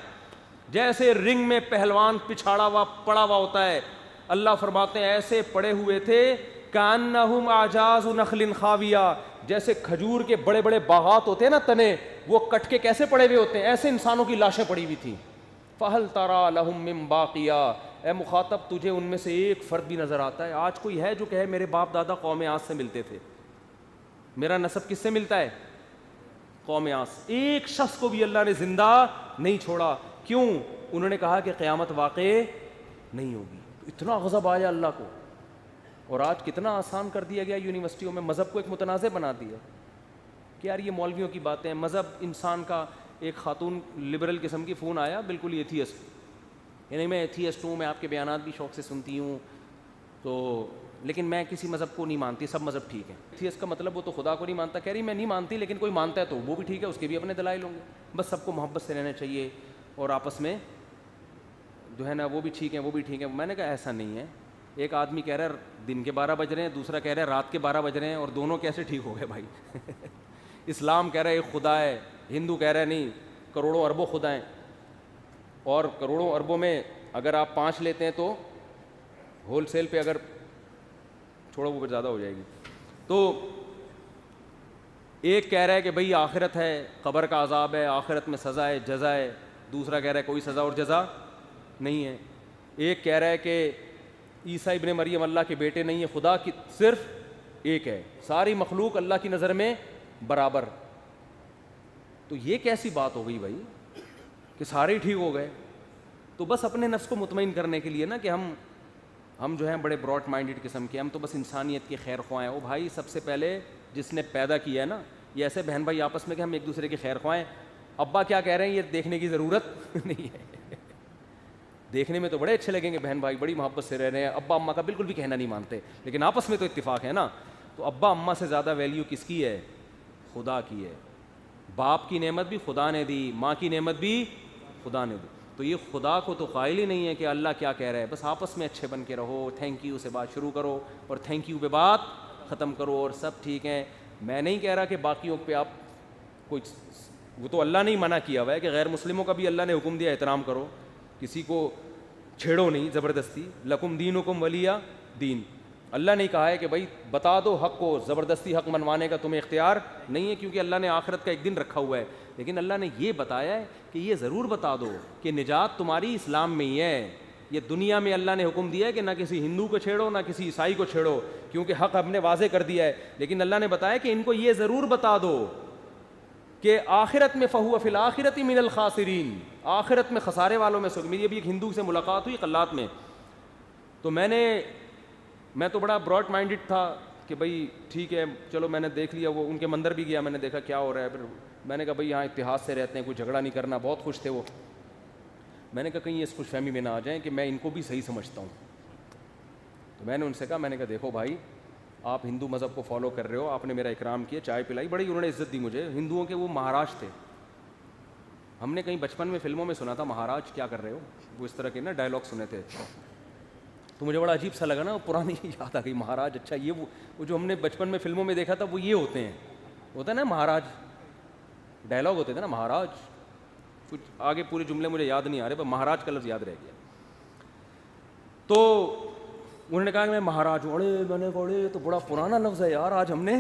جیسے رنگ میں پہلوان پچھاڑا ہوا پڑا ہوا ہوتا ہے, اللہ فرماتے ہیں ایسے پڑے ہوئے تھے کانہم اعجاز نخل خاویہ, جیسے کھجور کے بڑے بڑے باغات ہوتے ہیں نا تنے, وہ کٹ کے کیسے پڑے ہوئے ہوتے ہیں, ایسے انسانوں کی لاشیں پڑی ہوئی تھیں. فہل ترى لهم من باقیہ. اے مخاطب تجھے ان میں سے ایک فرد بھی نظر آتا ہے؟ آج کوئی ہے جو کہے میرے باپ دادا قوم عاد سے ملتے تھے, میرا نسب کس سے ملتا ہے, قوم عاد. ایک شخص کو بھی اللہ نے زندہ نہیں چھوڑا. کیوں؟ انہوں نے کہا کہ قیامت واقع نہیں ہوگی. اتنا غضب آیا اللہ کو. اور آج کتنا آسان کر دیا گیا یونیورسٹیوں میں, مذہب کو ایک متنازع بنا دیا کہ یار یہ مولویوں کی باتیں ہیں, مذہب انسان کا. ایک خاتون لبرل قسم کی فون آیا, بالکل ایتھیسٹ, یعنی میں ایتھیسٹ ہوں, میں آپ کے بیانات بھی شوق سے سنتی ہوں, تو لیکن میں کسی مذہب کو نہیں مانتی, سب مذہب ٹھیک ہے. ایتھیسٹ کا مطلب وہ تو خدا کو نہیں مانتا. کہہ رہی میں نہیں مانتی لیکن کوئی مانتا ہے تو وہ بھی ٹھیک ہے, اس کے بھی اپنے دلائل ہوں گے, بس سب کو محبت سے رہنا چاہیے اور آپس میں جو ہے نا وہ بھی ٹھیک ہے وہ بھی ٹھیک ہے. میں نے کہا ایسا نہیں ہے. ایک آدمی کہہ رہا ہے دن کے 12 بج رہے ہیں, دوسرا کہہ رہا ہے رات کے 12 بج رہے ہیں, اور دونوں کیسے ٹھیک ہو گئے بھائی. اسلام کہہ رہا ہے ایک خدا ہے, ہندو کہہ رہا ہے نہیں کروڑوں اربوں خدا ہیں, اور کروڑوں اربوں میں اگر آپ 5 لیتے ہیں تو ہول سیل پہ اگر چھوڑو وہ زیادہ ہو جائے گی. تو ایک کہہ رہا ہے کہ بھئی آخرت ہے, قبر کا عذاب ہے, آخرت میں سزا ہے جزا ہے. دوسرا کہہ رہا ہے کوئی سزا اور جزا نہیں ہے. ایک کہہ رہا ہے کہ عیسیٰ ابن مریم اللہ کے بیٹے نہیں ہیں, خدا کی صرف ایک ہے, ساری مخلوق اللہ کی نظر میں برابر. تو یہ کیسی بات ہو گئی بھائی کہ سارے ٹھیک ہو گئے؟ تو بس اپنے نفس کو مطمئن کرنے کے لیے نا کہ ہم جو ہیں بڑے براڈ مائنڈڈ قسم کے, ہم تو بس انسانیت کے خیر خواہ ہیں. او بھائی سب سے پہلے جس نے پیدا کیا ہے نا, یہ ایسے بہن بھائی آپس میں کہ ہم ایک دوسرے کے خیر خواہ ہیں. ابا کیا کہہ رہے ہیں یہ دیکھنے کی ضرورت نہیں ہے. دیکھنے میں تو بڑے اچھے لگیں گے بہن بھائی, بڑی محبت سے رہ رہے ہیں, ابا اماں کا بالکل بھی کہنا نہیں مانتے, لیکن آپس میں تو اتفاق ہے نا. تو ابا اماں سے زیادہ ویلیو کس کی ہے؟ خدا کی ہے. باپ کی نعمت بھی خدا نے دی, ماں کی نعمت بھی خدا نے دی. تو یہ خدا کو تو قائل ہی نہیں ہے کہ اللہ کیا کہہ رہا ہے. بس آپس میں اچھے بن کے رہو, تھینک یو سے بات شروع کرو اور تھینک یو پہ بات ختم کرو اور سب ٹھیک ہیں. میں نہیں کہہ رہا کہ باقیوں پہ آپ کوئی, وہ تو اللہ نے ہی منع کیا ہوا ہے کہ غیر مسلموں کا بھی اللہ نے حکم دیا احترام کرو, کسی کو چھیڑو نہیں زبردستی. لکم دینکم ولی دین. اللہ نے کہا ہے کہ بھائی بتا دو حق کو, زبردستی حق منوانے کا تمہیں اختیار نہیں ہے, کیونکہ اللہ نے آخرت کا ایک دن رکھا ہوا ہے. لیکن اللہ نے یہ بتایا ہے کہ یہ ضرور بتا دو کہ نجات تمہاری اسلام میں ہی ہے. یہ دنیا میں اللہ نے حکم دیا ہے کہ نہ کسی ہندو کو چھیڑو نہ کسی عیسائی کو چھیڑو, کیونکہ حق ہم نے واضح کر دیا ہے. لیکن اللہ نے بتایا کہ ان کو یہ ضرور بتا دو کہ آخرت میں فہو فی الآخرۃ من الخاسرین, آخرت میں خسارے والوں میں سے. میری ابھی ایک ہندو سے ملاقات ہوئی قلات میں, تو میں تو بڑا براڈ مائنڈڈ تھا کہ بھئی ٹھیک ہے چلو, میں نے دیکھ لیا, وہ ان کے مندر بھی گیا, میں نے دیکھا کیا ہو رہا ہے. پھر میں نے کہا بھئی یہاں اتحاد سے رہتے ہیں, کوئی جھگڑا نہیں کرنا. بہت خوش تھے وہ. میں نے کہا کہیں اس خوش فہمی میں نہ آ جائیں کہ میں ان کو بھی صحیح سمجھتا ہوں. تو میں نے ان سے کہا, میں نے کہا دیکھو بھائی, آپ ہندو مذہب کو فالو کر رہے ہو, آپ نے میرا اکرام کیا, چائے پلائی, بڑی انہوں نے عزت دی مجھے. ہندوؤں کے وہ مہاراج تھے, ہم نے کہیں بچپن میں فلموں میں سنا تھا مہاراج کیا کر رہے ہو, وہ اس طرح کے نا ڈائلاگ سنے تھے. تو مجھے بڑا عجیب سا لگا نا, پرانی یاد آ گئی مہاراج. اچھا یہ وہ جو ہم نے بچپن میں فلموں میں دیکھا تھا وہ یہ ہوتے ہیں, ہوتا ہے نا مہاراج, ڈائلاگ ہوتے تھے نا مہاراج. کچھ آگے پورے جملے مجھے یاد نہیں آ رہے, پر مہاراج کا لفظ یاد رہ گیا. تو انہوں نے کہا کہ میں مہاراج ہوں. اڑے میں نے کہا اڑے تو بڑا پرانا لفظ ہے یار, آج ہم نے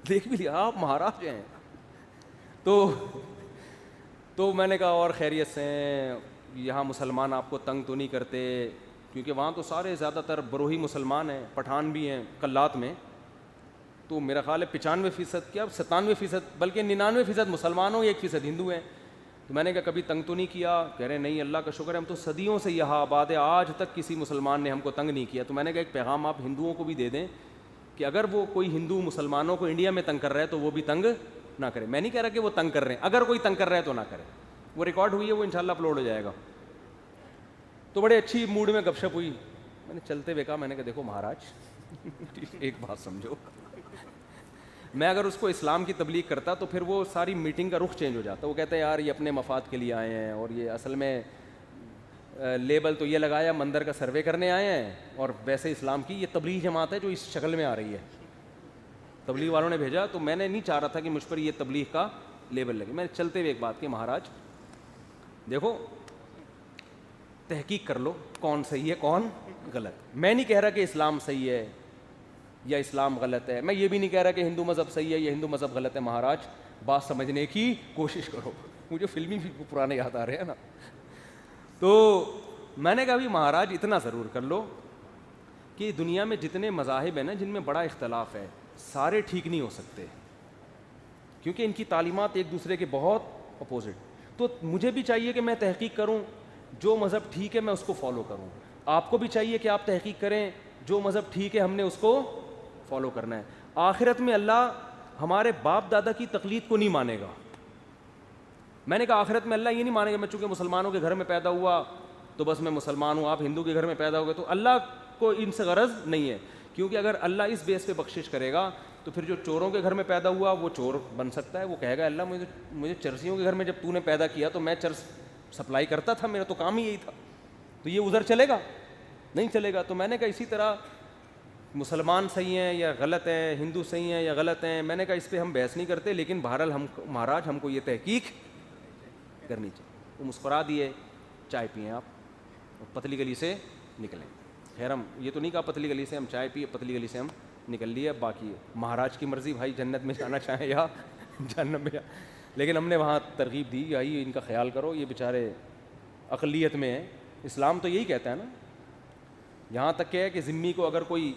دیکھ بھی لیا آپ مہاراج ہیں. تو میں نے کہا اور خیریت سے ہیں, یہاں مسلمان آپ کو تنگ تو نہیں کرتے, کیونکہ وہاں تو سارے زیادہ تر بروہی مسلمان ہیں, پٹھان بھی ہیں کلات میں. تو میرا خیال ہے 95% کیا 97%, بلکہ 99% مسلمان ہوں, 1% ہندو ہیں. تو میں نے کہا کبھی تنگ تو نہیں کیا؟ کہہ رہے نہیں اللہ کا شکر ہے ہم تو صدیوں سے یہاں آباد ہے, آج تک کسی مسلمان نے ہم کو تنگ نہیں کیا. تو میں نے کہا ایک پیغام آپ ہندوؤں کو بھی دے دیں کہ اگر وہ کوئی ہندو مسلمانوں کو انڈیا میں تنگ کر رہا ہے تو وہ بھی تنگ نہ کرے. میں نہیں کہہ رہا کہ وہ تنگ کر رہے ہیں, اگر کوئی تنگ کر رہا ہے تو نہ کرے. وہ ریکارڈ ہوئی ہے, وہ انشاءاللہ اپلوڈ ہو جائے گا. تو بڑے اچھی موڈ میں گپ شپ ہوئی. میں نے چلتے ہوئے کہا, میں نے کہا دیکھو مہاراج ایک بات سمجھو, میں اگر اس کو اسلام کی تبلیغ کرتا تو پھر وہ ساری میٹنگ کا رخ چینج ہو جاتا. وہ کہتا ہے یار یہ اپنے مفاد کے لیے آئے ہیں, اور یہ اصل میں لیبل تو یہ لگایا مندر کا سروے کرنے آئے ہیں, اور ویسے اسلام کی یہ تبلیغ جماعت ہے جو اس شکل میں آ رہی ہے. تبلیغ والوں نے بھیجا, تو میں نے نہیں چاہ رہا تھا کہ مجھ پر یہ تبلیغ کا لیبل لگے. میں نے چلتے ہوئے ایک بات کی, مہاراج دیکھو تحقیق کر لو کون صحیح ہے کون غلط. میں نہیں کہہ رہا کہ اسلام صحیح ہے یا اسلام غلط ہے, میں یہ بھی نہیں کہہ رہا کہ ہندو مذہب صحیح ہے یا ہندو مذہب غلط ہے. مہاراج بات سمجھنے کی کوشش کرو. مجھے فلمی بھی پرانے یاد آ رہے ہیں نا. تو میں نے کہا بھی مہاراج اتنا ضرور کر لو کہ دنیا میں جتنے مذاہب ہیں نا جن میں بڑا اختلاف ہے, سارے ٹھیک نہیں ہو سکتے, کیونکہ ان کی تعلیمات ایک دوسرے کے بہت اپوزٹ. تو مجھے بھی چاہیے کہ میں تحقیق کروں, جو مذہب ٹھیک ہے میں اس کو فالو کروں. آپ کو بھی چاہیے کہ آپ تحقیق کریں, جو مذہب ٹھیک ہے ہم نے اس کو فالو کرنا ہے. آخرت میں اللہ ہمارے باپ دادا کی تقلید کو نہیں مانے گا. میں نے کہا آخرت میں اللہ یہ نہیں مانے گا میں چونکہ مسلمانوں کے گھر میں پیدا ہوا تو بس میں مسلمان ہوں, آپ ہندو کے گھر میں پیدا ہو گئے. تو اللہ کو ان سے غرض نہیں ہے, کیونکہ اگر اللہ اس بیس پہ بخشش کرے گا تو پھر جو چوروں کے گھر میں پیدا ہوا وہ چور بن سکتا ہے. وہ کہے گا اللہ مجھے چرسیوں کے گھر میں جب تو نے پیدا کیا تو میں چرس سپلائی کرتا تھا, میرا تو کام ہی یہی تھا, تو یہ ادھر چلے گا نہیں چلے گا. تو میں نے کہا اسی طرح مسلمان صحیح ہیں یا غلط ہیں, ہندو صحیح ہیں یا غلط ہیں, میں نے کہا اس پہ ہم بحث نہیں کرتے, لیکن بہرحال ہم مہاراج ہم کو یہ تحقیق کرنی چاہیے. وہ مسکرا دیے, چائے پئیں آپ اور پتلی گلی سے نکلیں. خیر ہم یہ تو نہیں کہا پتلی گلی سے ہم چائے پیے, پتلی گلی سے ہم نکل لیے. باقی مہاراج کی مرضی بھائی, جنت میں جانا چاہیں یا جہنم میں, لیکن ہم نے وہاں ترغیب دی بھائی ان کا خیال کرو, یہ بیچارے اقلیت میں ہیں. اسلام تو یہی کہتا ہے نا, یہاں تک کہ ہے کہ ذمی کو اگر کوئی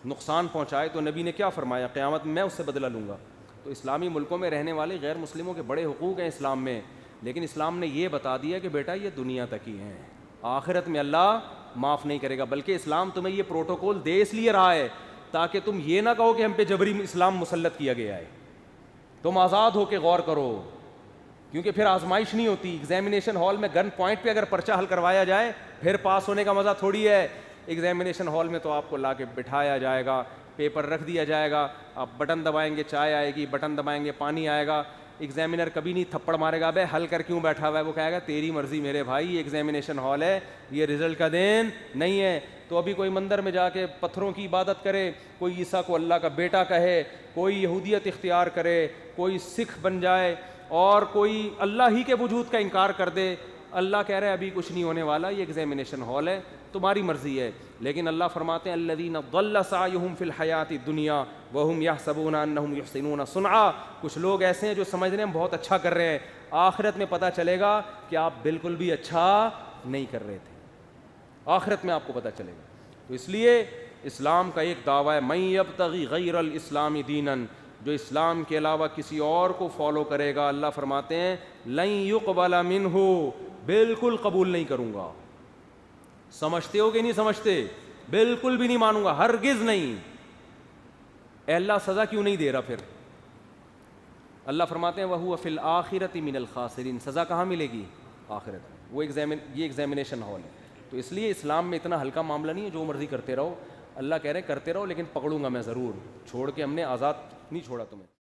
نقصان پہنچائے تو نبی نے کیا فرمایا, قیامت میں اس سے بدلہ لوں گا. تو اسلامی ملکوں میں رہنے والے غیر مسلموں کے بڑے حقوق ہیں اسلام میں, لیکن اسلام نے یہ بتا دیا کہ بیٹا یہ دنیا تک ہی ہیں, آخرت میں اللہ معاف نہیں کرے گا. بلکہ اسلام تمہیں یہ پروٹوکول دے اس لیے رہا ہے تاکہ تم یہ نہ کہو کہ ہم پہ جبری اسلام مسلط کیا گیا ہے. تم آزاد ہو کے غور کرو, کیونکہ پھر آزمائش نہیں ہوتی. ایگزامینیشن ہال میں گن پوائنٹ پہ اگر پرچہ حل کروایا جائے پھر پاس ہونے کا مزہ تھوڑی ہے. ایگزامینیشن ہال میں تو آپ کو لا کے بٹھایا جائے گا, پیپر رکھ دیا جائے گا, آپ بٹن دبائیں گے چائے آئے گی, بٹن دبائیں گے پانی آئے گا. ایگزامینر کبھی نہیں تھپڑ مارے گا بے حل کر کیوں بیٹھا ہوا ہے, وہ کہے گا تیری مرضی میرے بھائی, یہ ایگزامینیشن ہال ہے, یہ رزلٹ کا دن نہیں ہے. تو ابھی کوئی مندر میں جا کے پتھروں کی عبادت کرے, کوئی عیسیٰ کو اللہ کا بیٹا کہے, کوئی یہودیت اختیار کرے, کوئی سکھ بن جائے, اور کوئی اللہ ہی کے وجود کا انکار کر دے, اللہ کہہ رہے ابھی کچھ نہیں ہونے والا, یہ ایگزامینیشن ہال ہے, تمہاری مرضی ہے. لیکن اللہ فرماتے ہیں الذین ضل سعیہم فی الحیاۃ الدنیا وہم یحسبون انہم یحسنون صنعا. کچھ لوگ ایسے ہیں جو سمجھ رہے ہیں ہم بہت اچھا کر رہے ہیں, آخرت میں پتہ چلے گا کہ آپ بالکل بھی اچھا نہیں کر رہے تھے, آخرت میں آپ کو پتہ چلے گا. تو اس لیے اسلام کا ایک دعویٰ ہے من یبتغی غیر الاسلام دینا, جو اسلام کے علاوہ کسی اور کو فالو کرے گا اللہ فرماتے ہیں لن یقبل منہ, بالکل قبول نہیں کروں گا. سمجھتے ہو کہ نہیں سمجھتے؟ بالکل بھی نہیں مانوں گا, ہرگز نہیں. اے اللہ سزا کیوں نہیں دے رہا پھر؟ اللہ فرماتے ہیں وَهُوَ فِي الْآخِرَةِ مِنَ الْخَاسِرِينَ, سزا کہاں ملے گی؟ آخرت میں. وہ یہ ایگزامینیشن ہال ہے. تو اس لیے اسلام میں اتنا ہلکا معاملہ نہیں ہے جو مرضی کرتے رہو. اللہ کہہ رہے ہیں کرتے رہو لیکن پکڑوں گا میں ضرور, چھوڑ کے ہم نے آزاد نہیں چھوڑا تمہیں.